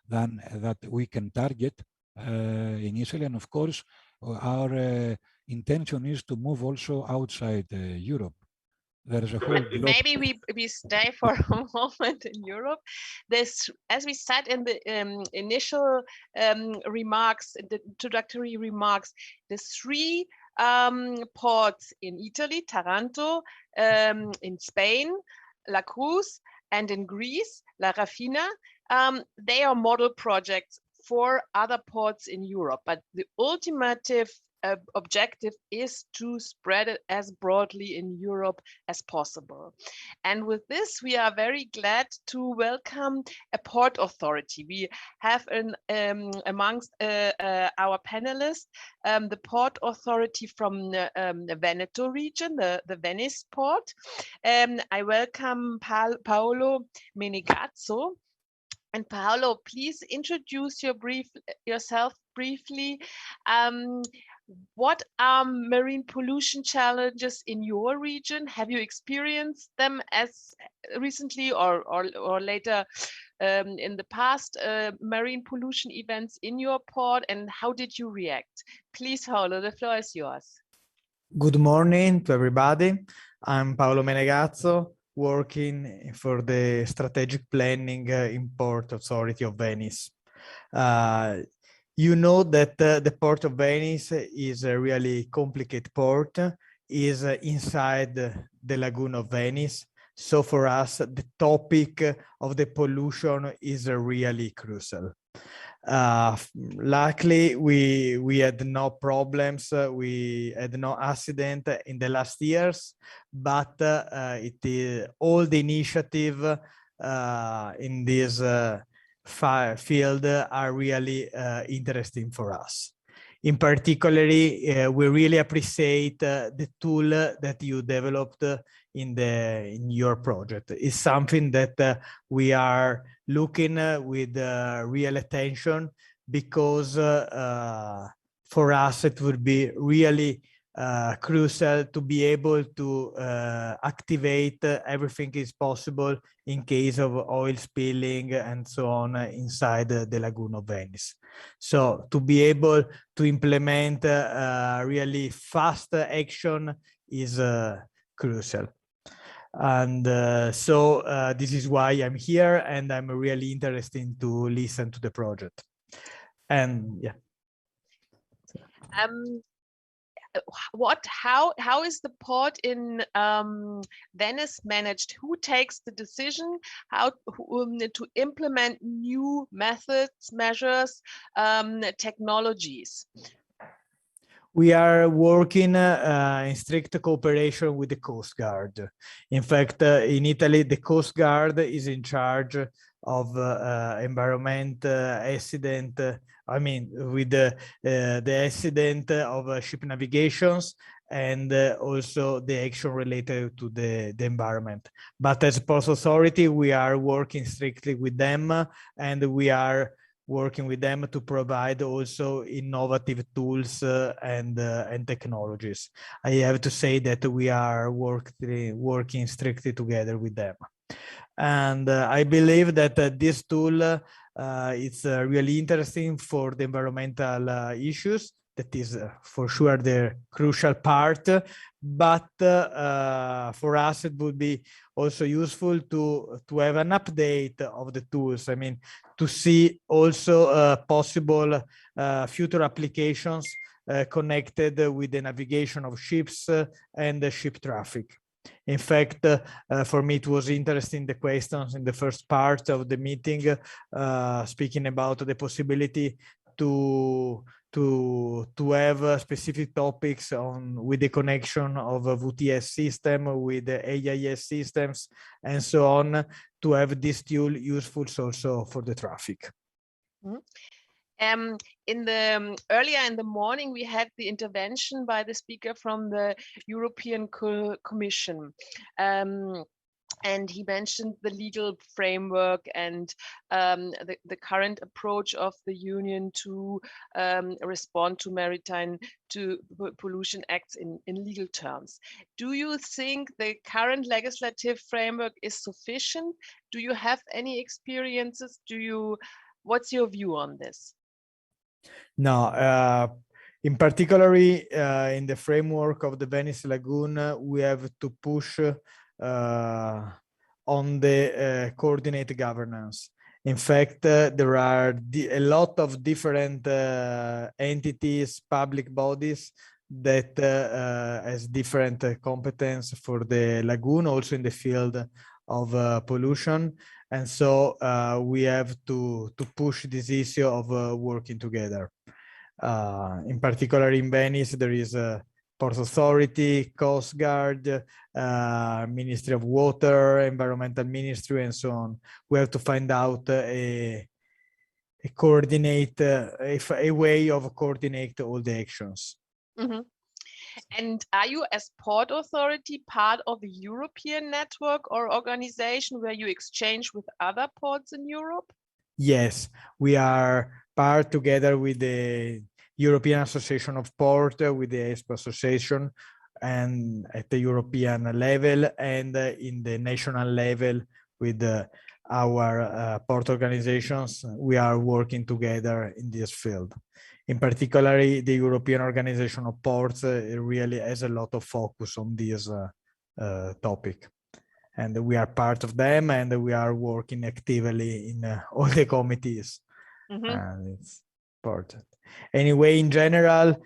that we can target initially. And of course, our intention is to move also outside Europe. There is a whole block. Maybe we stay for a moment in Europe. This, as we said in the initial remarks, the introductory remarks, the 3 ports in Italy, Taranto, in Spain, La Cruz, and in Greece, La Rafina, they are model projects for other ports in Europe. But the ultimate objective is to spread it as broadly in Europe as possible. And with this, we are very glad to welcome a port authority. We have amongst our panelists the port authority from the Veneto region, the Venice port. I welcome Paolo Menegazzo. And Paolo, please introduce yourself briefly. What are marine pollution challenges in your region? Have you experienced them as recently or later in the past marine pollution events in your port, and how did you react? Please, Paolo, the floor is yours. Good morning to everybody. I'm Paolo Menegazzo, working for the strategic planning in Port Authority of Venice. You know that the Port of Venice is a really complicated port, is inside the Lagoon of Venice. So for us, the topic of the pollution is really crucial. Luckily, we had no problems, we had no accident in the last years, but it is all the initiative in this field are really interesting for us. In particular, we really appreciate the tool that you developed in your project. It's something that we are looking with real attention, because for us it would be really crucial to be able to activate everything is possible in case of oil spilling and so on inside the Lagoon of Venice. So to be able to implement really fast action is crucial. And so this is why I'm here, and I'm really interested to listen to the project. And yeah. How is the port in Venice managed? Who takes the decision how to implement new methods, measures, technologies? We are working in strict cooperation with the Coast Guard. In fact, in Italy, the Coast Guard is in charge of environment accident. I mean, with the accident of ship navigations, and also the action related to the environment. But as Port Authority, we are working strictly with them, and we are working with them to provide also innovative tools and technologies. I have to say that we are working strictly together with them. And I believe that this tool is really interesting for the environmental issues. That is for sure the crucial part, but for us it would be also useful to have an update of the tools. I mean, to see also possible future applications connected with the navigation of ships and the ship traffic. In fact, for me, it was interesting, the questions in the first part of the meeting, speaking about the possibility to have specific topics on with the connection of a VTS system with the AIS systems and so on, to have this tool useful also for the traffic. Mm-hmm. Earlier in the morning, we had the intervention by the speaker from the European Commission. And he mentioned the legal framework and the current approach of the Union to respond to maritime pollution acts in legal terms. Do you think the current legislative framework is sufficient? Do you have any experiences? What's your view on this? No, in particularly in the framework of the Venice Lagoon, we have to push on the coordinated governance. In fact, there are a lot of different entities, public bodies that has different competence for the lagoon, also in the field of pollution. And so we have to push this issue of working together. In particular, in Venice, there is a Port Authority, Coast Guard, Ministry of Water, Environmental Ministry, and so on. We have to find out a way of coordinate all the actions. Mm-hmm. And are you, as Port Authority, part of a European network or organization where you exchange with other ports in Europe? Yes, we are part together with the European Association of Port, with the ESPO Association, and at the European level, and in the national level with our port organizations. We are working together in this field. In particular, the European Organization of Ports really has a lot of focus on this topic. And we are part of them, and we are working actively in all the committees. Mm-hmm. And it's important. Anyway, in general,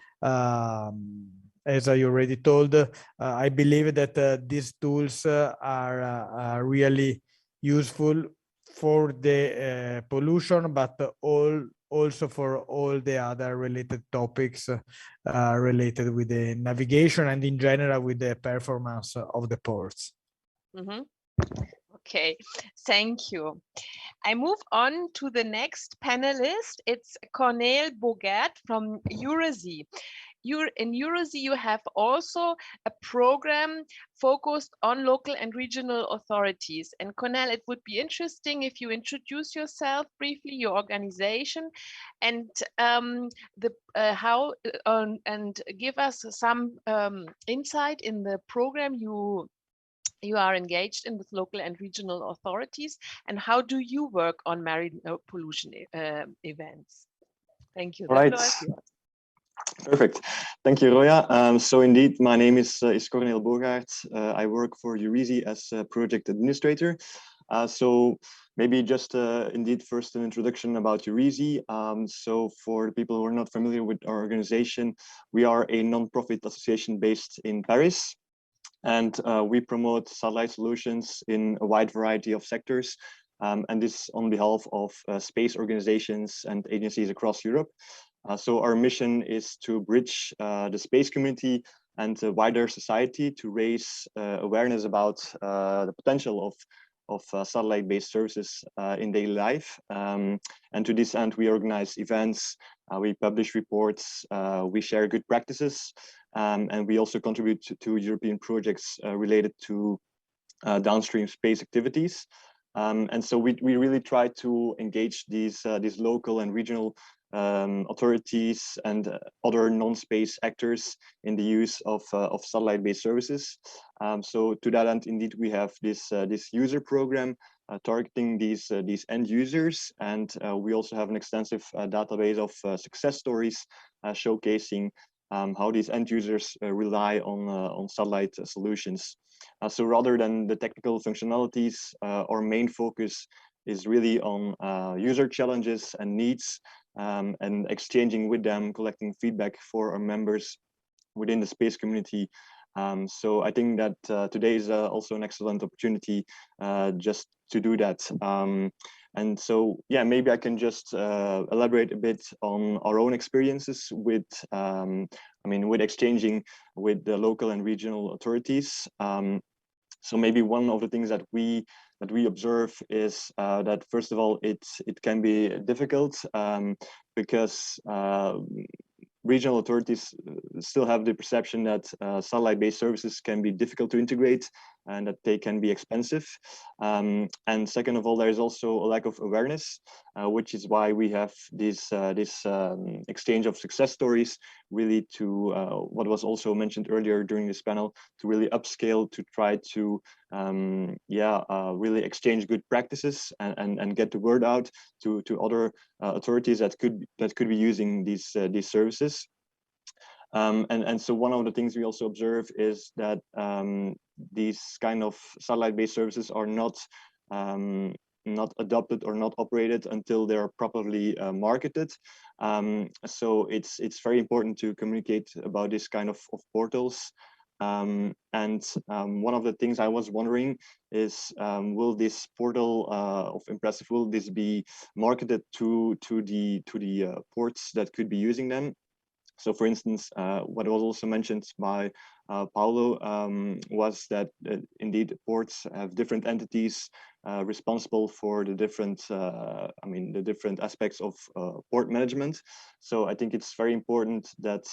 as I already told, I believe that these tools are really useful for the pollution, but also for all the other related topics related with the navigation and in general with the performance of the ports. Mm-hmm. Okay, thank you. I move on to the next panelist. It's Cornel Bogat from Eurasea. in EuroSea, you have also a program focused on local and regional authorities. And Cornel, it would be interesting if you introduce yourself briefly, your organization, and and give us some insight in the program you are engaged in with local and regional authorities, and how do you work on marine pollution events? Thank you. Right. Perfect. Thank you, Roya. So indeed, my name is Cornel Bogaert. I work for EuroSea as a project administrator. So maybe just indeed first an introduction about EuroSea. So for the people who are not familiar with our organization, we are a non-profit association based in Paris. And we promote satellite solutions in a wide variety of sectors. And this on behalf of space organizations and agencies across Europe. So our mission is to bridge the space community and the wider society to raise awareness about the potential of satellite-based services in daily life. And to this end, we organize events, we publish reports, we share good practices, and we also contribute to European projects related to downstream space activities. And so we really try to engage these local and regional authorities and other non-space actors in the use of satellite-based services. So to that end, indeed, we have this user program targeting these end users, and we also have an extensive database of success stories showcasing how these end users rely on satellite solutions. So rather than the technical functionalities, our main focus is really on user challenges and needs, and exchanging with them, collecting feedback for our members within the space community. So I think that today is also an excellent opportunity just to do that. And so, yeah, maybe I can just elaborate a bit on our own experiences with, with exchanging with the local and regional authorities. So maybe one of the things that we observe is that, first of all, it can be difficult because regional authorities still have the perception that satellite-based services can be difficult to integrate and that they can be expensive. And second of all, there is also a lack of awareness, which is why we have this exchange of success stories, really to what was also mentioned earlier during this panel, to really upscale, to try to really exchange good practices and get the word out to other authorities that could be using these services. And so one of the things we also observe is that these kind of satellite-based services are not adopted or not operated until they're properly marketed. So it's very important to communicate about this kind of portals. And one of the things I was wondering is, will this portal of Impressive, will this be marketed to the ports that could be using them? So, for instance, what was also mentioned by Paulo was that indeed ports have different entities responsible for the different, the different aspects of port management. So I think it's very important that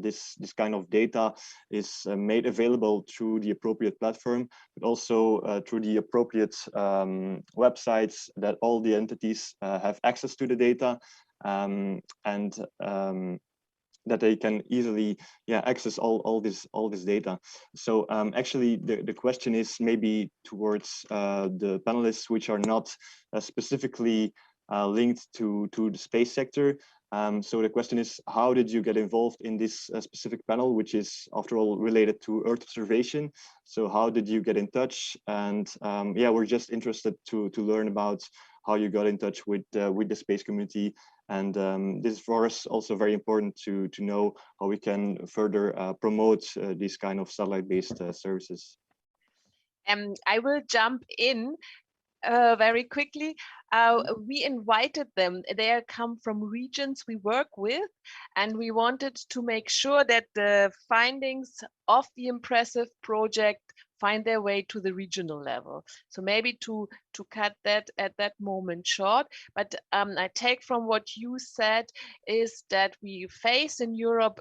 this kind of data is made available through the appropriate platform, but also through the appropriate websites that all the entities have access to the data, and that they can easily access all this data. So actually the question is maybe towards the panelists which are not specifically linked to the space sector. So the question is, how did you get involved in this specific panel, which is after all related to Earth observation? So how did you get in touch? And we're just interested to learn about how you got in touch with the space community. And this is for us also very important to know how we can further promote these kind of satellite-based services. I will jump in very quickly. We invited them. They come from regions we work with, and we wanted to make sure that the findings of the Impressive project find their way to the regional level. So maybe to cut that at that moment short, but I take from what you said is that we face in Europe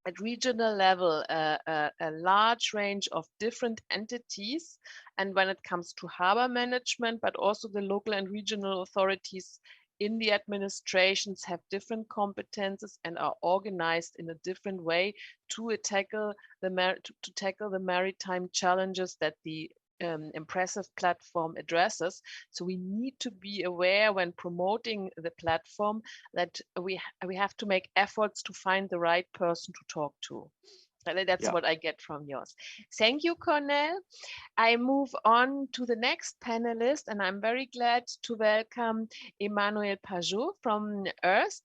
at regional level a large range of different entities. And when it comes to harbor management, but also the local and regional authorities in the administrations have different competences and are organized in a different way to tackle the maritime challenges that the impressive platform addresses. So we need to be aware when promoting the platform that we have to make efforts to find the right person to talk to. That's what I get from yours. Thank you, Cornel. I move on to the next panelist, and I'm very glad to welcome Emmanuel Pajou from EARTH.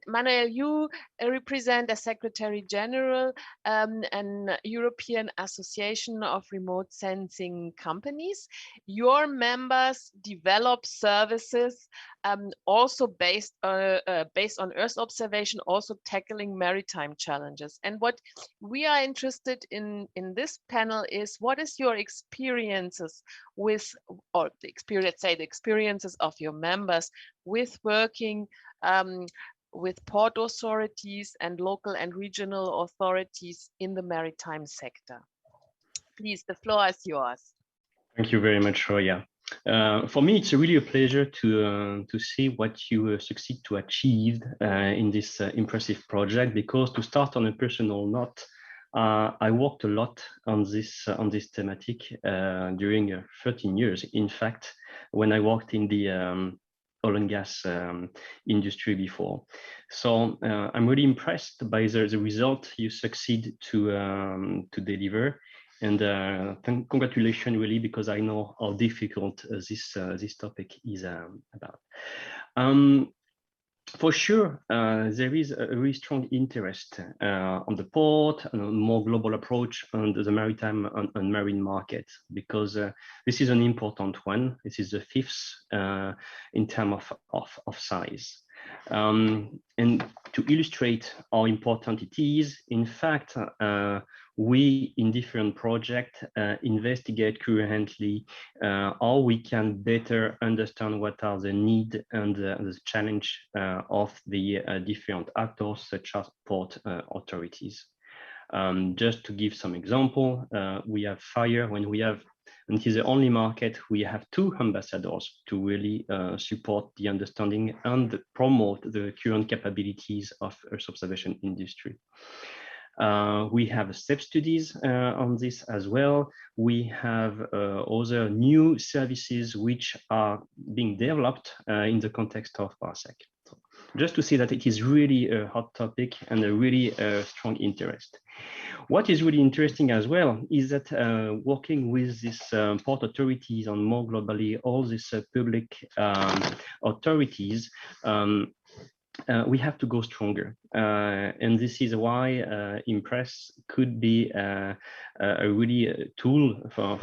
Manuel, you represent the Secretary General, an European Association of Remote Sensing Companies. Your members develop services also based on Earth observation, also tackling maritime challenges. And what we are interested in this panel is, what is your experiences with, or the experiences of your members with working with port authorities and local and regional authorities in the maritime sector? Please, the floor is yours. Thank you very much, Roya. For me, it's really a pleasure to see what you succeed to achieve in this impressive project, because to start on a personal note, I worked a lot on this thematic during 13 years. In fact, when I worked in the oil and gas industry before. So I'm really impressed by the result you succeed to deliver. And congratulations, really, because I know how difficult this topic is about. For sure, there is a really strong interest on the port and a more global approach on the maritime and marine market, because this is an important one. This is the fifth in terms of size. And to illustrate how important it is, in fact, we in different projects investigate currently how we can better understand what are the needs and the challenge of the different actors, such as port authorities. Just to give some example, we have fire. When we have, and it is the only market, we have 2 ambassadors to really support the understanding and promote the current capabilities of Earth observation industry. We have STEP studies on this as well. We have other new services which are being developed in the context of PARSEC. So just to see that it is really a hot topic and a really strong interest. What is really interesting as well is that working with these port authorities and more globally, all these public authorities, we have to go stronger. And this is why Impress could be a really tool for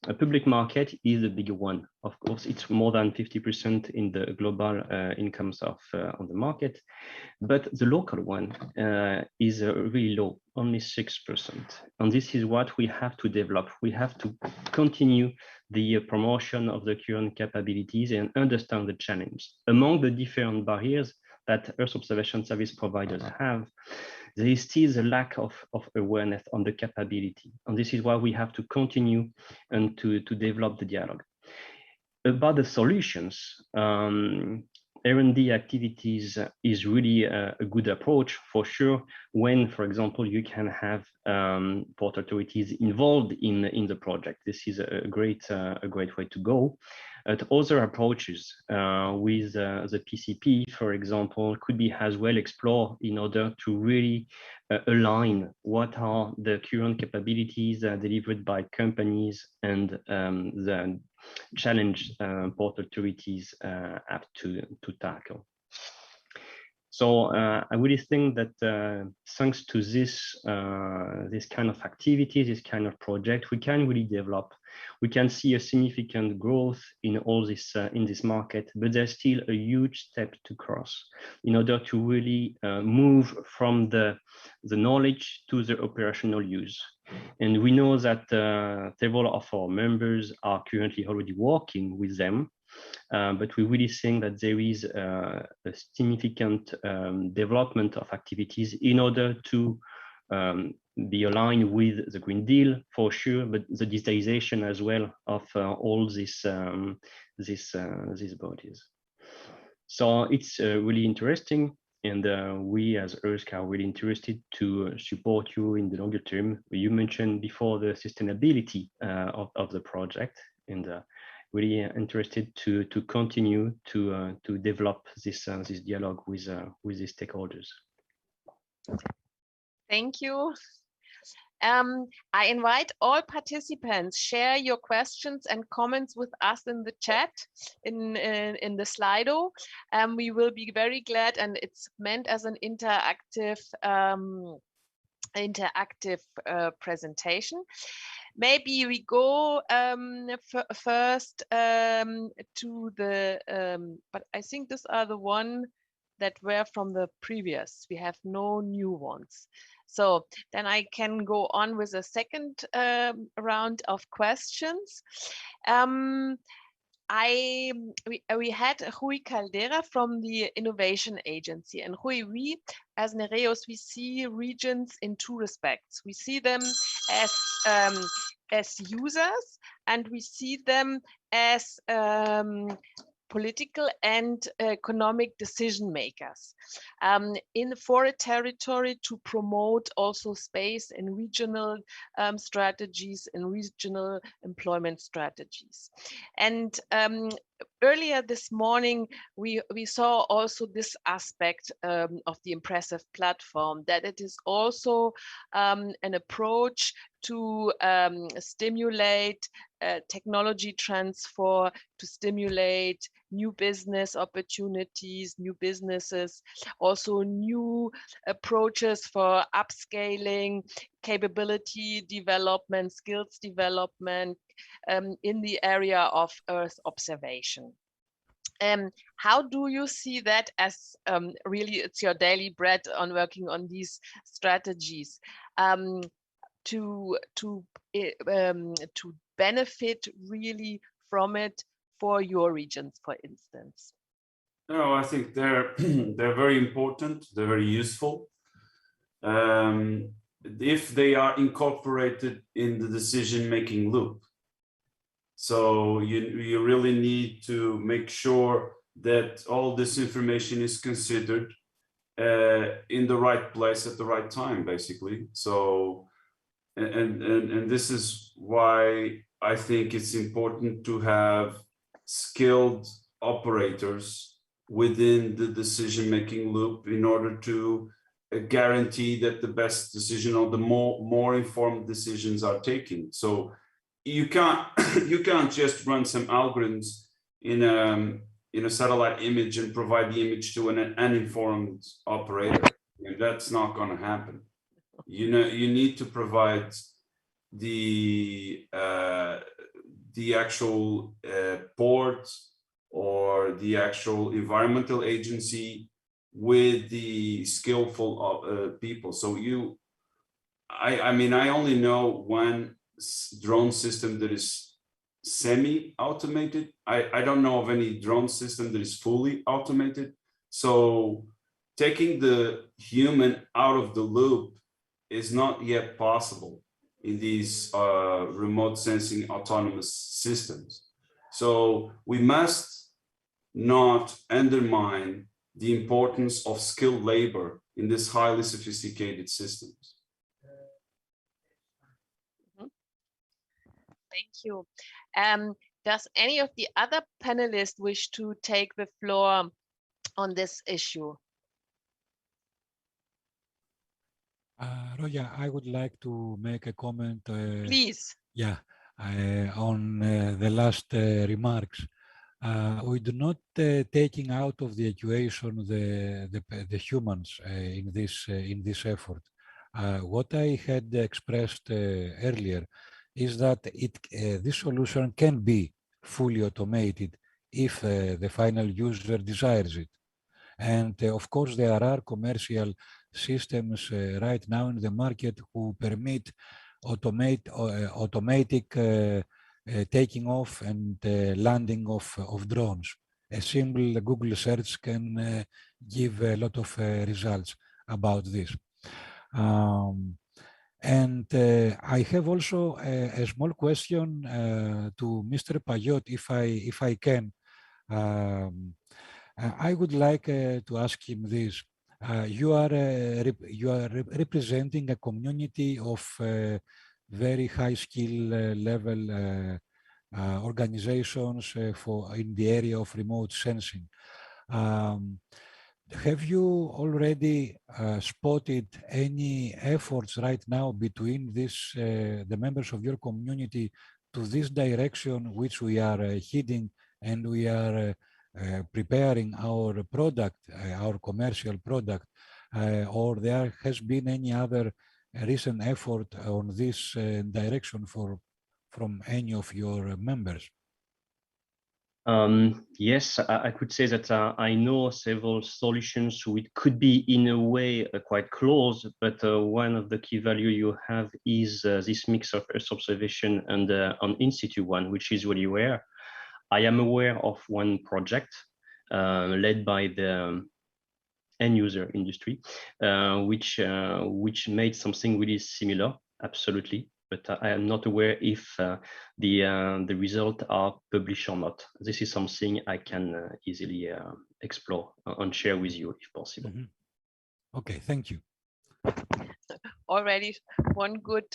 a public market is a bigger one. Of course, it's more than 50% in the global incomes of on the market, but the local one is really low, only 6%. And this is what we have to develop. We have to continue the promotion of the current capabilities and understand the challenge. Among the different barriers that Earth observation service providers have, there is still a lack of awareness on the capability. And this is why we have to continue and to develop the dialogue. About the solutions, R&D activities is really a good approach for sure when, for example, you can have port authorities involved in the project. This is a great way to go. Other approaches with the PCP, for example, could be as well explored in order to really align what are the current capabilities delivered by companies and the challenge port authorities have to tackle. So I really think that thanks to this kind of activity, this kind of project, we can really develop we can see a significant growth in all this in this market, but there's still a huge step to cross in order to really move from the knowledge to the operational use. And we know that several of our members are currently already working with them, but we really think that there is a significant development of activities in order to be aligned with the Green Deal for sure, but the digitization as well of all these bodies. So it's really interesting, and we as ERSC are really interested to support you in the longer term. You mentioned before the sustainability of the project, and really interested to continue to develop this dialogue with the stakeholders. Thank you. I invite all participants, share your questions and comments with us in the chat, in the Slido. We will be very glad, and it's meant as an interactive presentation. Maybe we go first to the, but I think these are the one that were from the previous. We have no new ones. So then I can go on with a second round of questions. We had Rui Caldera from the Innovation Agency, and Rui, we as Nereos, we see regions in two respects. We see them as users, and we see them as political and economic decision makers for a territory to promote also space and regional strategies and regional employment strategies. And earlier this morning, we saw also this aspect of the impressive platform, that it is also an approach to stimulate technology transfer, to stimulate new business opportunities, new businesses, also new approaches for upscaling, capability development, skills development in the area of Earth observation. How do you see that as really it's your daily bread on working on these strategies to benefit really from it for your regions, for instance? No, I think they're very important. They're very useful. If they are incorporated in the decision-making loop. So you really need to make sure that all this information is considered in the right place at the right time, basically. So, and this is why I think it's important to have skilled operators within the decision-making loop in order to guarantee that the best decision or the more informed decisions are taken. So you can't just run some algorithms in a satellite image and provide the image to an uninformed operator. And that's not going to happen. You need to provide the actual port or the actual environmental agency with the skillful people. So I mean, I only know one drone system that is semi-automated. I don't know of any drone system that is fully automated. So taking the human out of the loop is not yet possible in these remote sensing autonomous systems. So we must not undermine the importance of skilled labor in this highly sophisticated systems. Thank you. Does any of the other panelists wish to take the floor on this issue? Roya, I would like to make a comment. Please. Yeah, on the last remarks. We do not taking out of the equation the humans in this effort. What I had expressed earlier is that this solution can be fully automated if the final user desires it. And of course, there are commercial systems right now in the market who permit automatic taking off and landing of drones. A simple Google search can give a lot of results about this. And I have also a small question to Mr. Pajou, if I can. I would like to ask him this. You are representing a community of very high skill level organizations in the area of remote sensing. Have you already spotted any efforts right now between the members of your community to this direction which we are heading, and we are preparing our product, our commercial product, or there has been any other recent effort on this direction from any of your members? Yes, I could say that I know several solutions which could be in a way quite close, but one of the key value you have is this mix of Earth observation and an in-situ one, which is really rare. I am aware of one project led by the end user industry, which made something really similar, absolutely. But I am not aware if the results are published or not. This is something I can easily explore and share with you if possible. Mm-hmm. Okay, thank you. Already one good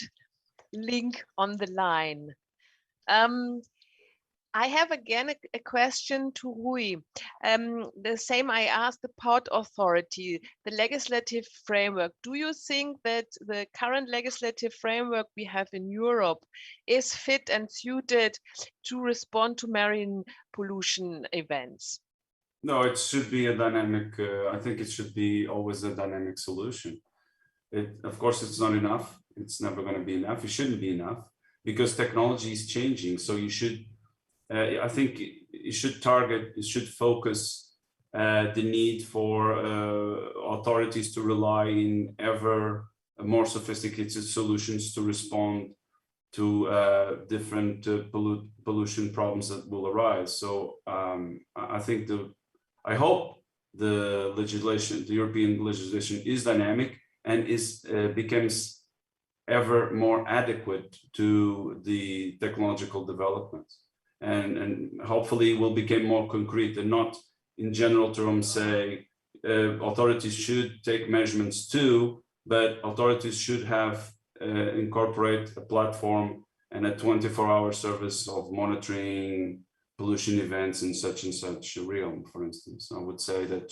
link on the line. I have again a question to Rui. The same I asked the Port Authority, the legislative framework. Do you think that the current legislative framework we have in Europe is fit and suited to respond to marine pollution events? No, it should be a dynamic, I think it should be always a dynamic solution. Of course, it's not enough. It's never going to be enough. It shouldn't be enough because technology is changing. So you should, I think it should target, it should focus the need for authorities to rely in ever more sophisticated solutions to respond to different pollution problems that will arise. So I think I hope the legislation, the European legislation, is dynamic and becomes ever more adequate to the technological developments. And hopefully will become more concrete and not in general terms say authorities should take measurements too, but authorities should have incorporate a platform and a 24-hour service of monitoring pollution events in such and such a realm, for instance. I would say that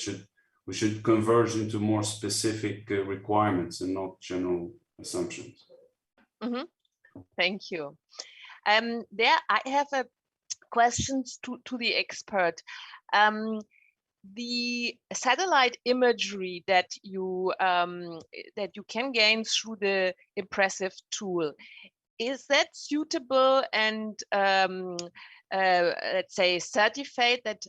we should converge into more specific requirements and not general assumptions. Mm-hmm. Thank you. There I have a questions to the expert. The satellite imagery that you can gain through the impressive tool, is that suitable and let's say certified that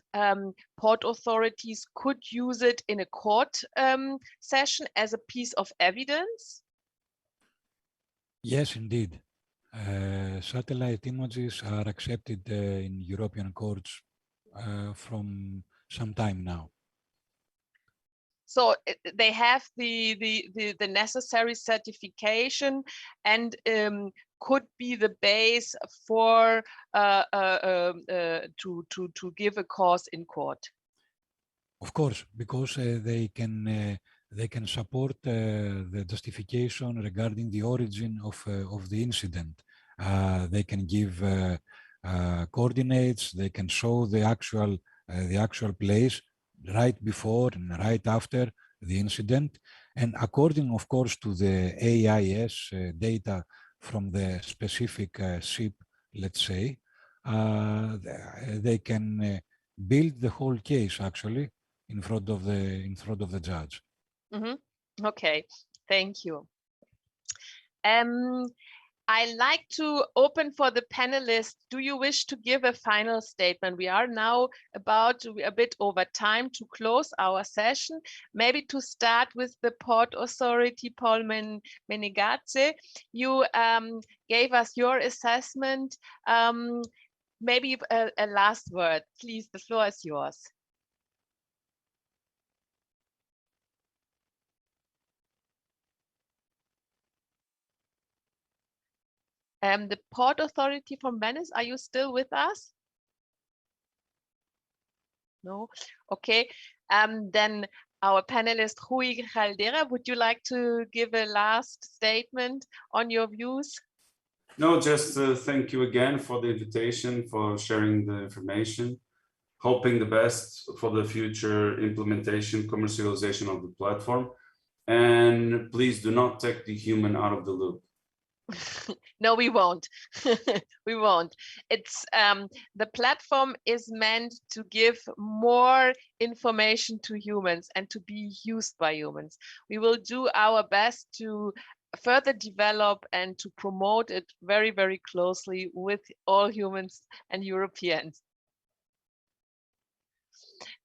port authorities could use it in a court session as a piece of evidence? Yes, indeed. Satellite images are accepted in European courts from some time now. So they have the necessary certification and could be the base for to give a cause in court. Of course, because they can support the justification regarding the origin of the incident. They can give coordinates. They can show the actual place right before and right after the incident, and according, of course, to the AIS data from the specific ship, let's say, they can build the whole case actually in front of the judge. Mm-hmm. Okay, thank you. I like to open for the panelists. Do you wish to give a final statement? We are now about a bit over time to close our session. Maybe to start with the Port Authority, Paul Menegatse. You gave us your assessment. Maybe a last word, please. The floor is yours. The Port Authority from Venice, are you still with us? No? Okay. Then our panelist, Rui Caldera, would you like to give a last statement on your views? No, just thank you again for the invitation, for sharing the information, hoping the best for the future implementation, commercialization of the platform. And please do not take the human out of the loop. No, we won't. We won't. It's the platform is meant to give more information to humans and to be used by humans. We will do our best to further develop and to promote it very, very closely with all humans and Europeans.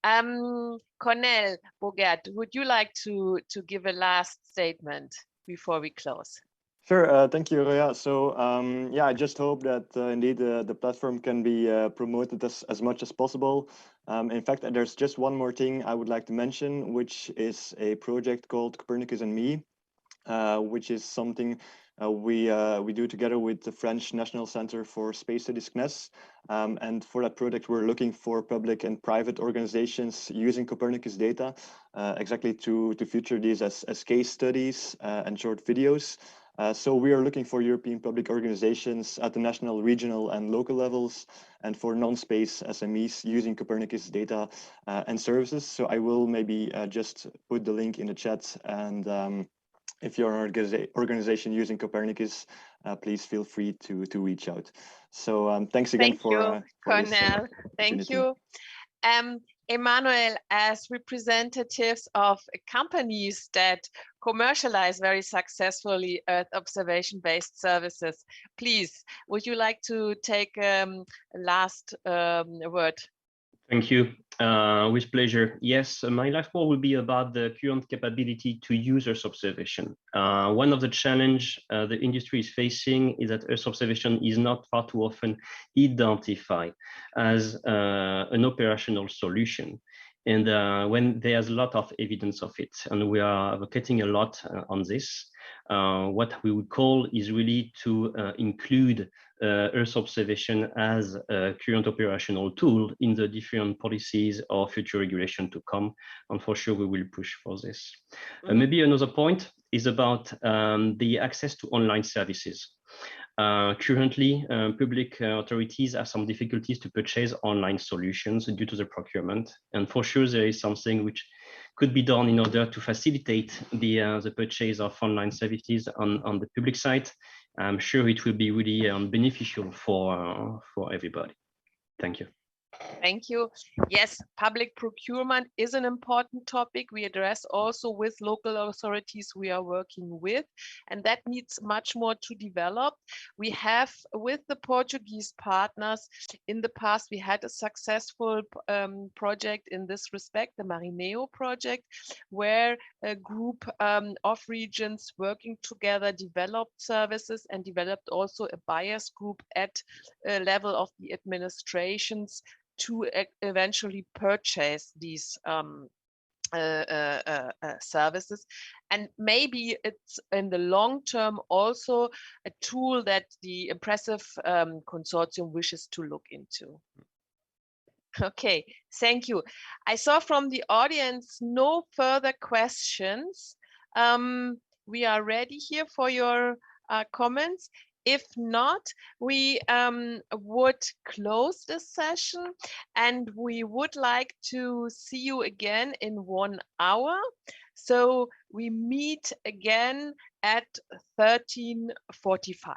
Cornel Bogert, would you like to give a last statement before we close? Sure, thank you, Roya. So yeah, I just hope that indeed the platform can be promoted as much as possible. In fact, there's just one more thing I would like to mention, which is a project called Copernicus and Me, which is something we do together with the French National Center for Space Studies, CNES. And for that project, we're looking for public and private organizations using Copernicus data exactly to feature these as case studies and short videos. So we are looking for European public organizations at the national, regional, and local levels, and for non-space SMEs using Copernicus data and services. So I will maybe just put the link in the chat, and if you're an organization using Copernicus, please feel free to reach out. So thanks again for Cornel. Thank you. Emmanuel, as representatives of companies that commercialize very successfully Earth observation-based services, please, would you like to take a last word? Thank you. With pleasure. Yes, my last word will be about the current capability to use Earth observation. One of the challenges the industry is facing is that Earth observation is not far too often identified as an operational solution. And when there's a lot of evidence of it, and we are advocating a lot on this, what we would call is really to include Earth observation as a current operational tool in the different policies or future regulation to come. And for sure, we will push for this. Maybe another point is about the access to online services. Currently, public authorities have some difficulties to purchase online solutions due to the procurement. And for sure, there is something which could be done in order to facilitate the purchase of online services on the public side. I'm sure it will be really beneficial for everybody. Thank you. Thank you. Yes, public procurement is an important topic we address also with local authorities we are working with, and that needs much more to develop. We have, with the Portuguese partners, in the past, we had a successful project in this respect, the Marineo project, where a group of regions working together developed services and developed also a buyers group at a level of the administrations to eventually purchase these services. And maybe it's in the long term also a tool that the impressive consortium wishes to look into. Okay, thank you. I saw from the audience no further questions. We are ready here for your comments. If not, we would close this session, and we would like to see you again in 1 hour. So we meet again at 13:45.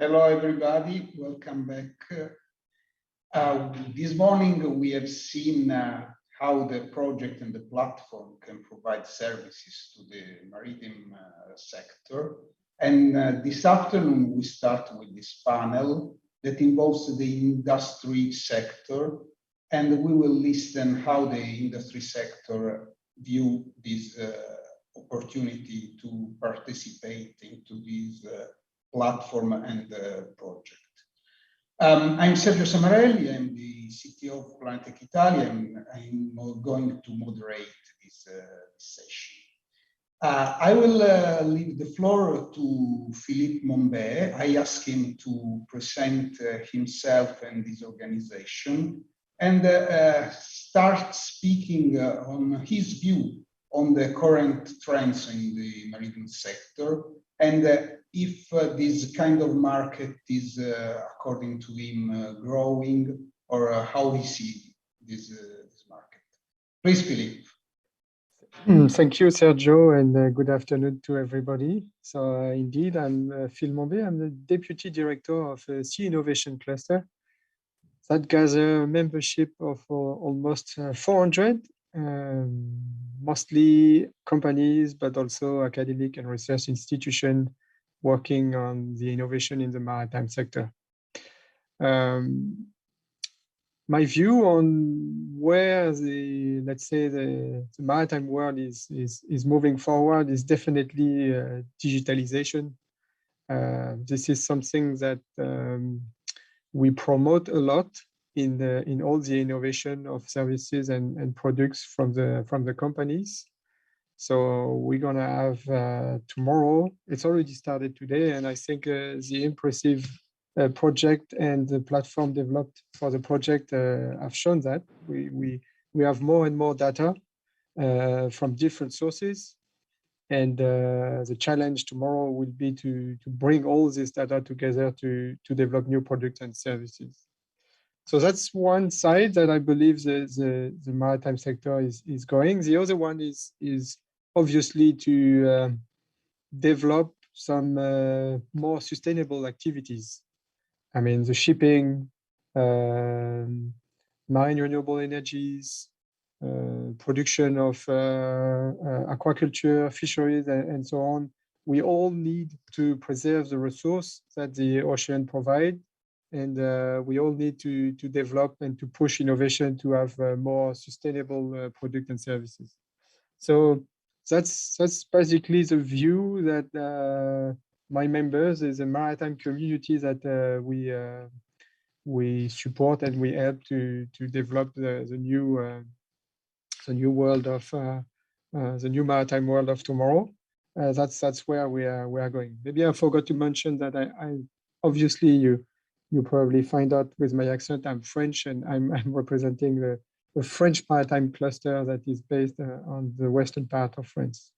Hello, everybody. Welcome back. This morning, we have seen how the project and the platform can provide services to the maritime sector. And this afternoon, we start with this panel that involves the industry sector. And we will listen how the industry sector view this opportunity to participate into this platform and project. I'm Sergio Samarelli, I'm the CTO of Planetech Italia, and I'm going to moderate this session. I will leave the floor to Philippe Mombet. I asked him to present himself and his organization and start speaking on his view on the current trends in the maritime sector and if this kind of market is, according to him, growing or how he sees this market. Please, Philippe. Thank you, Sergio, and good afternoon to everybody. So indeed, I'm Phil Mombet. I'm the Deputy Director of Sea Innovation Cluster that gather membership of almost 400, mostly companies, but also academic and research institutions working on the innovation in the maritime sector. My view on where the, let's say, the maritime world is moving forward is definitely digitalization. This is something that we promote a lot in all the innovation of services and products from the companies. So we're gonna have tomorrow. It's already started today, and I think the impressive project and the platform developed for the project have shown that we have more and more data from different sources, and the challenge tomorrow will be to bring all this data together to develop new products and services. So that's one side that I believe the maritime sector is going. The other one is obviously to develop some more sustainable activities. I mean, the shipping, marine renewable energies, production of aquaculture, fisheries, and so on. We all need to preserve the resource that the ocean provides, and we all need to develop and to push innovation to have more sustainable products and services. So that's basically the view that my members is a maritime community that we support and we help to develop the new world of the new maritime world of tomorrow. That's where we are going. Maybe I forgot to mention that I obviously you probably find out with my accent I'm French, and I'm representing the French maritime cluster that is based on the western part of France.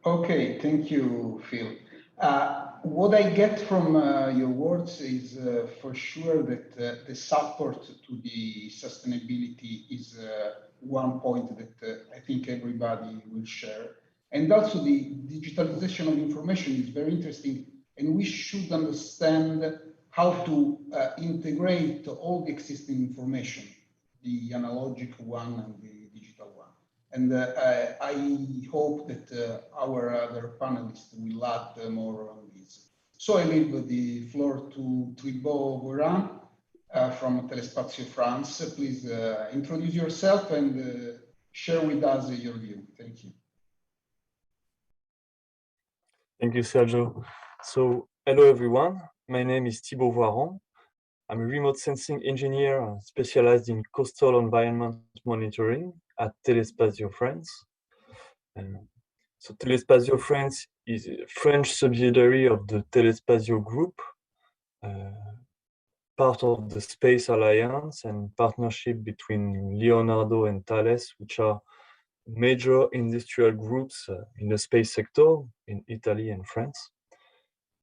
Okay, thank you, Phil. What I get from your words is for sure that the support to the sustainability is one point that I think everybody will share. And also the digitalization of information is very interesting, and we should understand how to integrate all the existing information, the analogic one and the digital one. And I hope that our other panelists will add more on this. So I leave the floor to Thibaut Guerin from Telespazio France. Please introduce yourself and share with us your view. Thank you. Thank you, Sergio. So, hello everyone. My name is Thibaut Voiron. I'm a remote sensing engineer specialized in coastal environment monitoring at Telespazio France. So Telespazio France is a French subsidiary of the Telespazio Group, part of the Space Alliance and partnership between Leonardo and Thales, which are major industrial groups in the space sector in Italy and France.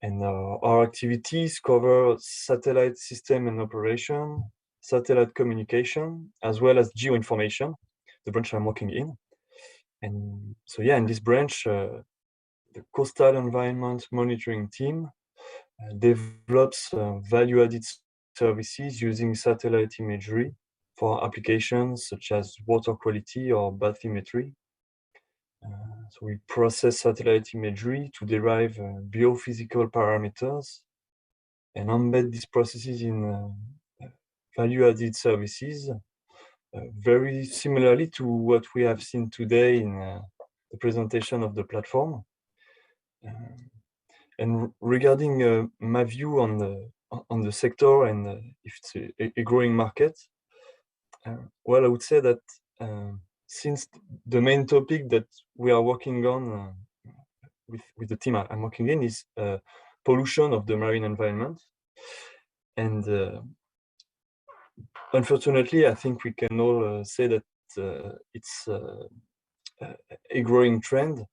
And our activities cover satellite system and operation, satellite communication, as well as geoinformation, the branch I'm working in. And so, yeah, in this branch, the coastal environment monitoring team develops value-added services using satellite imagery for applications such as water quality or bathymetry. So we process satellite imagery to derive biophysical parameters and embed these processes in value-added services, very similarly to what we have seen today in the presentation of the platform. And regarding my view on the sector and if it's a growing market, well, I would say that since the main topic that we are working on with the team I'm working in is pollution of the marine environment, and unfortunately, I think we can all say that it's a growing trend.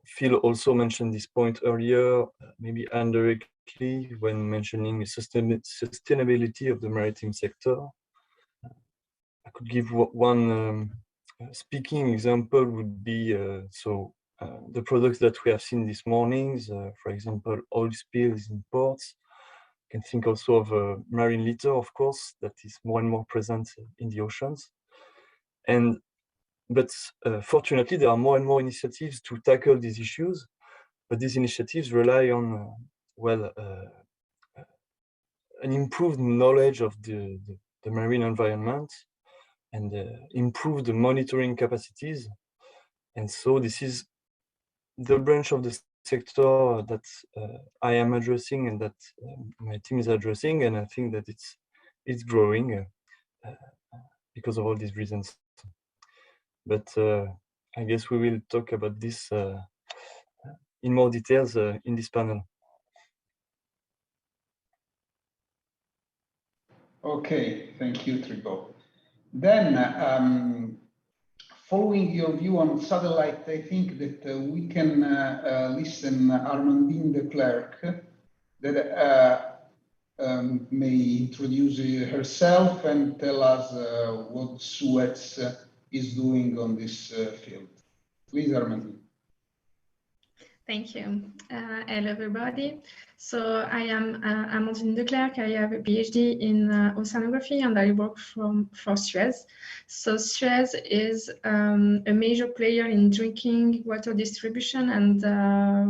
Phil also mentioned this point earlier, maybe indirectly when mentioning sustainability of the maritime sector. I could give one speaking example would be the products that we have seen this morning, for example, oil spills in ports. You can think also of marine litter, of course, that is more and more present in the oceans. But fortunately, there are more and more initiatives to tackle these issues, but these initiatives rely on, an improved knowledge of the marine environment and improved monitoring capacities. And so this is the branch of the sector that I am addressing and that my team is addressing, and I think that it's growing because of all these reasons. But I guess we will talk about this in more details in this panel. Okay, thank you, Tribo. Then, following your view on satellite, I think that we can listen Armandine de Klerk that may introduce herself and tell us what Suez is doing on this field. Please, Armandine. Thank you. Hello, everybody. So I am Amandine de Klerk. I have a PhD in oceanography and I work for Suez. So Suez is a major player in drinking water distribution and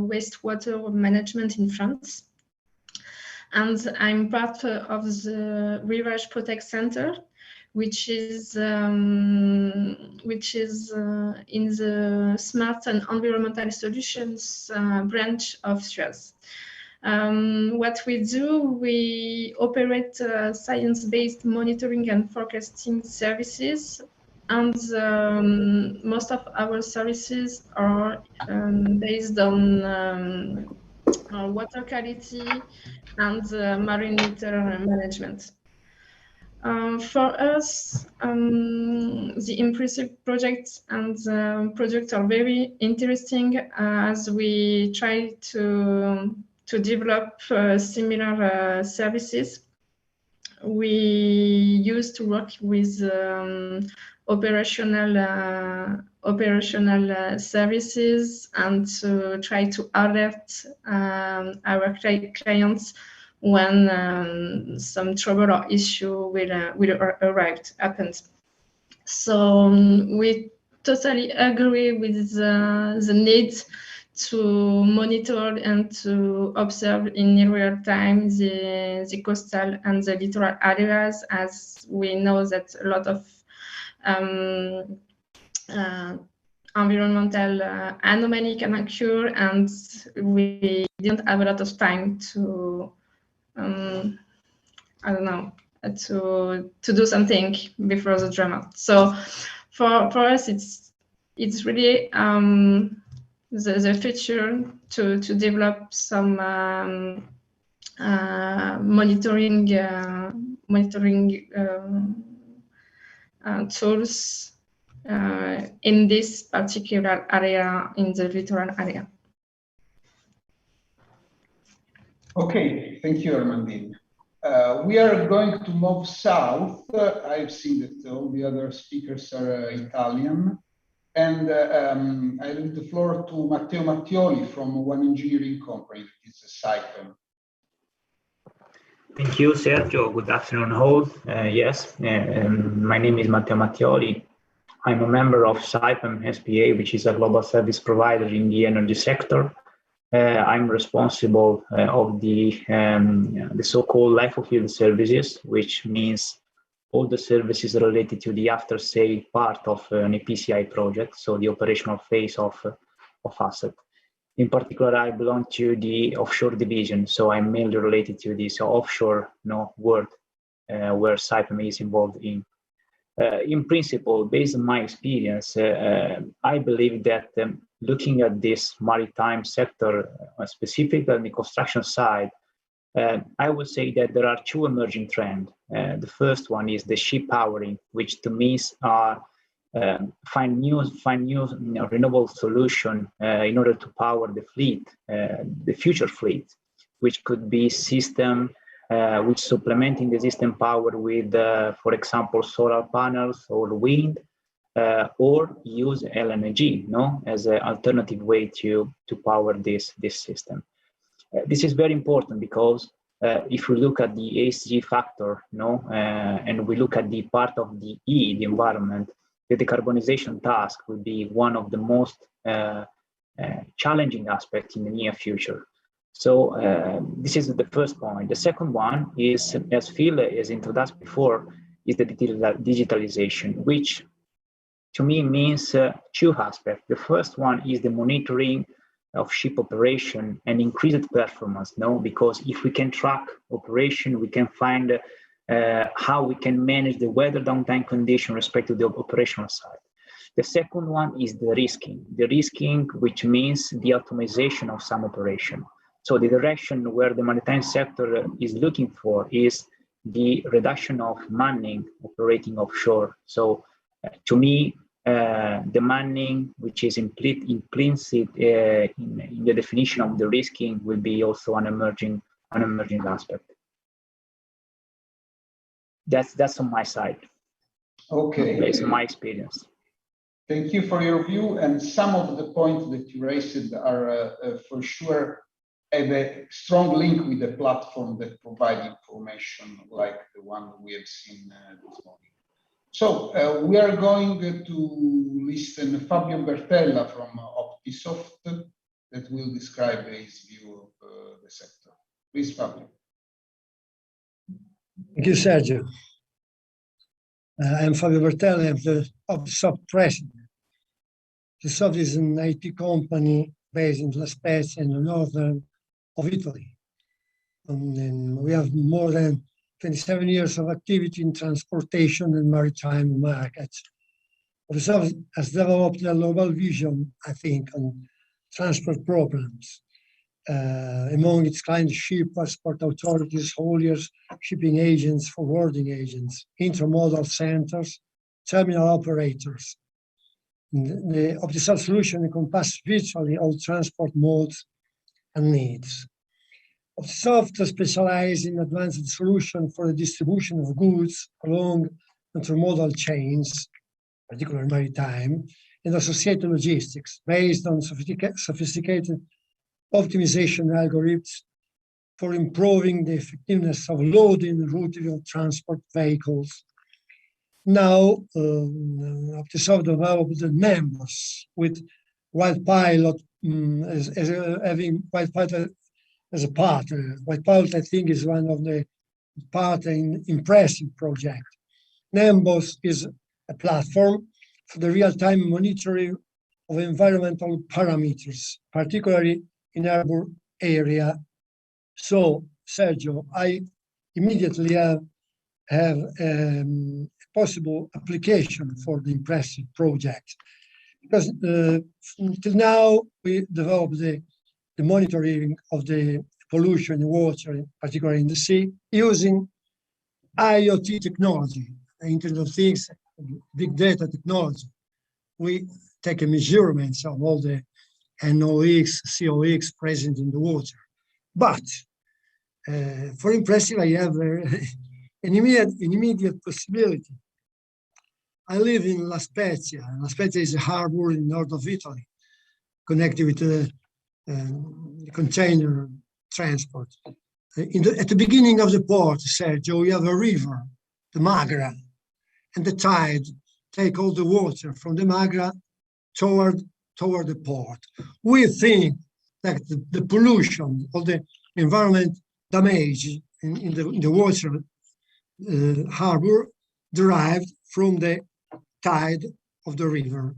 wastewater management in France. And I'm part of the Rivage Protect Center, which is in the smart and environmental solutions branch of Suez. What we do, we operate science-based monitoring and forecasting services, and most of our services are based on water quality and marine litter management. For us, the impressive projects and projects are very interesting as we try to develop similar services. We used to work with operational services and to try to alert our clients when some trouble or issue will happen. So we totally agree with the need to monitor and to observe in real time the coastal and the littoral areas, as we know that a lot of environmental anomaly can occur, and we didn't have a lot of time to I don't know, to do something before the drama. So for us, it's really the future to develop some monitoring tools in this particular area, in the littoral area. Okay, thank you, Armandine. We are going to move south. I've seen that all the other speakers are Italian. And I leave the floor to Matteo Mattioli from one engineering company, that is Saipem. Thank you, Sergio. Good afternoon, all. Yes, my name is Matteo Mattioli. I'm a member of Saipem SPA, which is a global service provider in the energy sector. I'm responsible of the so-called life of field services, which means all the services related to the after-sale part of an EPCI project, so the operational phase of asset. In particular, I belong to the offshore division, so I'm mainly related to this offshore world where Saipem is involved in. In principle, based on my experience, I believe that looking at this maritime sector, specifically on the construction side, I would say that there are two emerging trends. The first one is the ship powering, which to me are find new renewable solution in order to power the fleet, the future fleet, which could be system which supplementing the system power with, for example, solar panels or wind, or use LNG, as an alternative way to power this system. This is very important because if we look at the ESG factor, and we look at the part of the E, the environment, the decarbonization task will be one of the most challenging aspects in the near future. So this is the first point. The second one is, as Phil has introduced before, is the digitalization, which to me means two aspects. The first one is the monitoring of ship operation and increased performance, because if we can track operation, we can find how we can manage the weather downtime condition with respect to the operational side. The second one is the risking, which means the optimization of some operation. So the direction where the maritime sector is looking for is the reduction of manning operating offshore. So to me, the manning, which is implicit in the definition of the risking, will be also an emerging aspect. That's on my side. Okay. Based on my experience. Thank you for your view. And some of the points that you raised are for sure have a strong link with the platform that provide information like the one we have seen this morning. So we are going to listen Fabio Bertella from Optisoft that will describe his view of the sector. Please, Fabio. Thank you, Sergio. I am Fabio Bertella. I am the Optisoft president. Optisoft is an IT company based in La Spezia in the northern of Italy. And we have more than 27 years of activity in transportation and maritime markets. Optisoft has developed a global vision, I think, on transport problems. Among its clients, shippers, port authorities, hauliers, shipping agents, forwarding agents, intermodal centers, terminal operators. The Optisoft solution encompasses virtually all transport modes and needs. Optisoft specializes in advanced solutions for the distribution of goods along intermodal chains, particularly maritime, and associated logistics based on sophisticated optimization algorithms for improving the effectiveness of loading and routing of transport vehicles. Now, Optisoft developed the members with Wildpilot having Wildpilot as a partner. Wildpilot, I think, is one of the partners in impressive project. NEMBOS is a platform for the real-time monitoring of environmental parameters, particularly in urban area. So, Sergio, I immediately have a possible application for the impressive project, because until now we developed the monitoring of the pollution in water, particularly in the sea, using IoT technology, Internet of Things, big data technology. We take a measurements of all the NOx, COx present in the water. But for impressive, I have an immediate possibility I live in La Spezia. La Spezia is a harbor in north of Italy, connected with the container transport. At the beginning of the port, Sergio, we have a river, the Madeira, and the tide take all the water from the Madeira toward the port. We think that the pollution of the environment damage in the water harbor derived from the tide of the river.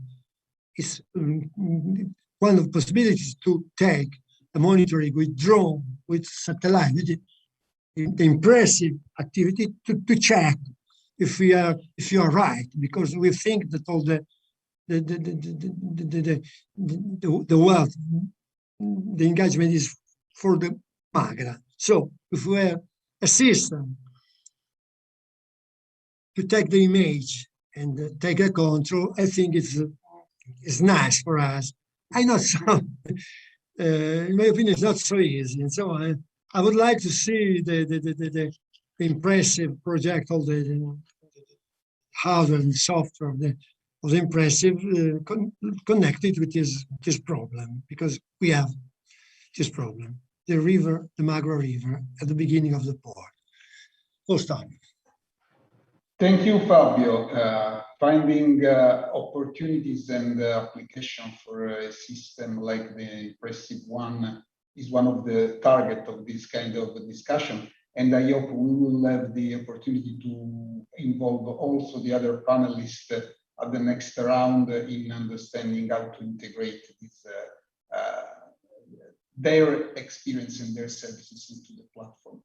It's one of the possibilities to take a monitoring with drone, with satellite, with the impressive activity to check if you are right, because we think that all the wealth, the engagement is for the Madeira. So if we have a system to take the image and take a control, I think it's nice for us. I know some, in my opinion, it's not so easy. And so I would like to see the impressive project, all the hardware and software of the impressive connected with this problem, because we have this problem, the river, the Madeira River, at the beginning of the port. Full stop. Thank you, Fabio. Finding opportunities and application for a system like the impressive one is one of the target of this kind of discussion. And I hope we will have the opportunity to involve also the other panelists at the next round in understanding how to integrate this, their experience and their services into the platform.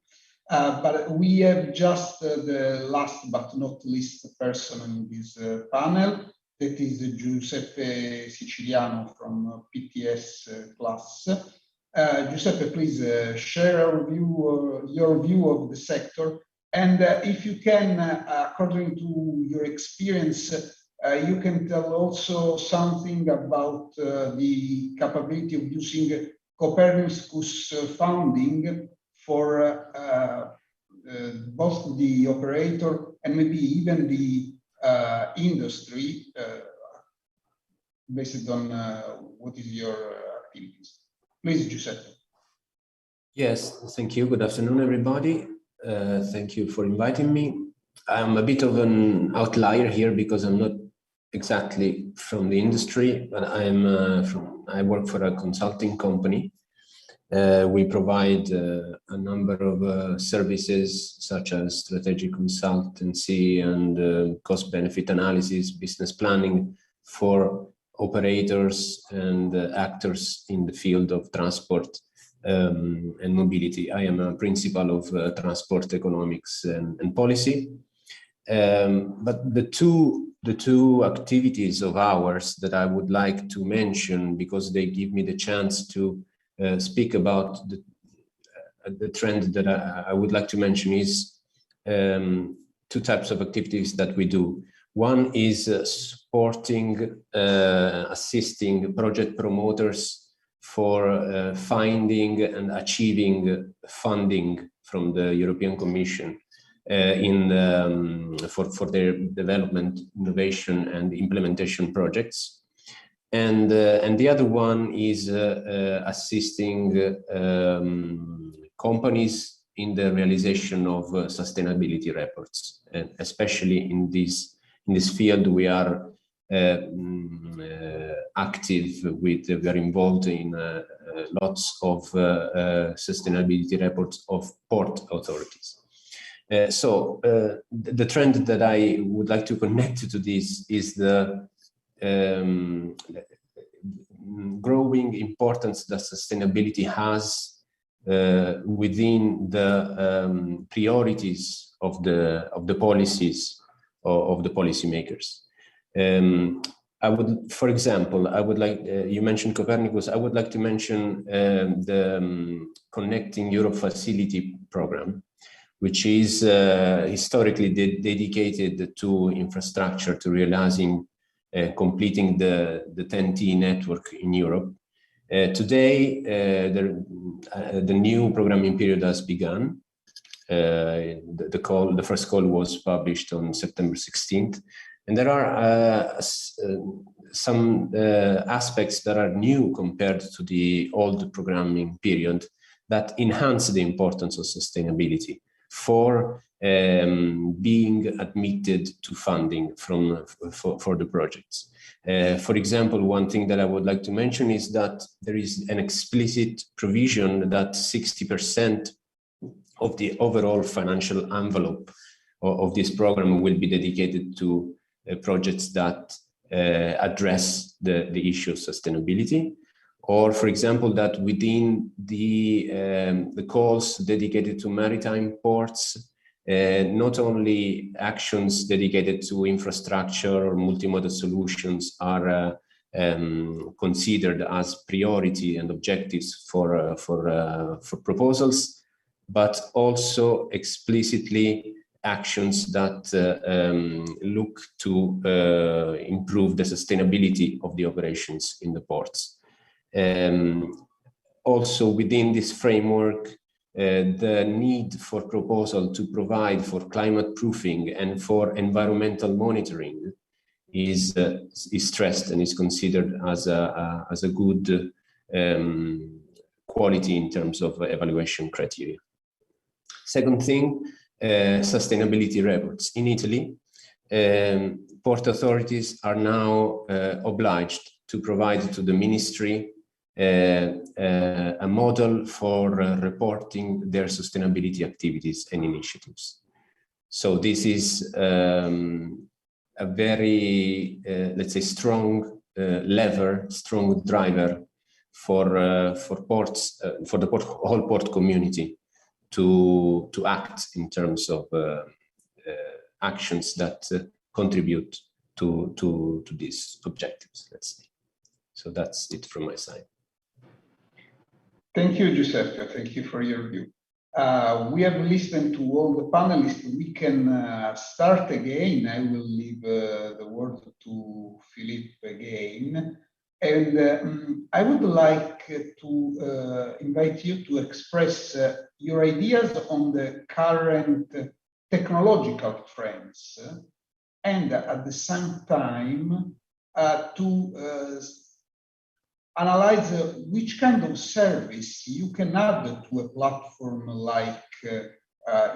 But we have just the last but not least person in this panel, that is Giuseppe Siciliano from PTS class. Giuseppe, please share your view of the sector. And if you can, according to your experience, you can tell also something about the capability of using Copernicus funding for both the operator and maybe even the industry, based on what is your activities. Please, Giuseppe. Yes, thank you. Good afternoon, everybody. Thank you for inviting me. I'm a bit of an outlier here because I'm not exactly from the industry, but I work for a consulting company. We provide a number of services such as strategic consultancy and cost-benefit analysis, business planning for operators and actors in the field of transport and mobility. I am a principal of transport economics and policy. But the two activities of ours that I would like to mention, because they give me the chance to speak about the trend that I would like to mention, is two types of activities that we do. One is supporting, assisting project promoters for finding and achieving funding from the European Commission for their development, innovation, and implementation projects. And the other one is assisting companies in the realization of sustainability reports, and especially in this field we are active with. We are involved in lots of sustainability reports of port authorities. So the trend that I would like to connect to this is the growing importance that sustainability has within the priorities of the policies of the policymakers. I would, for example, I would like, you mentioned Copernicus, I would like to mention the Connecting Europe Facility program, which is historically dedicated to infrastructure, to realizing, completing the TEN-T network in Europe. Today, the new programming period has begun. The first call was published on September 16th. And there are some aspects that are new compared to the old programming period that enhance the importance of sustainability for being admitted to funding for the projects. For example, one thing that I would like to mention is that there is an explicit provision that 60% of the overall financial envelope of this program will be dedicated to projects that address the issue of sustainability. Or, for example, that within the calls dedicated to maritime ports, not only actions dedicated to infrastructure or multimodal solutions are considered as priority and objectives for proposals, but also explicitly actions that look to improve the sustainability of the operations in the ports. Also within this framework, the need for proposal to provide for climate proofing and for environmental monitoring is stressed and is considered as a good quality in terms of evaluation criteria. Second thing, sustainability reports. In Italy, port authorities are now obliged to provide to the ministry a model for reporting their sustainability activities and initiatives. So this is a very, let's say, strong lever, strong driver for ports, for the whole port community to act in terms of actions that contribute to these objectives, let's say. So that's it from my side. Thank you, Giuseppe. Thank you for your view. We have listened to all the panelists. We can start again. I will leave the word to Philippe again. And I would like to invite you to express your ideas on the current technological trends and at the same time to analyze which kind of service you can add to a platform like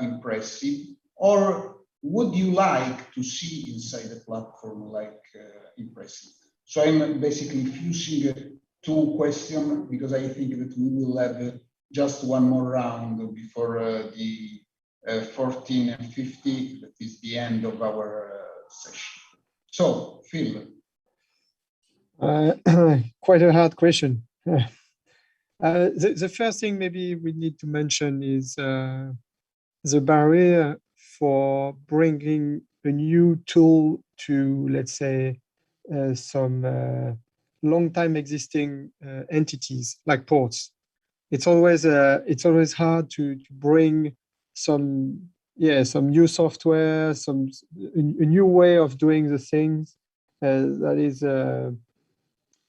Impressive, or would you like to see inside a platform like Impressive? So I'm basically fusing two questions because I think that we will have just one more round before the 14 and 50, that is the end of our session. So, Phil. Quite a hard question. The first thing maybe we need to mention is the barrier for bringing a new tool to, let's say, some long time existing entities like ports. It's always hard to bring some new software, a new way of doing the things. That is,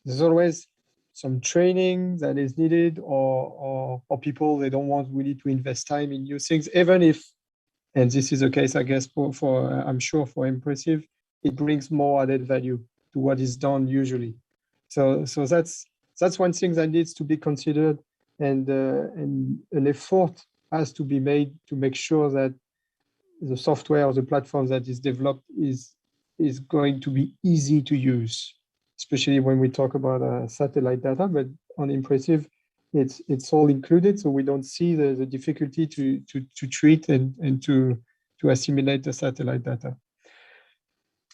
there's always some training that is needed, or people, they don't want really to invest time in new things, even if, and this is the case, I guess, for I'm sure for Impressive, it brings more added value to what is done usually. So that's one thing that needs to be considered, and an effort has to be made to make sure that the software or the platform that is developed is going to be easy to use, especially when we talk about satellite data. But on Impressive, it's all included, so we don't see the difficulty to treat and to assimilate the satellite data.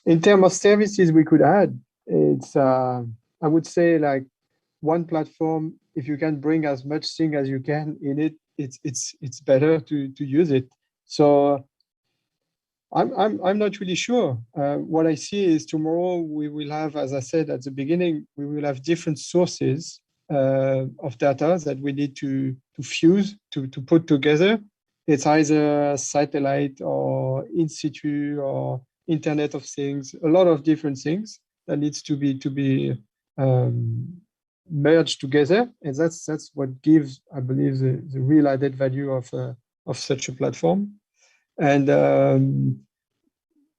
In terms of services we could add, it's I would say like one platform, if you can bring as much thing as you can in it, it's better to use it. So I'm not really sure. What I see is tomorrow we will have, as I said at the beginning, we will have different sources of data that we need to fuse, to put together. It's either satellite or in situ or Internet of Things, a lot of different things that needs to be merged together, and that's what gives, I believe, the real added value of such a platform. And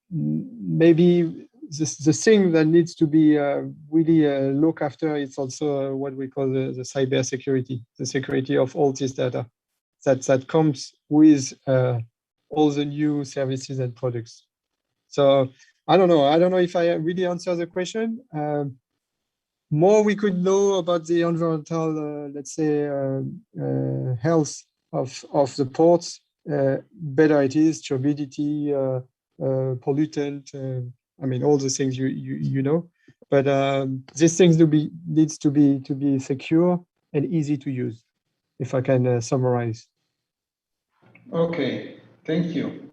maybe the thing that needs to be really looked after is also what we call the cyber security, the security of all this data that comes with all the new services and products. So I don't know if I really answer the question. More we could know about the environmental, let's say, health of the ports, better it is, turbidity, pollutant, I mean, all the things you know. But these things needs to be secure and easy to use, if I can summarize. Okay, thank you.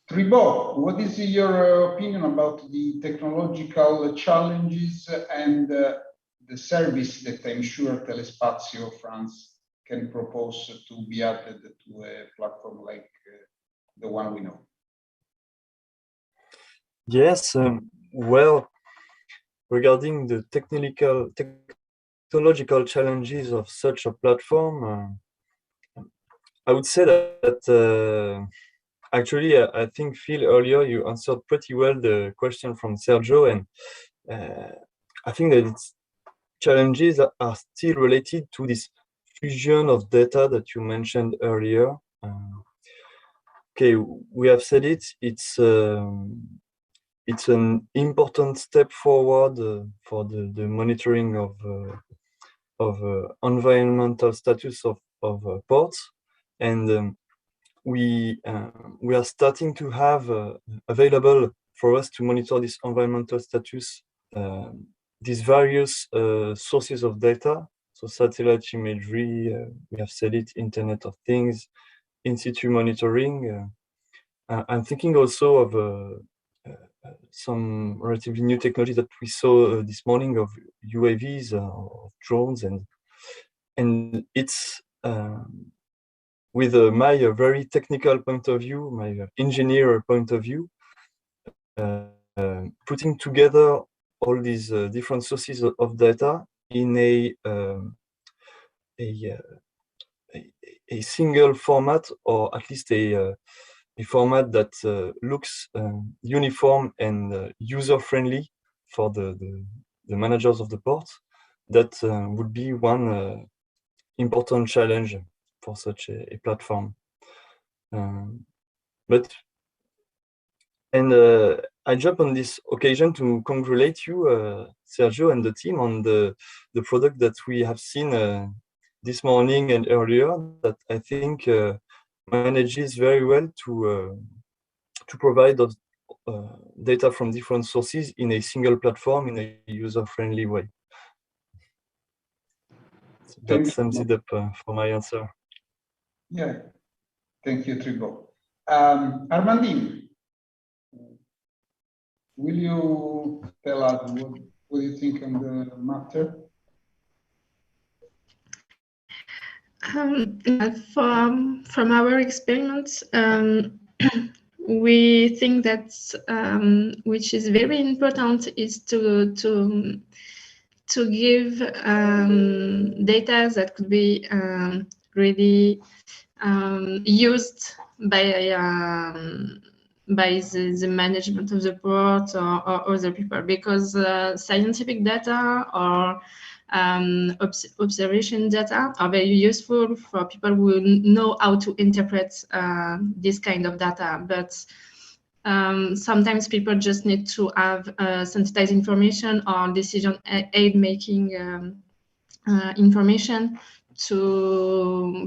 Tribo, what is your opinion about the technological challenges and the service that I'm sure Telespazio France can propose to be added to a platform like the one we know? Yes, well, regarding the technological challenges of such a platform, I would say that actually, I think, Phil, earlier you answered pretty well the question from Sergio, and I think that its challenges are still related to this fusion of data that you mentioned earlier. Okay, we have said it. It's an important step forward for the monitoring of environmental status of ports, and we are starting to have available for us to monitor this environmental status, these various sources of data. So satellite imagery, we have said it, Internet of Things, in situ monitoring. I'm thinking also of some relatively new technology that we saw this morning of UAVs or drones, and it's with my very technical point of view, my engineer point of view, putting together all these different sources of data in a single format, or at least a format that looks uniform and user-friendly for the managers of the port. That would be one important challenge for such a platform. I jump on this occasion to congratulate you, Sergio, and the team on the product that we have seen this morning and earlier, that I think manages very well to provide those data from different sources in a single platform in a user-friendly way. So that sums it up for my answer. Yeah, thank you, Tribo. Armandine, will you tell us what you think on the matter? From our experiments, we think that which is very important is to give data that could be really used by the management of the port or other people, because scientific data or observation data are very useful for people who know how to interpret this kind of data. But sometimes people just need to have synthesized information or decision aid making information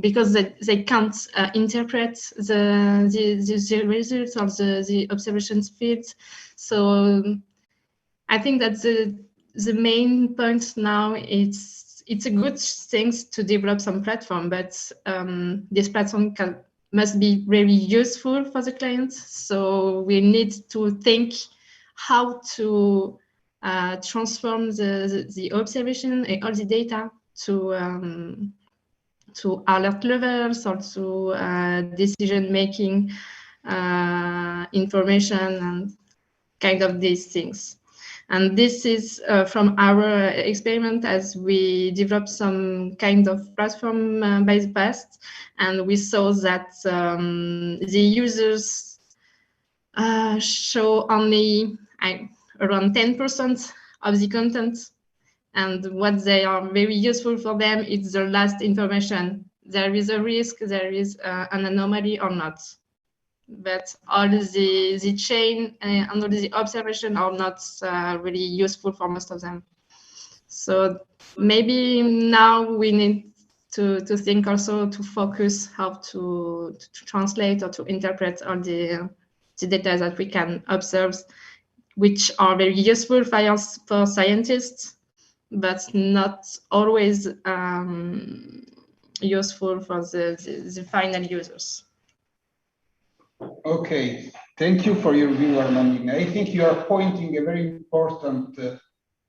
because they can't interpret the results of the observation fields. So I think that the main point now it's a good thing to develop some platform, but this platform must be very useful for the clients. So we need to think how to transform the observation and all the data to alert levels or to decision-making information and kind of these things. And this is from our experiment, as we developed some kind of platform by the past, and we saw that the users show only around 10% of the content. And what they are very useful for them is the last information. There is a risk, there is an anomaly or not. But all the chain and all the observation are not really useful for most of them. So maybe now we need to think also to focus how to translate or to interpret all the data that we can observe, which are very useful for scientists, but not always useful for the final users. Okay, thank you for your view, Armandina. I think you are pointing a very important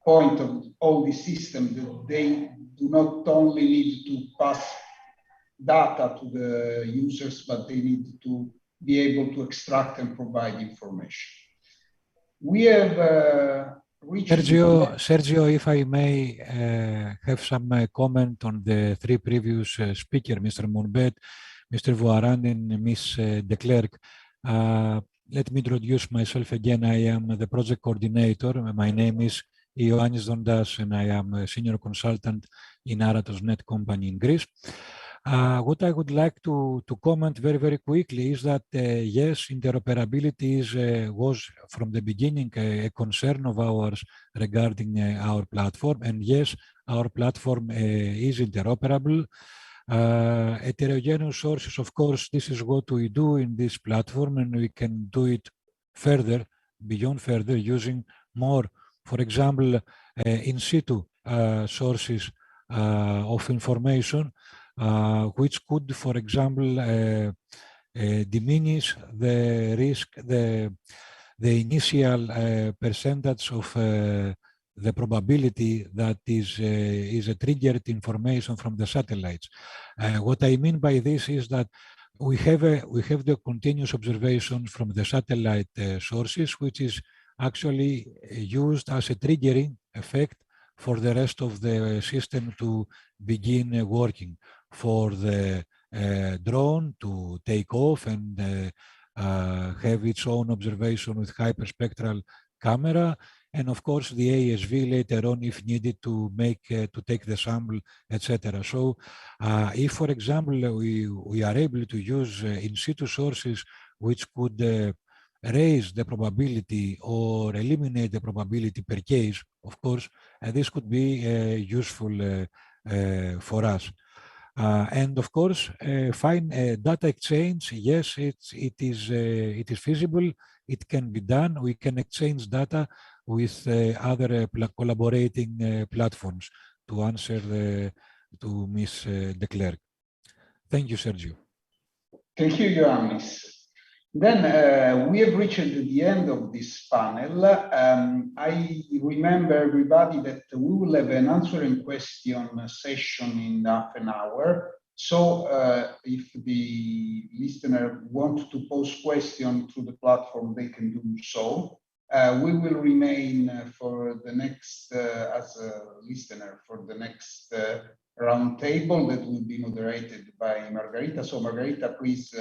point of all the systems, that they do not only need to pass data to the users, but they need to be able to extract and provide information. We have reached Sergio, if I may have some comment on the three previous speakers, Mr. Monbet, Mr. Voarand, and Ms. de Klerk. Let me introduce myself again. I am the project coordinator. My name is Ioannis Dondas, and I am a senior consultant in Aratos Net company in Greece. What I would like to comment very, very quickly is that, yes, interoperability was from the beginning a concern of ours regarding our platform. And yes, our platform is interoperable. Heterogeneous sources, of course, this is what we do in this platform, and we can do it further, beyond further, using more, for example, in situ sources of information, which could, for example, diminish the risk, the initial percentage of the probability that is a triggered information from the satellites. What I mean by this is that we have the continuous observation from the satellite sources, which is actually used as a triggering effect for the rest of the system to begin working, for the drone to take off and have its own observation with hyperspectral camera, and of course the ASV later on if needed to take the sample, etc. So if, for example, we are able to use in situ sources which could raise the probability or eliminate the probability per case, of course, this could be useful for us. And of course, data exchange, yes, it is feasible. It can be done. We can exchange data with other collaborating platforms, to answer to Ms. de Klerk. Thank you, Sergio. Thank you, Ioannis. Then we have reached the end of this panel. I remember everybody that we will have an answering question session in half an hour. So if the listener wants to pose questions through the platform, they can do so. We will remain for the next, as a listener, for the next roundtable that will be moderated by Margarita. So Margarita, please.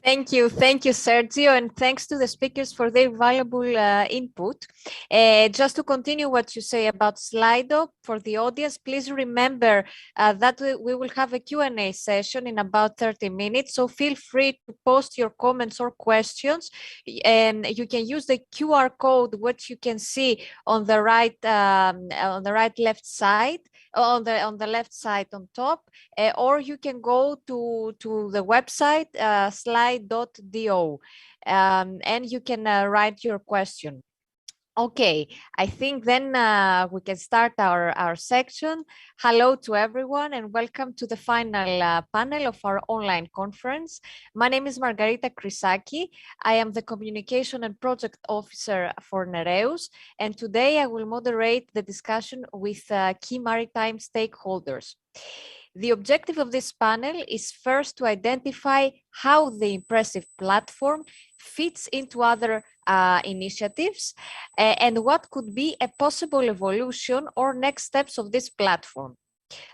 Thank you, Sergio, and thanks to the speakers for their valuable input. Just to continue what you say about Slido, for the audience, please remember that we will have a Q&A session in about 30 minutes, so feel free to post your comments or questions, and you can use the QR code, which you can see on the right left side, on the left side on top, or you can go to the website slide.do, and you can write your question. Okay, I think then we can start our section. Hello to everyone and welcome to the final panel of our online conference. My name is Margarita Chrysaki. I am the Communication and Project Officer for Nereus, and today I will moderate the discussion with key maritime stakeholders. The objective of this panel is first to identify how the impressive platform fits into other initiatives and what could be a possible evolution or next steps of this platform.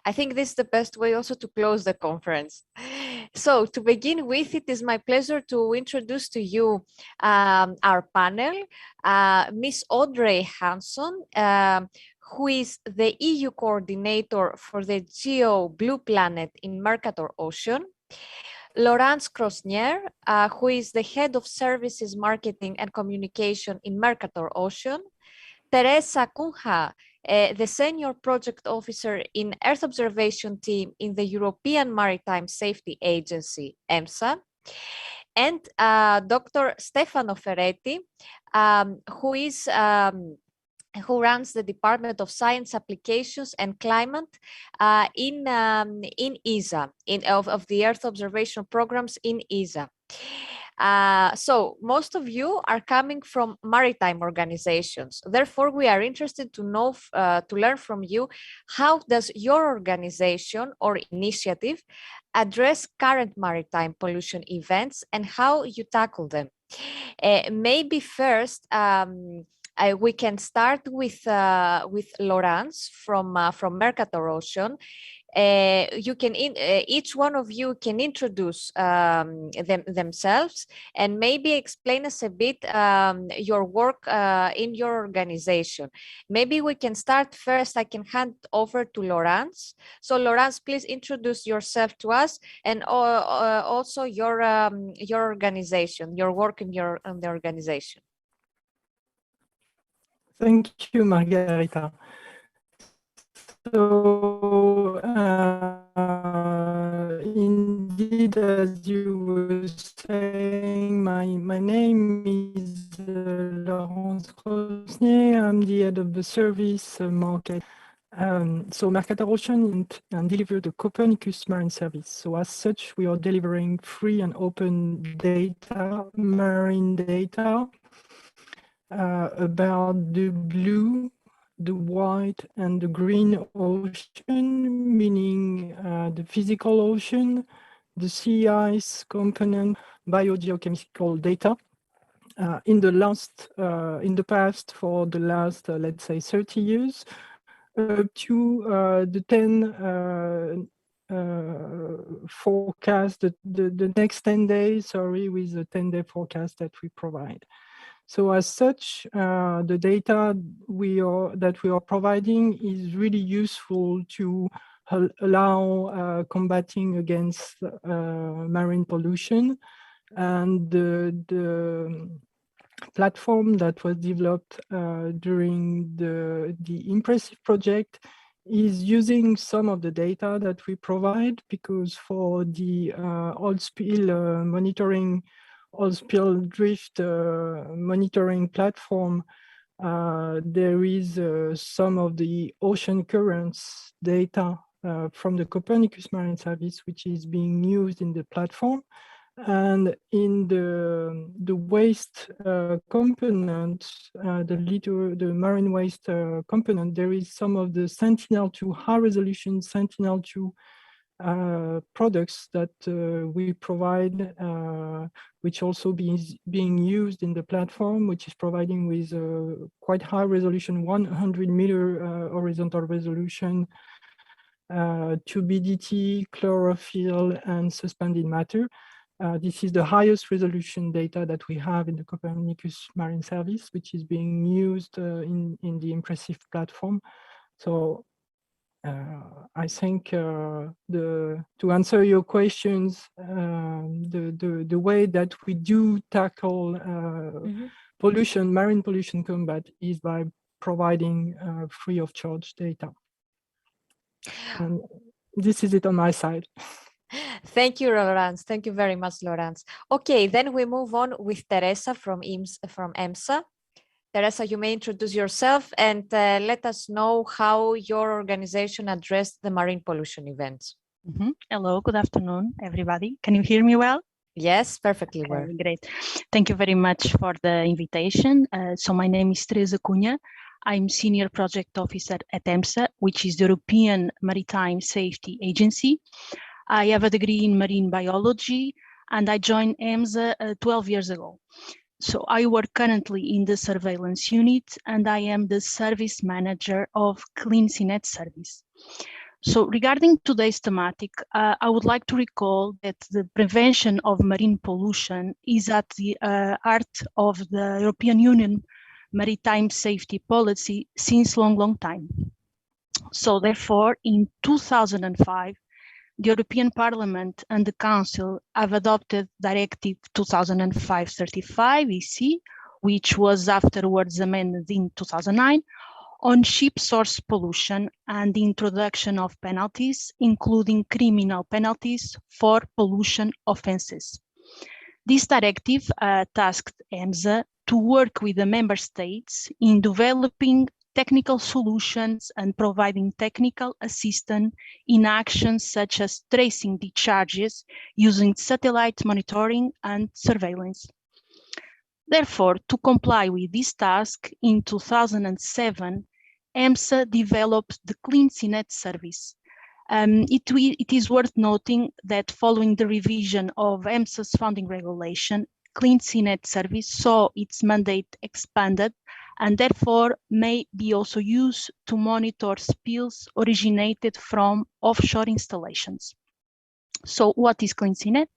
I think this is the best way also to close the conference. So to begin with, it is my pleasure to introduce to you our panel, Miss Audrey Hanson, who is the EU coordinator for the Geo Blue Planet in Mercator Ocean. Laurence Crosnier, who is the head of services, marketing and communication in Mercator Ocean. Teresa Cunha, the senior project officer in Earth observation team in the European Maritime Safety Agency, EMSA. And Dr. Stefano Ferretti, who runs the Department of Science Applications and Climate in ESA, of the Earth observation programs in ESA. So most of you are coming from maritime organizations. Therefore, we are interested to know, to learn from you, how does your organization or initiative address current maritime pollution events and how you tackle them? Maybe first, we can start with Laurence from Mercator Ocean. You can each one of you can introduce themselves and maybe explain us a bit your work in your organization. Maybe we can start first. I can hand over to Laurence. So Laurence, please introduce yourself to us and also your organization, your work in the organization. Thank you, Margarita. So, indeed, as you were saying, my name is Laurence Crosnier. I'm the head of the service market. So Mercator Ocean and deliver the Copernicus marine service. So as such, we are delivering free and open data, marine data, about the blue, the white, and the green ocean, meaning the physical ocean, the sea ice component, biogeochemical data. In the past, for the last, let's say, 30 years, up to the 10 forecast, the next 10 days, sorry, with the 10-day forecast that we provide. So as such, the data that we are providing is really useful to allow combating against marine pollution. And the platform that was developed during the Impressive project is using some of the data that we provide, because for the oil spill monitoring, oil spill drift monitoring platform, there is some of the ocean currents data from the Copernicus Marine Service, which is being used in the platform. And in the waste component, the marine waste component, there is some of the Sentinel-2 high-resolution Sentinel-2 products that we provide, which also being used in the platform, which is providing with quite high resolution, 100 meter horizontal resolution, turbidity, chlorophyll, and suspended matter. This is the highest resolution data that we have in the Copernicus Marine Service, which is being used in the Impressive platform. So I think to answer your questions, the way that we do tackle pollution, marine pollution combat, is by providing free of charge data. And this is it on my side. Thank you, Laurence. Thank you very much, Laurence. Okay, then we move on with Teresa from EMSA. Teresa, you may introduce yourself and let us know how your organization addressed the marine pollution events. Hello, good afternoon, everybody. Can you hear me well? Yes, perfectly well. Great. Thank you very much for the invitation. So my name is Teresa Cunha. I'm Senior Project Officer at EMSA, which is the European Maritime Safety Agency. I have a degree in marine biology, and I joined EMSA 12 years ago. So I work currently in the surveillance unit, and I am the service manager of Clean Seanet service. So regarding today's thematic, I would like to recall that the prevention of marine pollution is at the heart of the European Union maritime safety policy since long time. So therefore, in 2005, the European Parliament and the Council have adopted Directive 2005/35 EC, which was afterwards amended in 2009, on ship source pollution and the introduction of penalties, including criminal penalties for pollution offenses. This directive tasked EMSA to work with the member states in developing technical solutions and providing technical assistance in actions such as tracing discharges using satellite monitoring and surveillance. Therefore, to comply with this task, in 2007, EMSA developed the CleanSeaNet service. It is worth noting that following the revision of EMSA's founding regulation, CleanSeaNet service saw its mandate expanded and therefore may be also used to monitor spills originated from offshore installations. So what is CleanSeaNet?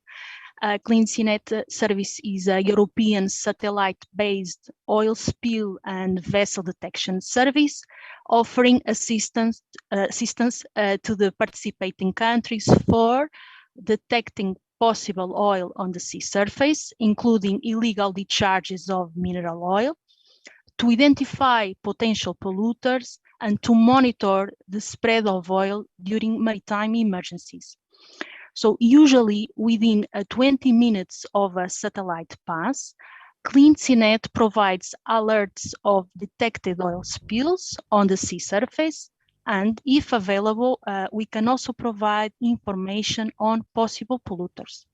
CleanSeaNet service is a European satellite-based oil spill and vessel detection service, offering assistance to the participating countries for detecting possible oil on the sea surface, including illegal discharges of mineral oil, to identify potential polluters, and to monitor the spread of oil during maritime emergencies. So usually within 20 minutes of a satellite pass, CleanSeaNet provides alerts of detected oil spills on the sea surface, and if available, we can also provide information on possible polluters.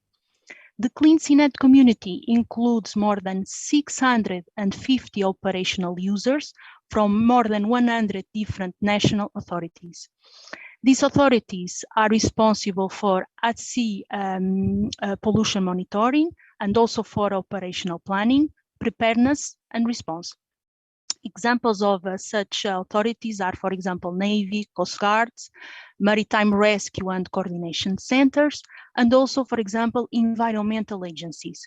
The CleanSeaNet community includes more than 650 operational users from more than 100 different national authorities. These authorities are responsible for at-sea pollution monitoring and also for operational planning, preparedness, and response. Examples of such authorities are, for example, Navy, Coast Guards, Maritime Rescue and Coordination Centers, and also, for example, environmental agencies.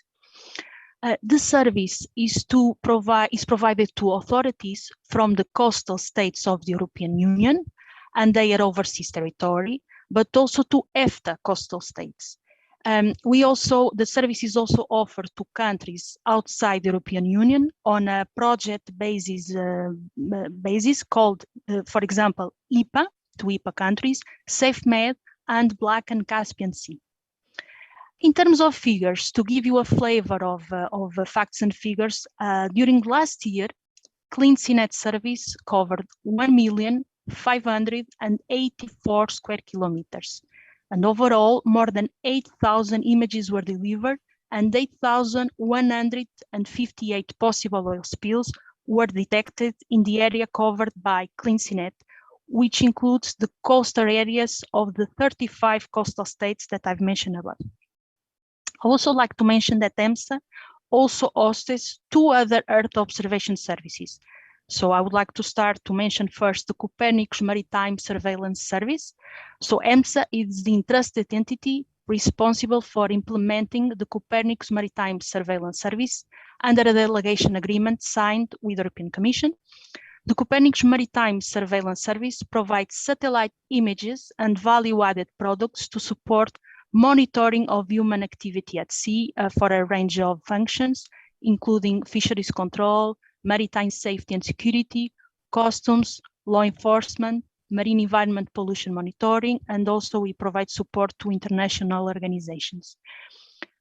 This service is provided to authorities from the coastal states of the European Union and their overseas territory, but also to EFTA coastal states. The service is also offered to countries outside the European Union on a project basis called, for example, IPA, to IPA countries, SafeMed, and Black and Caspian Sea. In terms of figures, to give you a flavor of facts and figures, during last year, CleanSeaNet service covered 1,584 square kilometers. And overall, more than 8,000 images were delivered and 8,158 possible oil spills were detected in the area covered by CleanSeaNet, which includes the coastal areas of the 35 coastal states that I've mentioned above. I also like to mention that EMSA also hosts two other Earth observation services. So I would like to start to mention first the Copernicus Maritime Surveillance Service. So EMSA is the entrusted entity responsible for implementing the Copernicus Maritime Surveillance Service under a delegation agreement signed with the European Commission. The Copernicus Maritime Surveillance Service provides satellite images and value-added products to support monitoring of human activity at sea for a range of functions, including fisheries control, maritime safety and security, customs, law enforcement, marine environment pollution monitoring, and also we provide support to international organizations.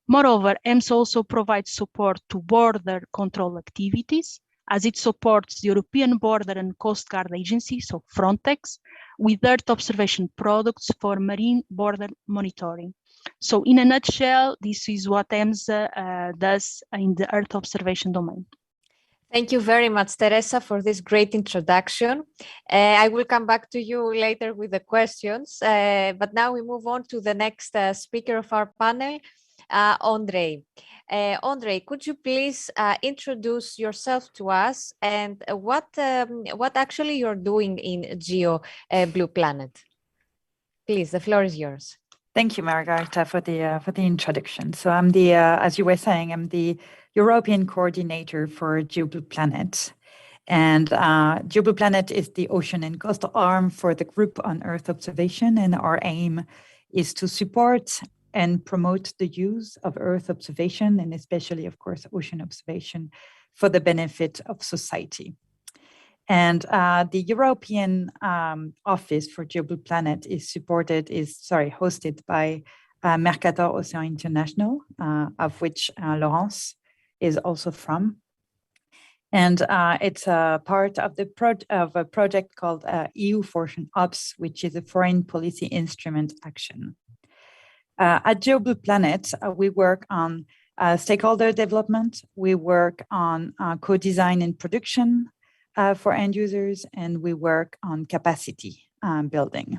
Moreover, EMSA also provides support to border control activities, as it supports the European Border and Coast Guard Agency, so Frontex, with Earth observation products for marine border monitoring. So in a nutshell, this is what EMSA does in the Earth observation domain. Thank you very much, Teresa, for this great introduction. I will come back to you later with the questions, but now we move on to the next speaker of our panel, Andre. Andre, could you please introduce yourself to us and what actually you're doing in Geo Blue Planet? Please, the floor is yours. Thank you, Margarita, for the introduction. So I'm the, as you were saying, I'm the European coordinator for GeoBlue Planet. And GeoBlue Planet is the ocean and coastal arm for the group on Earth observation. And our aim is to support and promote the use of Earth observation, and especially, of course, ocean observation for the benefit of society. And the European office for GeoBlue Planet is hosted by Mercator Ocean International, of which Laurence is also from. And it's a part of a project called EU for Ocean Ops, which is a foreign policy instrument action. At GeoBlue Planet, we work on stakeholder development. We work on co-design and production for end users, and we work on capacity building.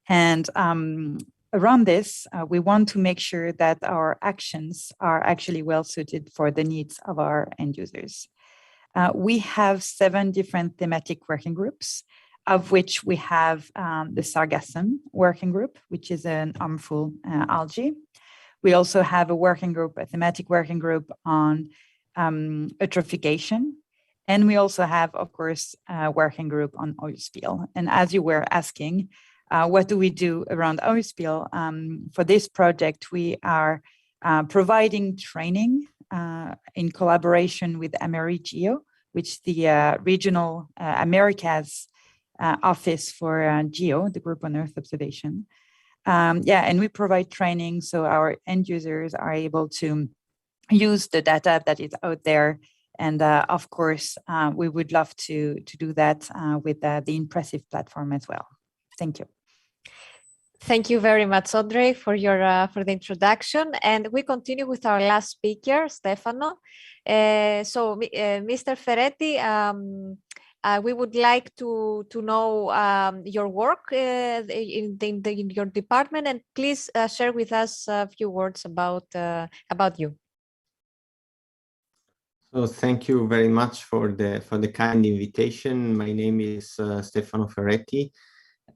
And around this, we want to make sure that our actions are actually well suited for the needs of our end users. We have 7 different thematic working groups, of which we have the sargassum working group, which is an harmful algae. We also have a thematic working group on eutrophication. And we also have, of course, a working group on oil spill. And as you were asking, what do we do around oil spill? For this project, we are providing training in collaboration with AmeriGeo, which is the regional Americas office for GEO, the group on Earth observation. And we provide training so our end users are able to use the data that is out there. And of course, we would love to do that with the impressive platform as well. Thank you. Thank you very much, Audrey, for the introduction. And we continue with our last speaker, Stefano. Mr. Ferretti, we would like to know your work in your department, and please share with us a few words about you. So thank you very much for the kind invitation. My name is Stefano Ferretti.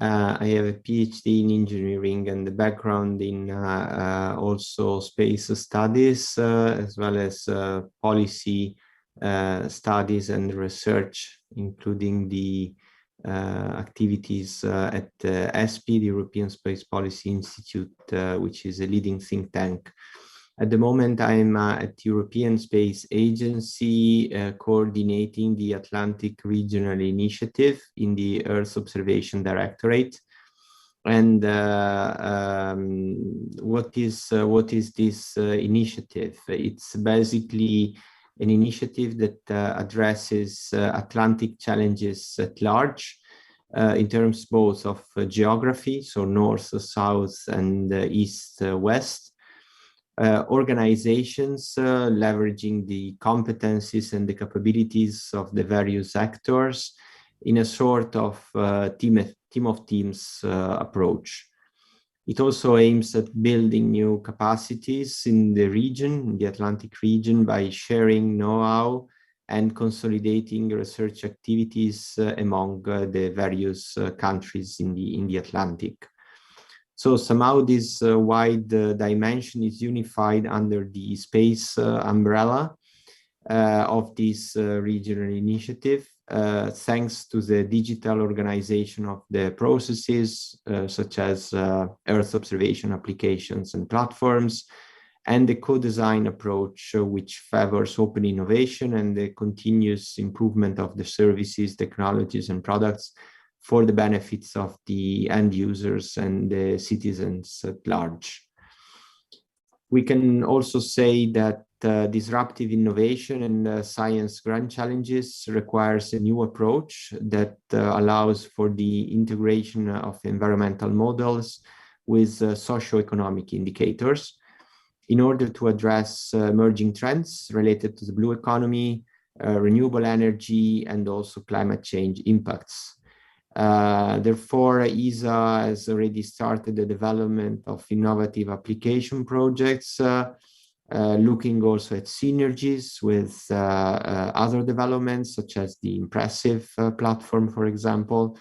I have a PhD in engineering and the background in also space studies, as well as policy studies and research, including the activities at ESPI, the European Space Policy Institute, which is a leading think tank. At the moment, I'm at European Space Agency coordinating the Atlantic Regional Initiative in the Earth Observation Directorate. And what is this initiative? It's basically an initiative that addresses Atlantic challenges at large in terms both of geography, so north, south, and east, west. Organizations leveraging the competencies and the capabilities of the various actors in a sort of team of teams approach. It also aims at building new capacities in the region, in the Atlantic region, by sharing know-how and consolidating research activities among the various countries in the Atlantic. So somehow this wide dimension is unified under the space umbrella of this regional initiative, thanks to the digital organization of the processes, such as Earth observation applications and platforms, and the co-design approach, which favors open innovation and the continuous improvement of the services, technologies, and products for the benefits of the end users and the citizens at large. We can also say that disruptive innovation and science grand challenges requires a new approach that allows for the integration of environmental models with socioeconomic indicators in order to address emerging trends related to the blue economy, renewable energy, and also climate change impacts. Therefore, ESA has already started the development of innovative application projects, looking also at synergies with other developments, such as the impressive platform, for example,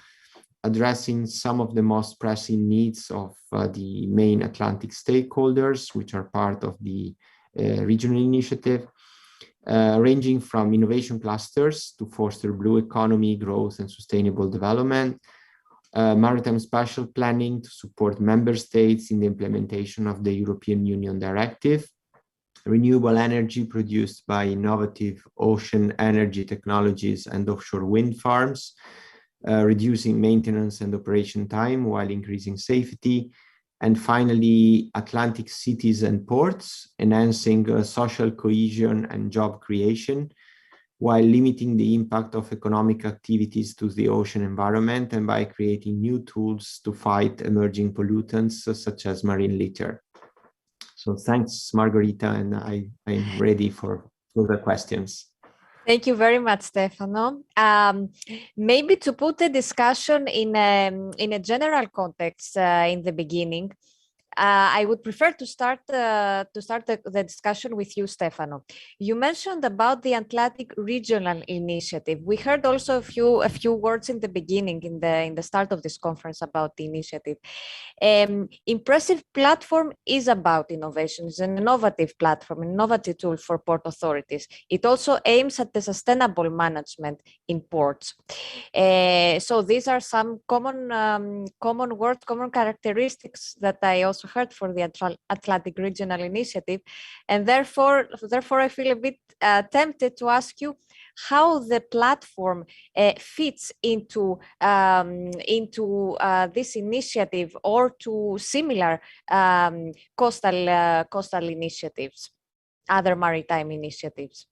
addressing some of the most pressing needs of the main Atlantic stakeholders, which are part of the regional initiative, ranging from innovation clusters to foster blue economy, growth, and sustainable development, maritime spatial planning to support member states in the implementation of the European Union Directive, renewable energy produced by innovative ocean energy technologies and offshore wind farms, reducing maintenance and operation time while increasing safety, and finally, Atlantic cities and ports, enhancing social cohesion and job creation, while limiting the impact of economic activities to the ocean environment and by creating new tools to fight emerging pollutants such as marine litter. So thanks, Margherita, and I'm ready for further questions. Thank you very much, Stefano. Maybe to put the discussion in a general context in the beginning, I would prefer to start the discussion with you, Stefano. You mentioned about the Atlantic Regional Initiative. We heard also a few words in the beginning, in the start of this conference about the initiative. Impressive platform is about innovation. It's an innovative platform, an innovative tool for port authorities. It also aims at the sustainable management in ports. So these are some common words, common characteristics that I also heard for the Atlantic Regional Initiative, and therefore I feel a bit tempted to ask you how the platform fits into this initiative or to similar coastal initiatives, other maritime initiatives.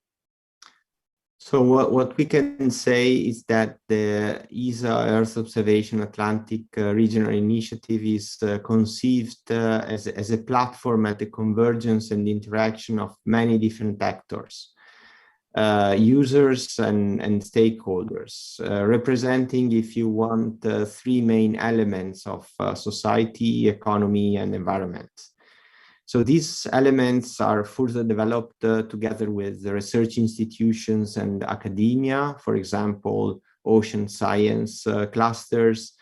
So what we can say is that the ESA Earth Observation Atlantic Regional Initiative is conceived as a platform at the convergence and interaction of many different actors, users and stakeholders, representing, if you want, three main elements of society, economy, and environment. So these elements are further developed together with the research institutions and academia, for example, ocean science clusters,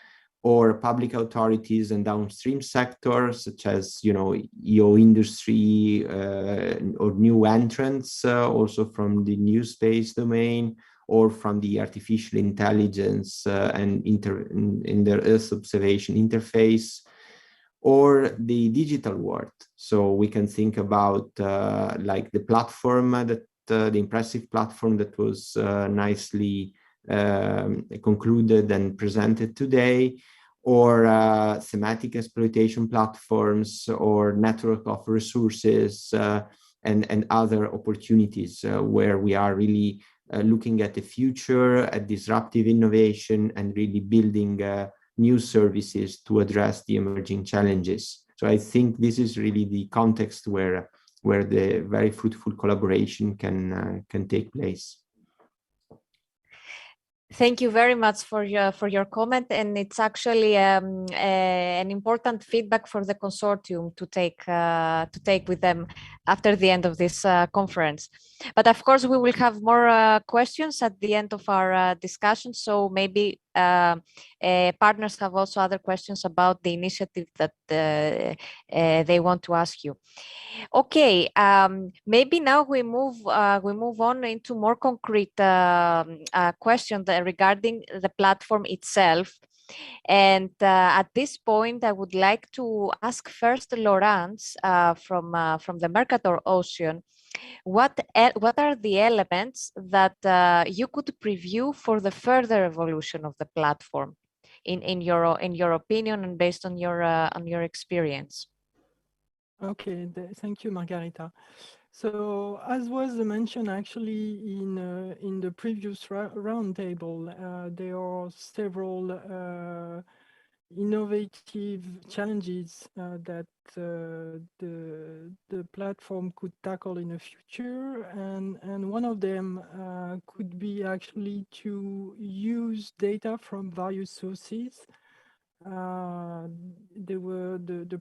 or public authorities and downstream sectors, such as, EO industry or new entrants, also from the new space domain, or from the artificial intelligence and in the Earth observation interface, or the digital world. So we can think about like the platform that the impressive platform that was nicely concluded and presented today, or thematic exploitation platforms, or network of resources and other opportunities where we are really looking at the future, at disruptive innovation, and really building new services to address the emerging challenges. So I think this is really the context where the very fruitful collaboration can take place. Thank you very much for your comment, and it's actually an important feedback for the consortium to take with them after the end of this conference. But of course, we will have more questions at the end of our discussion. So maybe partners have also other questions about the initiative that they want to ask you. Okay, maybe now we move on into more concrete questions regarding the platform itself. And at this point, I would like to ask first Laurence from the Mercator Ocean, what are the elements that you could preview for the further evolution of the platform, in your opinion and based on your experience? Okay, thank you, Margherita. So as was mentioned actually in the previous roundtable, there are several innovative challenges that the platform could tackle in the future, and one of them could be actually to use data from various sources. The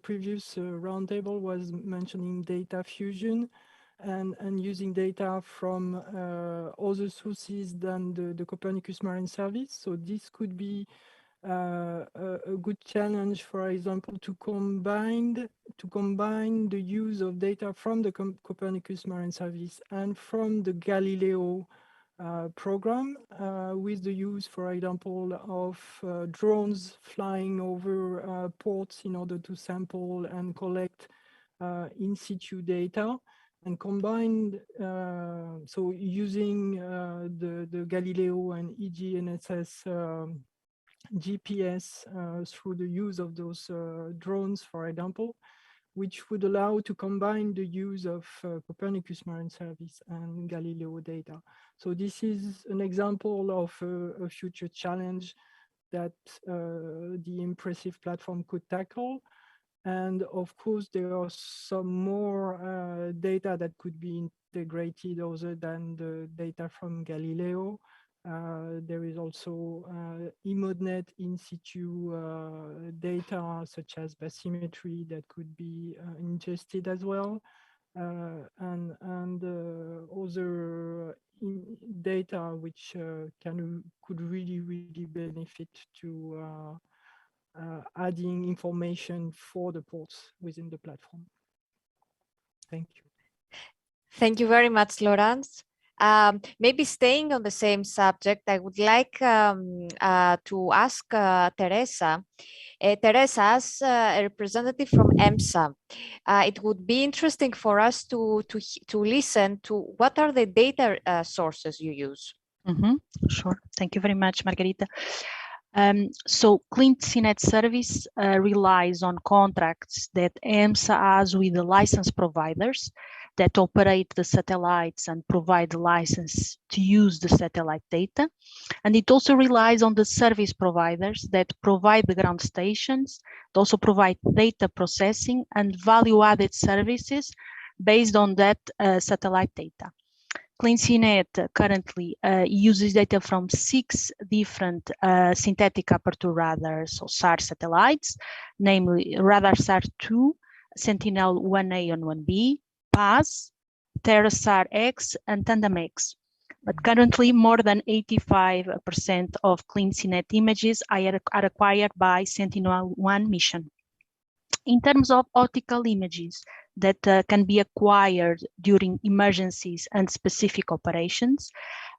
previous roundtable was mentioning data fusion and using data from other sources than the Copernicus Marine Service. So this could be a good challenge, for example, to combine the use of data from the Copernicus Marine Service and from the Galileo program with the use, for example, of drones flying over ports in order to sample and collect in situ data, and combined, so using the Galileo and EGNSS GPS through the use of those drones, for example, which would allow to combine the use of Copernicus Marine Service and Galileo data. So this is an example of a future challenge that the impressive platform could tackle. And of course, there are some more data that could be integrated other than the data from Galileo. There is also eModNet in situ data such as bathymetry that could be ingested as well, and other data which could really benefit to adding information for the ports within the platform. Thank you. Thank you very much, Laurence. Maybe staying on the same subject, I would like to ask Teresa. Teresa, as a representative from EMSA, it would be interesting for us to listen to what are the data sources you use. Sure. Thank you very much, Margarita. So CleanSeaNet service relies on contracts that EMSA has with the license providers that operate the satellites and provide the license to use the satellite data. And it also relies on the service providers that provide the ground stations, that also provide data processing and value-added services based on that satellite data. CleanSeaNet currently uses data from 6 different synthetic aperture radars, or SAR satellites, namely RadarSat-2, Sentinel-1A and 1B, PAS, TerraSAR-X, and TandemX. But currently, more than 85% of CleanSeaNet images are acquired by Sentinel-1 mission. In terms of optical images that can be acquired during emergencies and specific operations,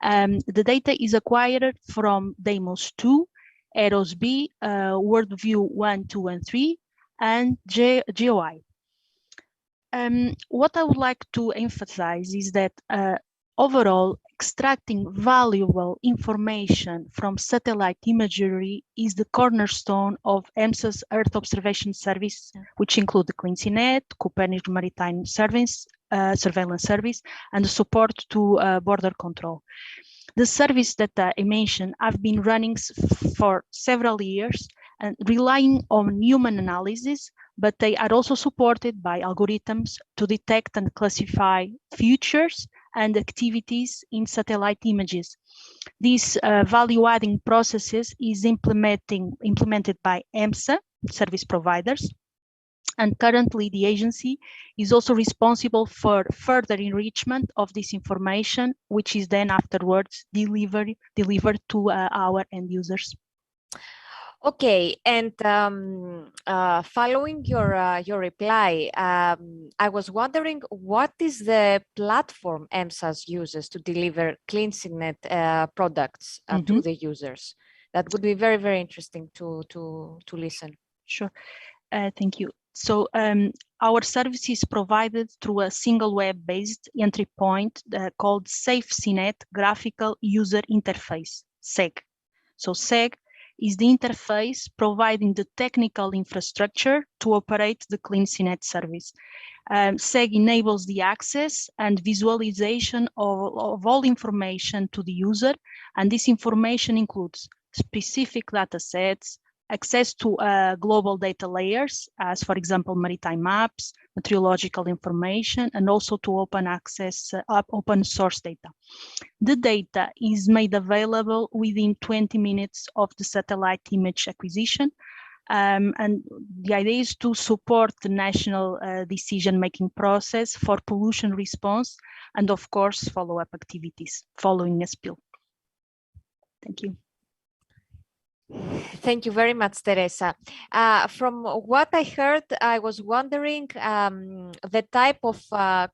the data is acquired from Deimos 2, Eros B, WorldView 1, 2, and 3, and GeoEye. What I would like to emphasize is that overall, extracting valuable information from satellite imagery is the cornerstone of EMSA's Earth Observation Service, which include the CleanSeaNet, Copernicus Maritime Service, Surveillance Service, and the support to border control. The service that I mentioned have been running for several years and relying on human analysis, but they are also supported by algorithms to detect and classify features and activities in satellite images. These value-adding processes is implemented by EMSA service providers, and currently the agency is also responsible for further enrichment of this information, which is then afterwards delivered to our end users. Okay, and following your reply, I was wondering what is the platform EMSA uses to deliver CleanSeaNet products to the users? That would be very, very interesting to listen. Sure, thank you. So our service is provided through a single web-based entry point called SafeSeaNet Graphical User Interface, SEG. So SEG is the interface providing the technical infrastructure to operate the CleanSeaNet service. SEG enables the access and visualization of all information to the user, and this information includes specific data sets, access to global data layers, as for example, maritime maps, meteorological information, and also to open access, open source data. The data is made available within 20 minutes of the satellite image acquisition. And the idea is to support the national decision-making process for pollution response and, of course, follow-up activities following a spill. Thank you. Thank you very much, Teresa. From what I heard, I was wondering the type of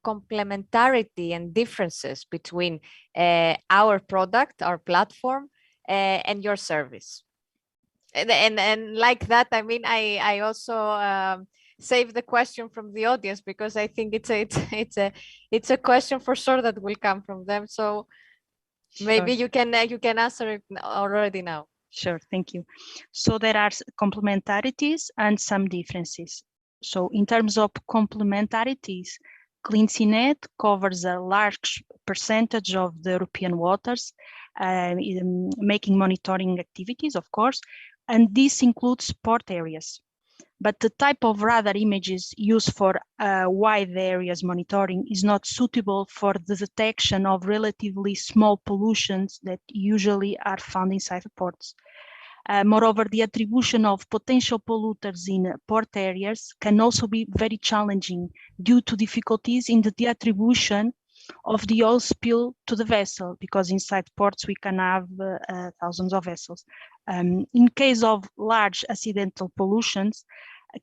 complementarity and differences between our product, our platform, and your service. And like that, I mean, I also save the question from the audience because I think it's a question for sure that will come from them. So maybe you can answer it already now. Sure, thank you. So there are complementarities and some differences. So in terms of complementarities, CleanSeaNet covers a large percentage of the European waters, making monitoring activities, of course, and this includes port areas. But the type of radar images used for wide areas monitoring is not suitable for the detection of relatively small pollutions that usually are found inside the ports. Moreover, the attribution of potential polluters in port areas can also be very challenging due to difficulties in the attribution of the oil spill to the vessel, because inside ports we can have thousands of vessels. In case of large accidental pollutions,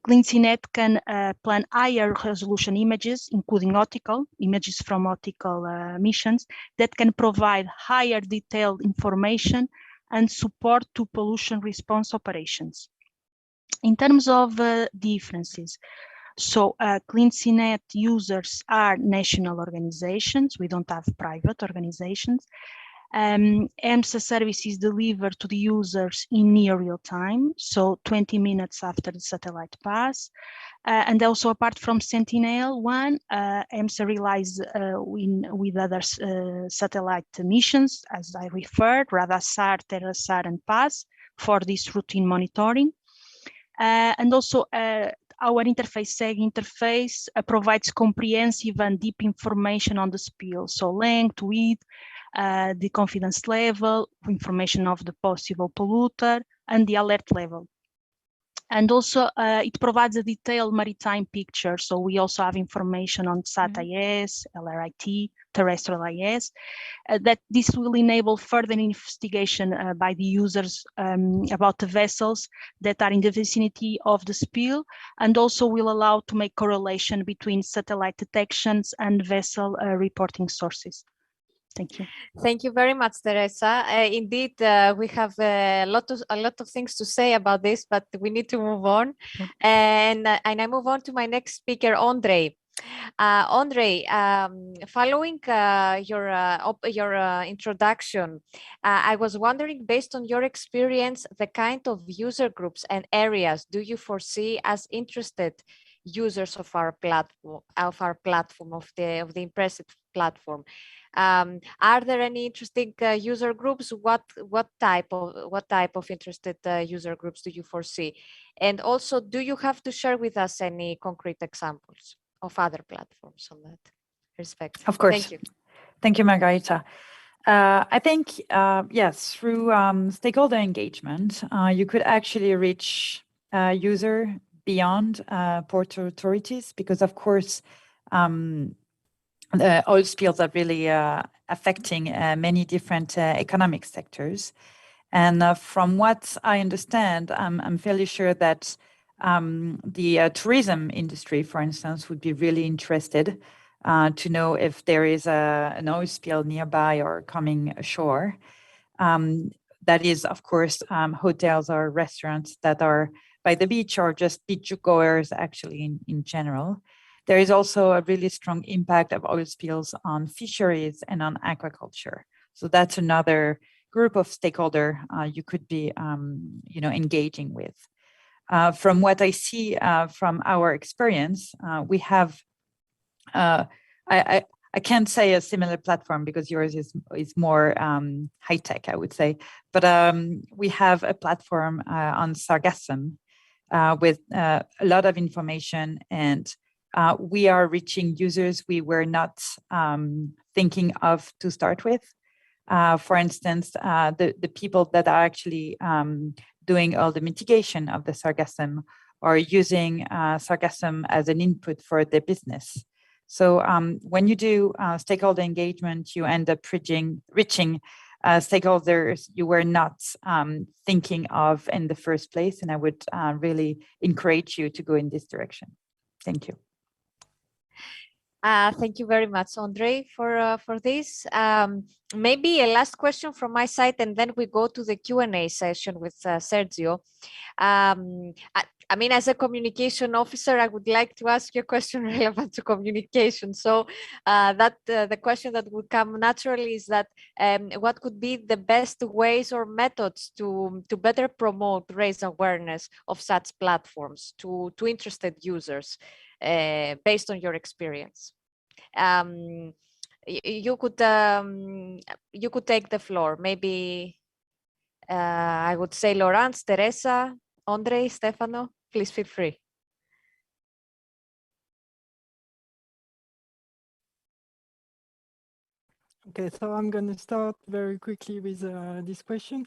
CleanSeaNet can plan higher resolution images, including optical images from optical missions that can provide higher detailed information and support to pollution response operations. In terms of differences, so CleanSeaNet users are national organizations. We don't have private organizations. EMSA service is delivered to the users in near real time, so 20 minutes after the satellite pass. And also apart from Sentinel-1, EMSA relies with other satellite missions, as I referred, Radarsat, TerraSat, and PASS for this routine monitoring. And also our interface, SEG interface, provides comprehensive and deep information on the spill, so length, width, the confidence level, information of the possible polluter, and the alert level. And also it provides a detailed maritime picture. So we also have information on SAT-IS, LRIT, terrestrial IS, that this will enable further investigation by the users about the vessels that are in the vicinity of the spill, and also will allow to make correlation between satellite detections and vessel reporting sources. Thank you. Thank you very much, Teresa. Indeed, we have a lot of things to say about this, but we need to move on. And I move on to my next speaker, Andre. Andre, following your introduction, I was wondering, based on your experience, the kind of user groups and areas do you foresee as interested users of our platform, of the impressive platform? Are there any interesting user groups? What type of interested user groups do you foresee? And also, do you have to share with us any concrete examples of other platforms on that respect? Of course. Thank you. Thank you, Margarita. I think, yes, through stakeholder engagement, you could actually reach user beyond port authorities, because of course, the oil spills are really affecting many different economic sectors. And from what I understand, I'm fairly sure that the tourism industry, for instance, would be really interested to know if there is an oil spill nearby or coming ashore. That is, of course, hotels or restaurants that are by the beach, or just beach goers actually in general. There is also a really strong impact of oil spills on fisheries and on aquaculture. So that's another group of stakeholder you could be engaging with. From what I see from our experience, we have, I can't say a similar platform because yours is more high tech, I would say. But we have a platform on Sargassum with a lot of information, and we are reaching users we were not thinking of to start with. For instance, the people that are actually doing all the mitigation of the Sargassum or using Sargassum as an input for their business. So when you do stakeholder engagement, you end up reaching stakeholders you were not thinking of in the first place. And I would really encourage you to go in this direction. Thank you. Thank you very much, Andre, for this. Maybe a last question from my side, and then we go to the Q&A session with Sergio. I mean, as a communication officer, I would like to ask you a question relevant to communication. So the question that would come naturally is that what could be the best ways or methods to better promote, raise awareness of such platforms to interested users based on your experience? You could take the floor. Maybe I would say Laurence, Teresa, Andre, Stefano, please feel free. Okay, so I'm going to start very quickly with this question.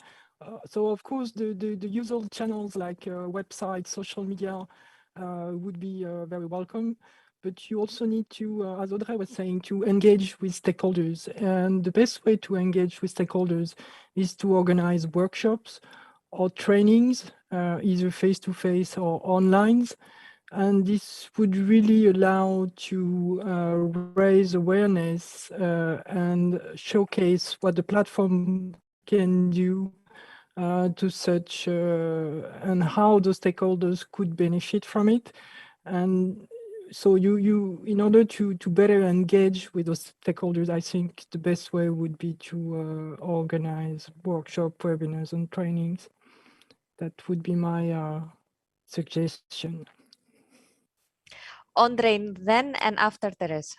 So of course, the usual channels like websites, social media would be very welcome. But you also need to, as Audrey was saying, to engage with stakeholders. And the best way to engage with stakeholders is to organize workshops or trainings, either face-to-face or online. And this would really allow to raise awareness and showcase what the platform can do to such and how the stakeholders could benefit from it. And so you in order to better engage with those stakeholders, I think the best way would be to organize workshop, webinars, and trainings. That would be my suggestion. Andre, then and after Teresa.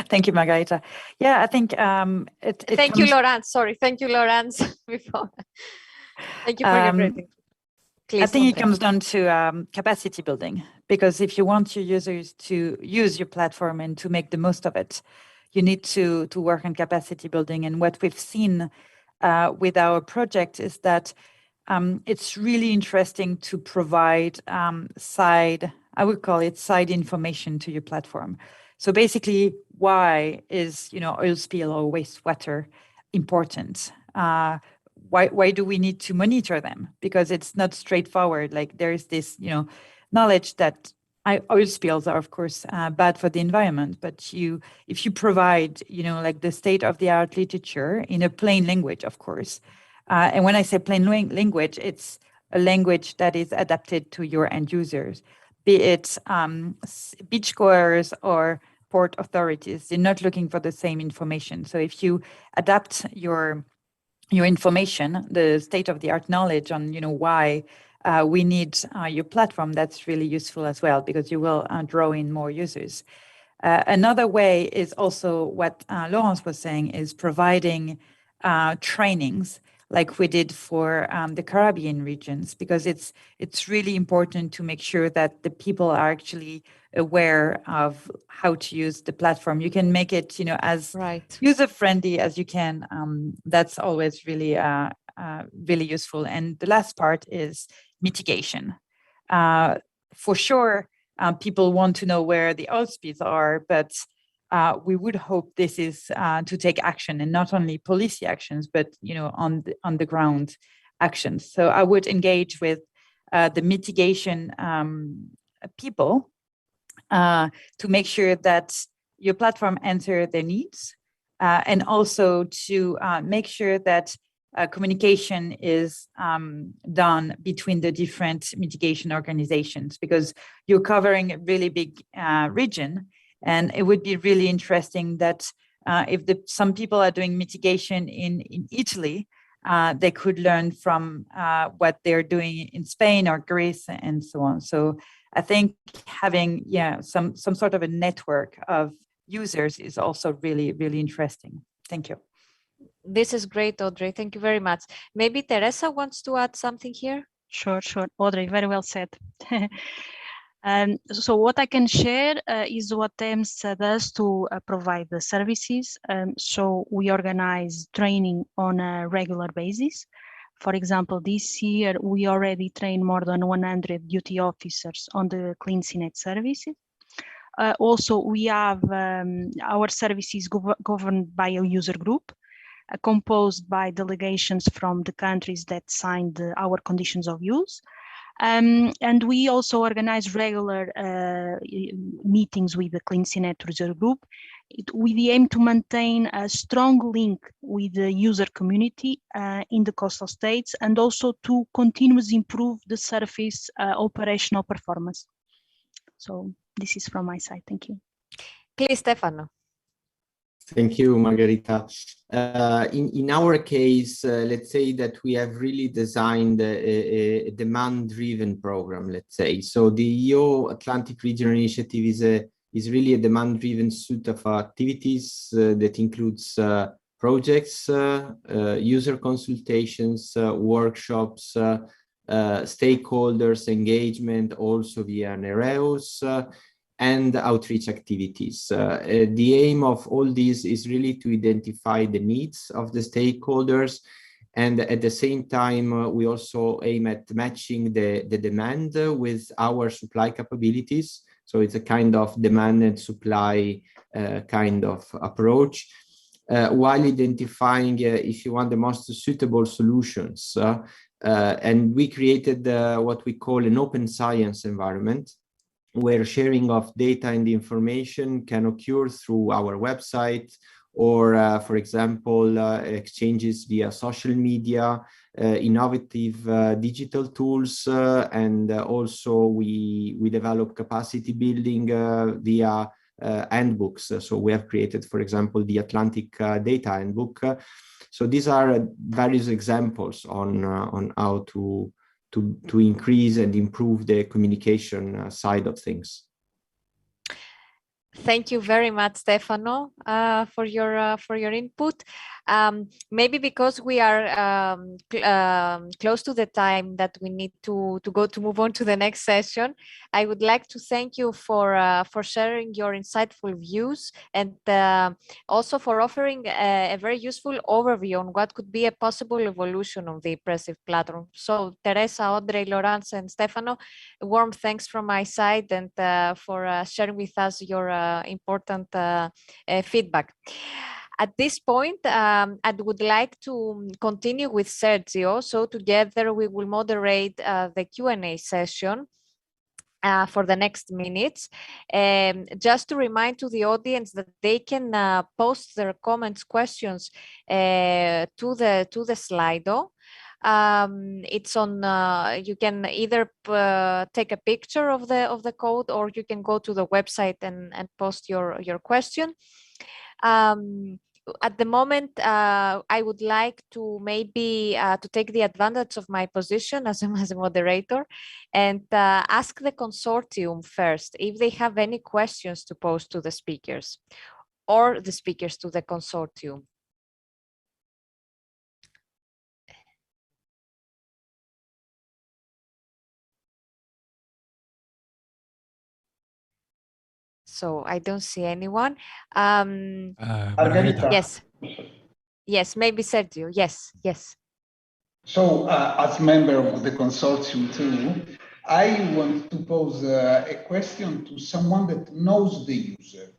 Thank you, Margarita. Yeah, I think Thank you, Laurence. Sorry, thank you, Laurence. Before. Thank you for your greeting. Please, I think Andre. it comes down to capacity building, because if you want your users to use your platform and to make the most of it, you need to work on capacity building. And what we've seen with our project is that it's really interesting to provide I would call it side information to your platform. So basically, why is oil spill or wastewater important? Why do we need to monitor them? Because it's not straightforward. Like there's this knowledge that oil spills are of course bad for the environment, but if you provide like the state-of-the-art literature in a plain language, of course. And when I say plain language, it's a language that is adapted to your end users, be it beachgoers or port authorities. They're not looking for the same information. So if you adapt your information, the state-of-the-art knowledge on why we need your platform, that's really useful as well, because you will draw in more users. Another way is also what Laurence was saying, is providing trainings like we did for the Caribbean regions, because it's really important to make sure that the people are actually aware of how to use the platform. You can make it as user-friendly as you can. That's always really really useful. And the last part is mitigation. For sure, people want to know where the oil spills are, but we would hope this is to take action, and not only policy actions, but on the ground actions. So I would engage with the mitigation people to make sure that your platform answers their needs, and also to make sure that communication is done between the different mitigation organizations, because you're covering a really big region. And it would be really interesting that if some people are doing mitigation in Italy, they could learn from what they're doing in Spain or Greece and so on. So I think having some sort of a network of users is also really, really interesting. Thank you. This is great, Audrey. Thank you very much. Maybe Teresa wants to add something here? Sure. Audrey, very well said. So what I can share is what EMSA does to provide the services. So we organize training on a regular basis. For example, this year, we already trained more than 100 duty officers on the Clean CNET services. Also, we have our services governed by a user group. composed by delegations from the countries that signed our conditions of use. And we also organize regular meetings with the Clean Sea Net Reserve Group with the aim to maintain a strong link with the user community in the coastal states, and also to continuously improve the surface operational performance. So this is from my side. Thank you. Please, Stefano. Thank you, Margherita. In our case, let's say that we have really designed a demand-driven program, let's say. So the EU Atlantic Regional Initiative is really a demand-driven suite of activities that includes projects, user consultations, workshops, stakeholders engagement, also via Nereus, and outreach activities. The aim of all this is really to identify the needs of the stakeholders, and at the same time, we also aim at matching the demand with our supply capabilities. So it's a kind of demand and supply kind of approach, while identifying, if you want, the most suitable solutions. And we created what we call an open science environment, where sharing of data and information can occur through our website, or, for example, exchanges via social media, innovative digital tools, and also we develop capacity building via handbooks. So we have created, for example, the Atlantic Data Handbook. So these are various examples on how to increase and improve the communication side of things. Thank you very much, Stefano, for your input. Maybe because we are close to the time that we need to move on to the next session, I would like to thank you for sharing your insightful views, and also for offering a very useful overview on what could be a possible evolution of the impressive platform. So Teresa, Audrey, Laurence, and Stefano, warm thanks from my side, and for sharing with us your important feedback. At this point, I would like to continue with Sergio. So together we will moderate the Q&A session for the next minutes. Just to remind to the audience that they can post their comments, questions to the Slido. It's on, you can either take a picture of the code, or you can go to the website and post your question. At the moment, I would like to maybe to take the advantage of my position as a moderator, and ask the consortium first if they have any questions to pose to the speakers, or the speakers to the consortium. So I don't see anyone. Margherita. Yes, maybe Sergio. Yes. So as member of the consortium too, I want to pose a question to someone that knows the user.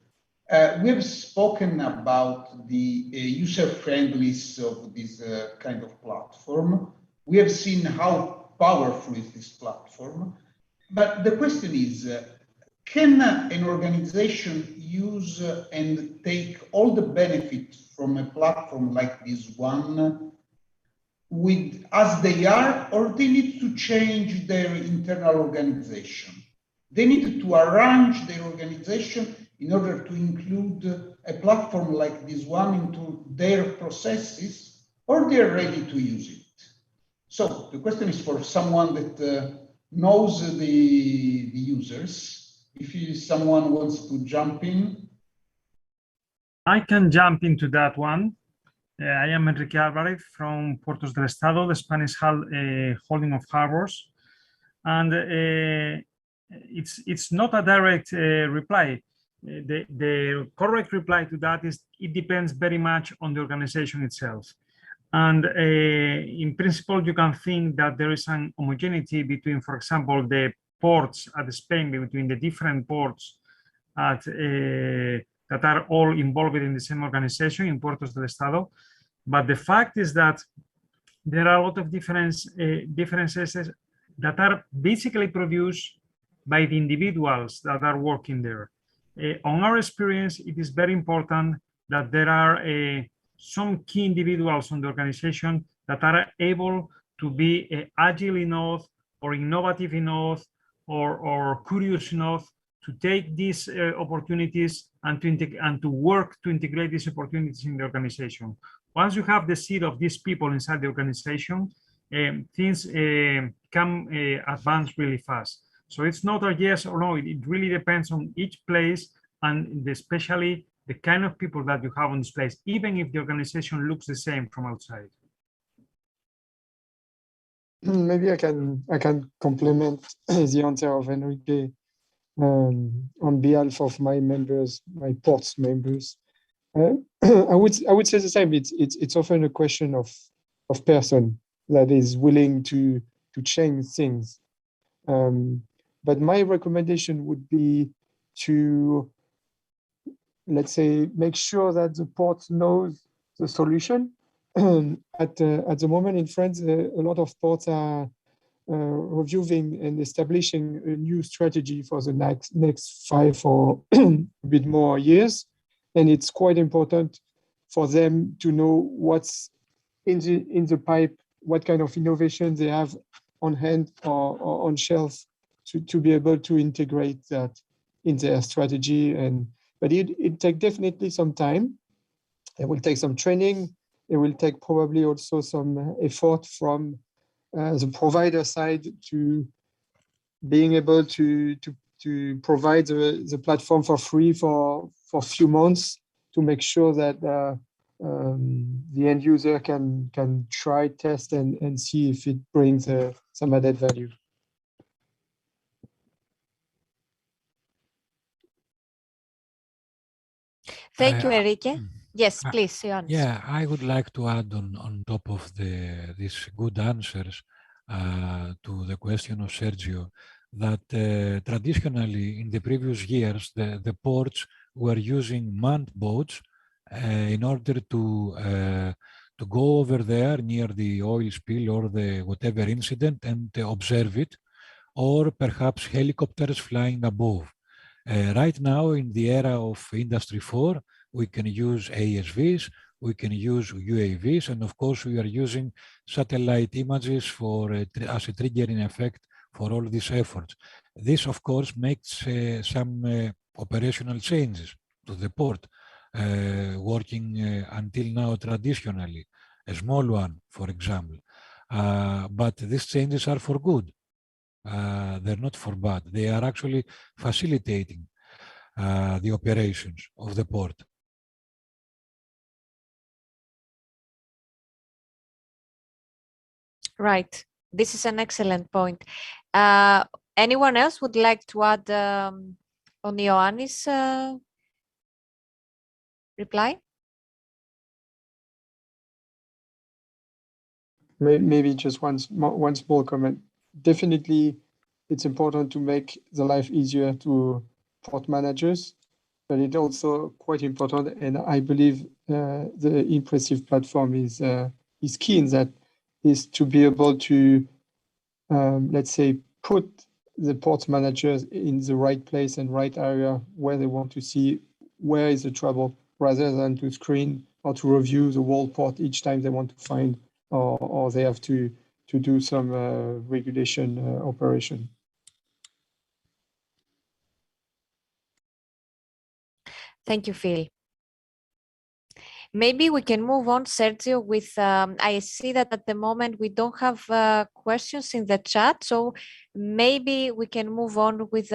We have spoken about the user-friendliness of this kind of platform. We have seen how powerful is this platform. But the question is, can an organization use and take all the benefit from a platform like this one with as they are, or they need to change their internal organization? They need to arrange their organization in order to include a platform like this one into their processes, or they're ready to use it. So the question is for someone that knows the users. If someone wants to jump in. I can jump into that one. I am Enrique Álvarez from Puertos del Estado, the Spanish holding of harbors. And it's not a direct reply. The correct reply to that is it depends very much on the organization itself. And in principle, you can think that there is an homogeneity between, for example, the ports at Spain, between the different ports that are all involved in the same organization in Puertos del Estado. But the fact is that there are a lot of differences that are basically produced by the individuals that are working there. On our experience, it is very important that there are some key individuals on the organization that are able to be agile enough or innovative enough or curious enough to take these opportunities and to work to integrate these opportunities in the organization. Once you have the seed of these people inside the organization, things can advance really fast. So it's not a yes or no, it really depends on each place and especially the kind of people that you have on this place, even if the organization looks the same from outside. Maybe I can complement the answer of Enrique on behalf of my members, my port's members. I would say the same. It's often a question of person that is willing to change things. But my recommendation would be to, let's say, make sure that the port knows the solution. At the moment in France, a lot of ports are reviewing and establishing a new strategy for the next 5 or a bit more years. And it's quite important for them to know what's in the pipe, what kind of innovation they have on hand or on shelf to be able to integrate that in their strategy. But it takes definitely some time. It will take some training. It will take probably also some effort from the provider side to being able to provide the platform for free for a few months to make sure that the end user can try, test, and see if it brings some added value. Thank you, Enrique. Yes, please, Ioannis. Yeah, I would like to add on top of these good answers to the question of Sergio that traditionally in the previous years, the ports were using manned boats in order to go over there near the oil spill or the whatever incident and observe it, or perhaps helicopters flying above. Right now, in the era of Industry 4, we can use ASVs, we can use UAVs, and of course, we are using satellite images as a triggering effect for all these efforts. This, of course, makes some operational changes to the port, working until now traditionally, a small one, for example. But these changes are for good. They're not for bad. They are actually facilitating the operations of the port. Right. This is an excellent point. Anyone else would like to add on Ioannis' reply? Maybe just one small comment. Definitely, it's important to make the life easier to port managers, but it's also quite important, and I believe the impressive platform is key in that, is to be able to, let's say, put the port managers in the right place and right area where they want to see where is the trouble, rather than to screen or to review the whole port each time they want to find or they have to do some regulation operation. Thank you, Phil. Maybe we can move on, Sergio, with, I see that at the moment we don't have questions in the chat, so maybe we can move on with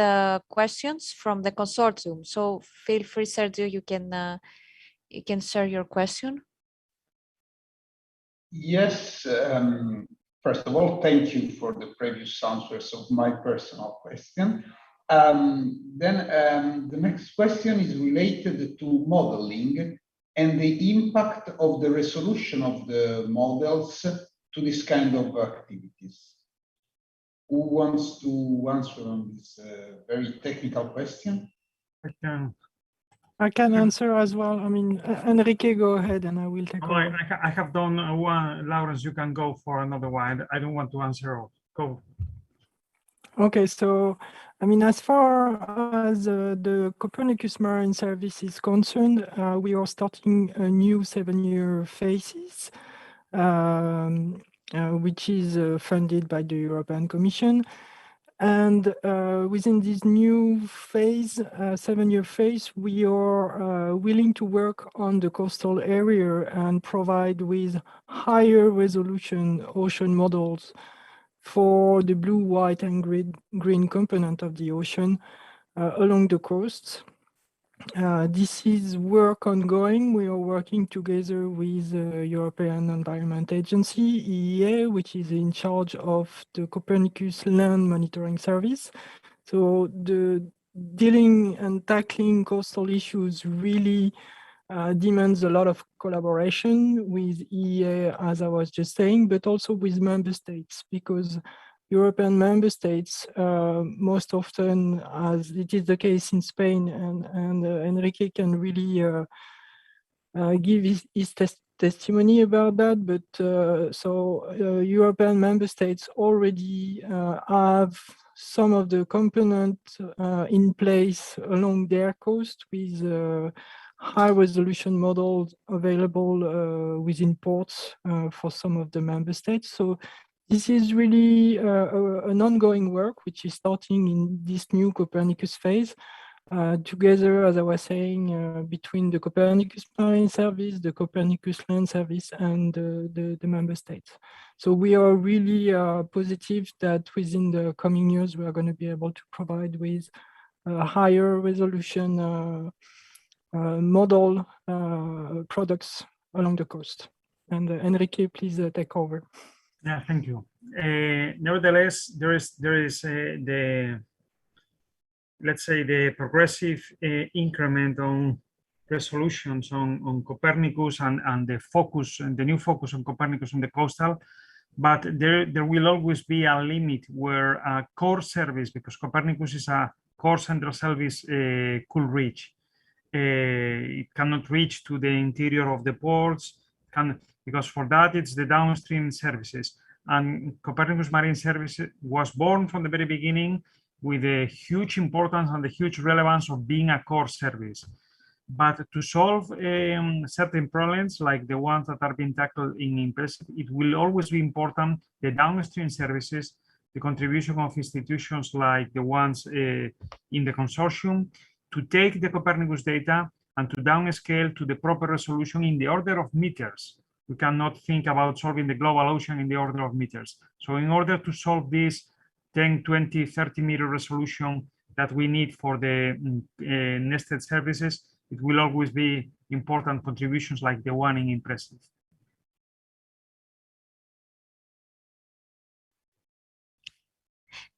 questions from the consortium. So feel free, Sergio, you can share your question. Yes, first of all, thank you for the previous answers of my personal question. Then the next question is related to modeling and the impact of the resolution of the models to this kind of activities. Who wants to answer on this very technical question? I can. I can answer as well. I mean, Enrique, go ahead and I will take over. I have done one. Lawrence, you can go for another one. I don't want to answer all. Go. Okay, so I mean, as far as the Copernicus Marine Service is concerned, we are starting a new 7-year phase, which is funded by the European Commission. And within this new phase, 7-year phase, we are willing to work on the coastal area and provide with higher resolution ocean models for the blue, white, and green component of the ocean along the coasts. This is work ongoing. We are working together with the European Environment Agency, EEA, which is in charge of the Copernicus Land Monitoring Service. So the dealing and tackling coastal issues really demands a lot of collaboration with EEA, as I was just saying, but also with member states, because European member states, most often, as it is the case in Spain, and Enrique can really give his testimony about that. But European member states already have some of the components in place along their coast with high resolution models available within ports for some of the member states. So this is really an ongoing work, which is starting in this new Copernicus phase, together, as I was saying, between the Copernicus Marine Service, the Copernicus Land Service, and the member states. So we are really positive that within the coming years, we are going to be able to provide with higher resolution model products along the coast. And Enrique, please take over. Yeah, thank you. Nevertheless, there is the, let's say, the progressive increment on resolutions on Copernicus and the focus and the new focus on Copernicus on the coastal, but there will always be a limit where a core service, because Copernicus is a core central service, could reach. It cannot reach to the interior of the ports, because for that it's the downstream services. And Copernicus Marine Service was born from the very beginning with the huge importance and the huge relevance of being a core service. But to solve certain problems like the ones that are being tackled in Impressive, it will always be important, the downstream services, the contribution of institutions like the ones in the consortium, to take the Copernicus data and to downscale to the proper resolution in the order of meters. We cannot think about solving the global ocean in the order of meters. So in order to solve this 10, 20, 30 meter resolution that we need for the nested services, it will always be important contributions like the one in Impressive.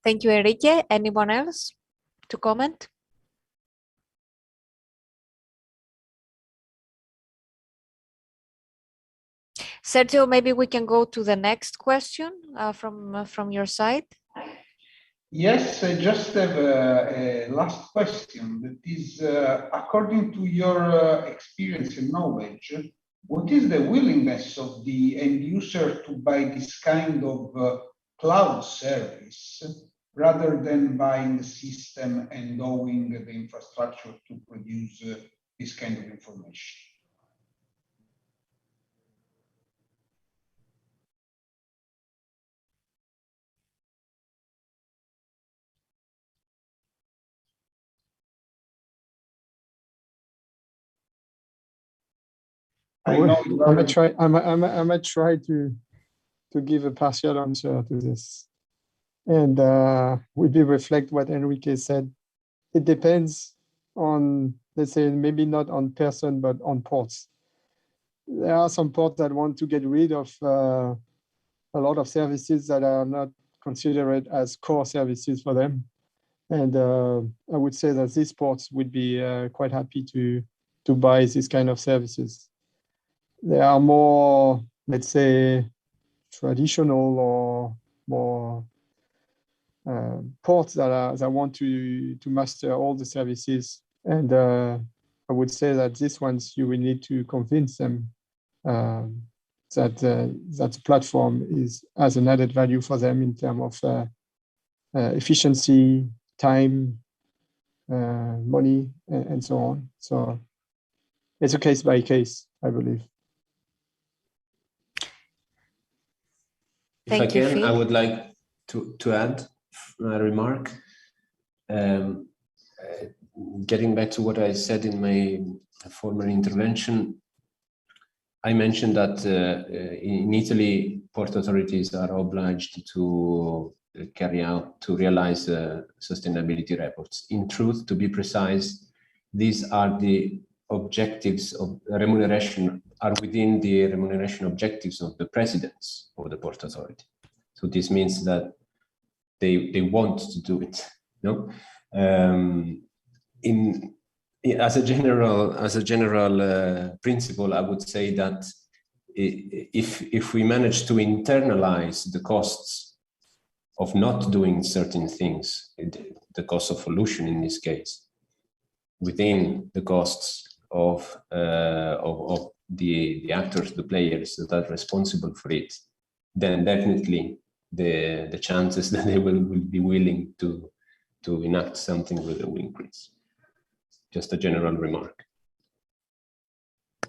Thank you, Enrique. Anyone else to comment? Sergio, maybe we can go to the next question from your side. Yes, I just have a last question. That is, according to your experience and knowledge, what is the willingness of the end user to buy this kind of cloud service rather than buying the system and owning the infrastructure to produce this kind of information? I might try to give a partial answer to this, and we will reflect what Enrique said. It depends on, let's say, maybe not on person, but on ports. There are some ports that want to get rid of a lot of services that are not considered as core services for them, and I would say that these ports would be quite happy to buy this kind of services. There are more, let's say, traditional or more ports that want to master all the services, and I would say that these ones, you will need to convince them that the platform has an added value for them in terms of efficiency, time, money, and so on. So it's a case by case, I believe. If I can, I would like to add a remark. Getting back to what I said in my former intervention, I mentioned that in Italy, port authorities are obliged to realize sustainability reports. In truth, to be precise, these are the objectives of remuneration, are within the remuneration objectives of the presidents of the port authority. So this means that they want to do it. No, as a general principle, I would say that if we manage to internalize the costs of not doing certain things, the cost of pollution in this case, within the costs of the actors, the players that are responsible for it, then definitely the chances that they will be willing to enact something will increase. Just a general remark.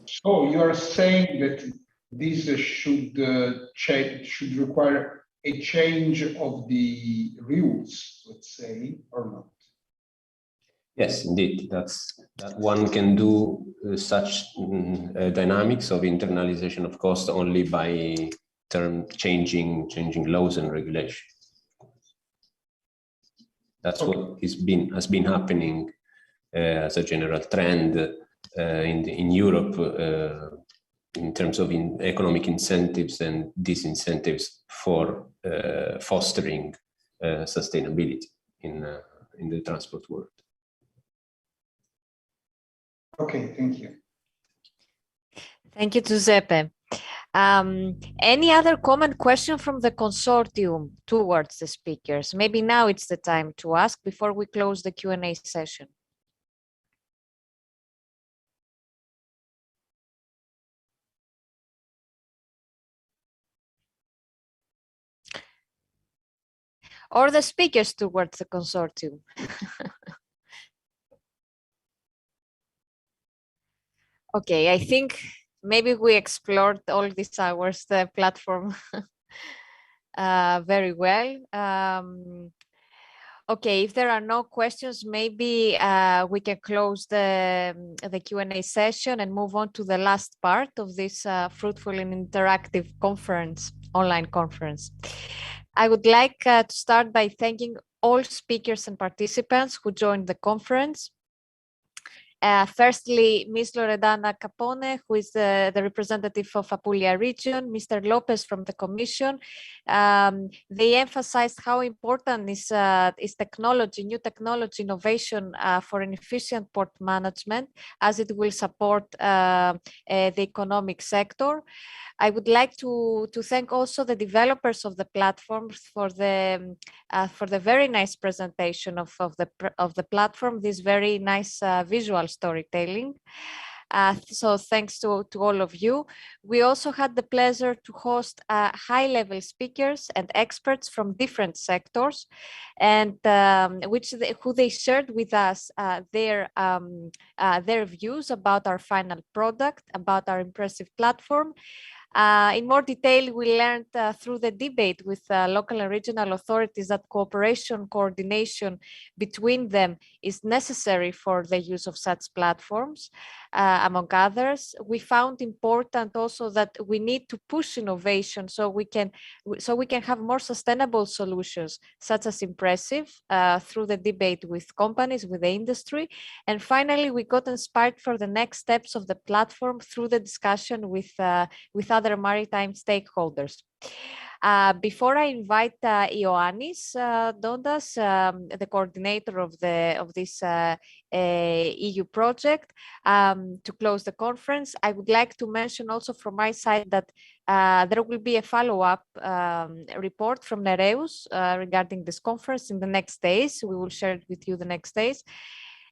So you are saying that this should require a change of the rules, let's say, or not? Yes, indeed. That one can do such dynamics of internalization of cost only by changing laws and regulations. That's what has been happening as a general trend in Europe in terms of economic incentives and disincentives for fostering sustainability in the transport world. Okay, thank you. Thank you, Giuseppe. Any other common question from the consortium towards the speakers? Maybe now it's the time to ask before we close the Q&A session. Or the speakers towards the consortium. Okay, I think maybe we explored all these hours the platform very well. Okay, if there are no questions, maybe we can close the Q&A session and move on to the last part of this fruitful and interactive conference, online conference. I would like to start by thanking all speakers and participants who joined the conference. Firstly, Ms. Loredana Capone, who is the representative of Apulia region, Mr. Lopez from the Commission. They emphasized how important is technology, new technology innovation for an efficient port management, as it will support the economic sector. I would like to thank also the developers of the platform for the very nice presentation of the platform, this very nice visual storytelling. So thanks to all of you. We also had the pleasure to host high-level speakers and experts from different sectors, and who they shared with us their views about our final product, about our impressive platform. In more detail, we learned through the debate with local and regional authorities that cooperation, coordination between them is necessary for the use of such platforms, among others. We found important also that we need to push innovation so we can have more sustainable solutions, such as impressive, through the debate with companies, with the industry. And finally, we got inspired for the next steps of the platform through the discussion with other maritime stakeholders. Before I invite Ioannis Dondas, the coordinator of this EU project, to close the conference, I would like to mention also from my side that there will be a follow-up report from Nereus regarding this conference in the next days. We will share it with you the next days.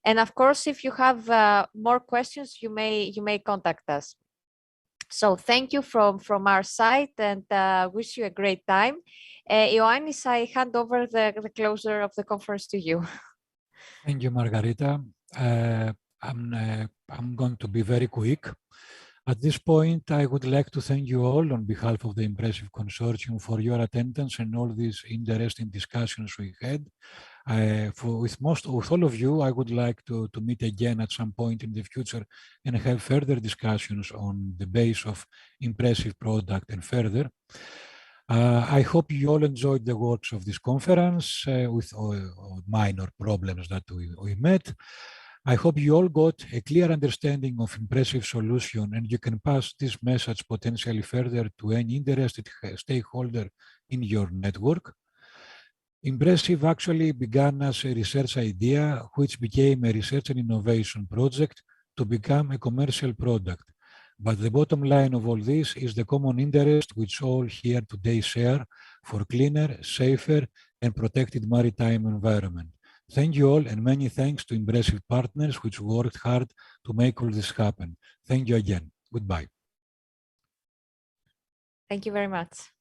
And of course, if you have more questions, you may contact us. So thank you from our side, and wish you a great time. Ioannis, I hand over the closure of the conference to you. Thank you, Margarita. I'm going to be very quick. At this point, I would like to thank you all on behalf of the Impressive Consortium for your attendance and all these interesting discussions we had. With all of you, I would like to meet again at some point in the future and have further discussions on the base of impressive product and further. I hope you all enjoyed the works of this conference with minor problems that we met. I hope you all got a clear understanding of impressive solution, and you can pass this message potentially further to any interested stakeholder in your network. Impressive actually began as a research idea, which became a research and innovation project to become a commercial product. But the bottom line of all this is the common interest which all here today share for cleaner, safer, and protected maritime environment. Thank you all, and many thanks to Impressive partners which worked hard to make all this happen. Thank you again. Goodbye. Thank you very much.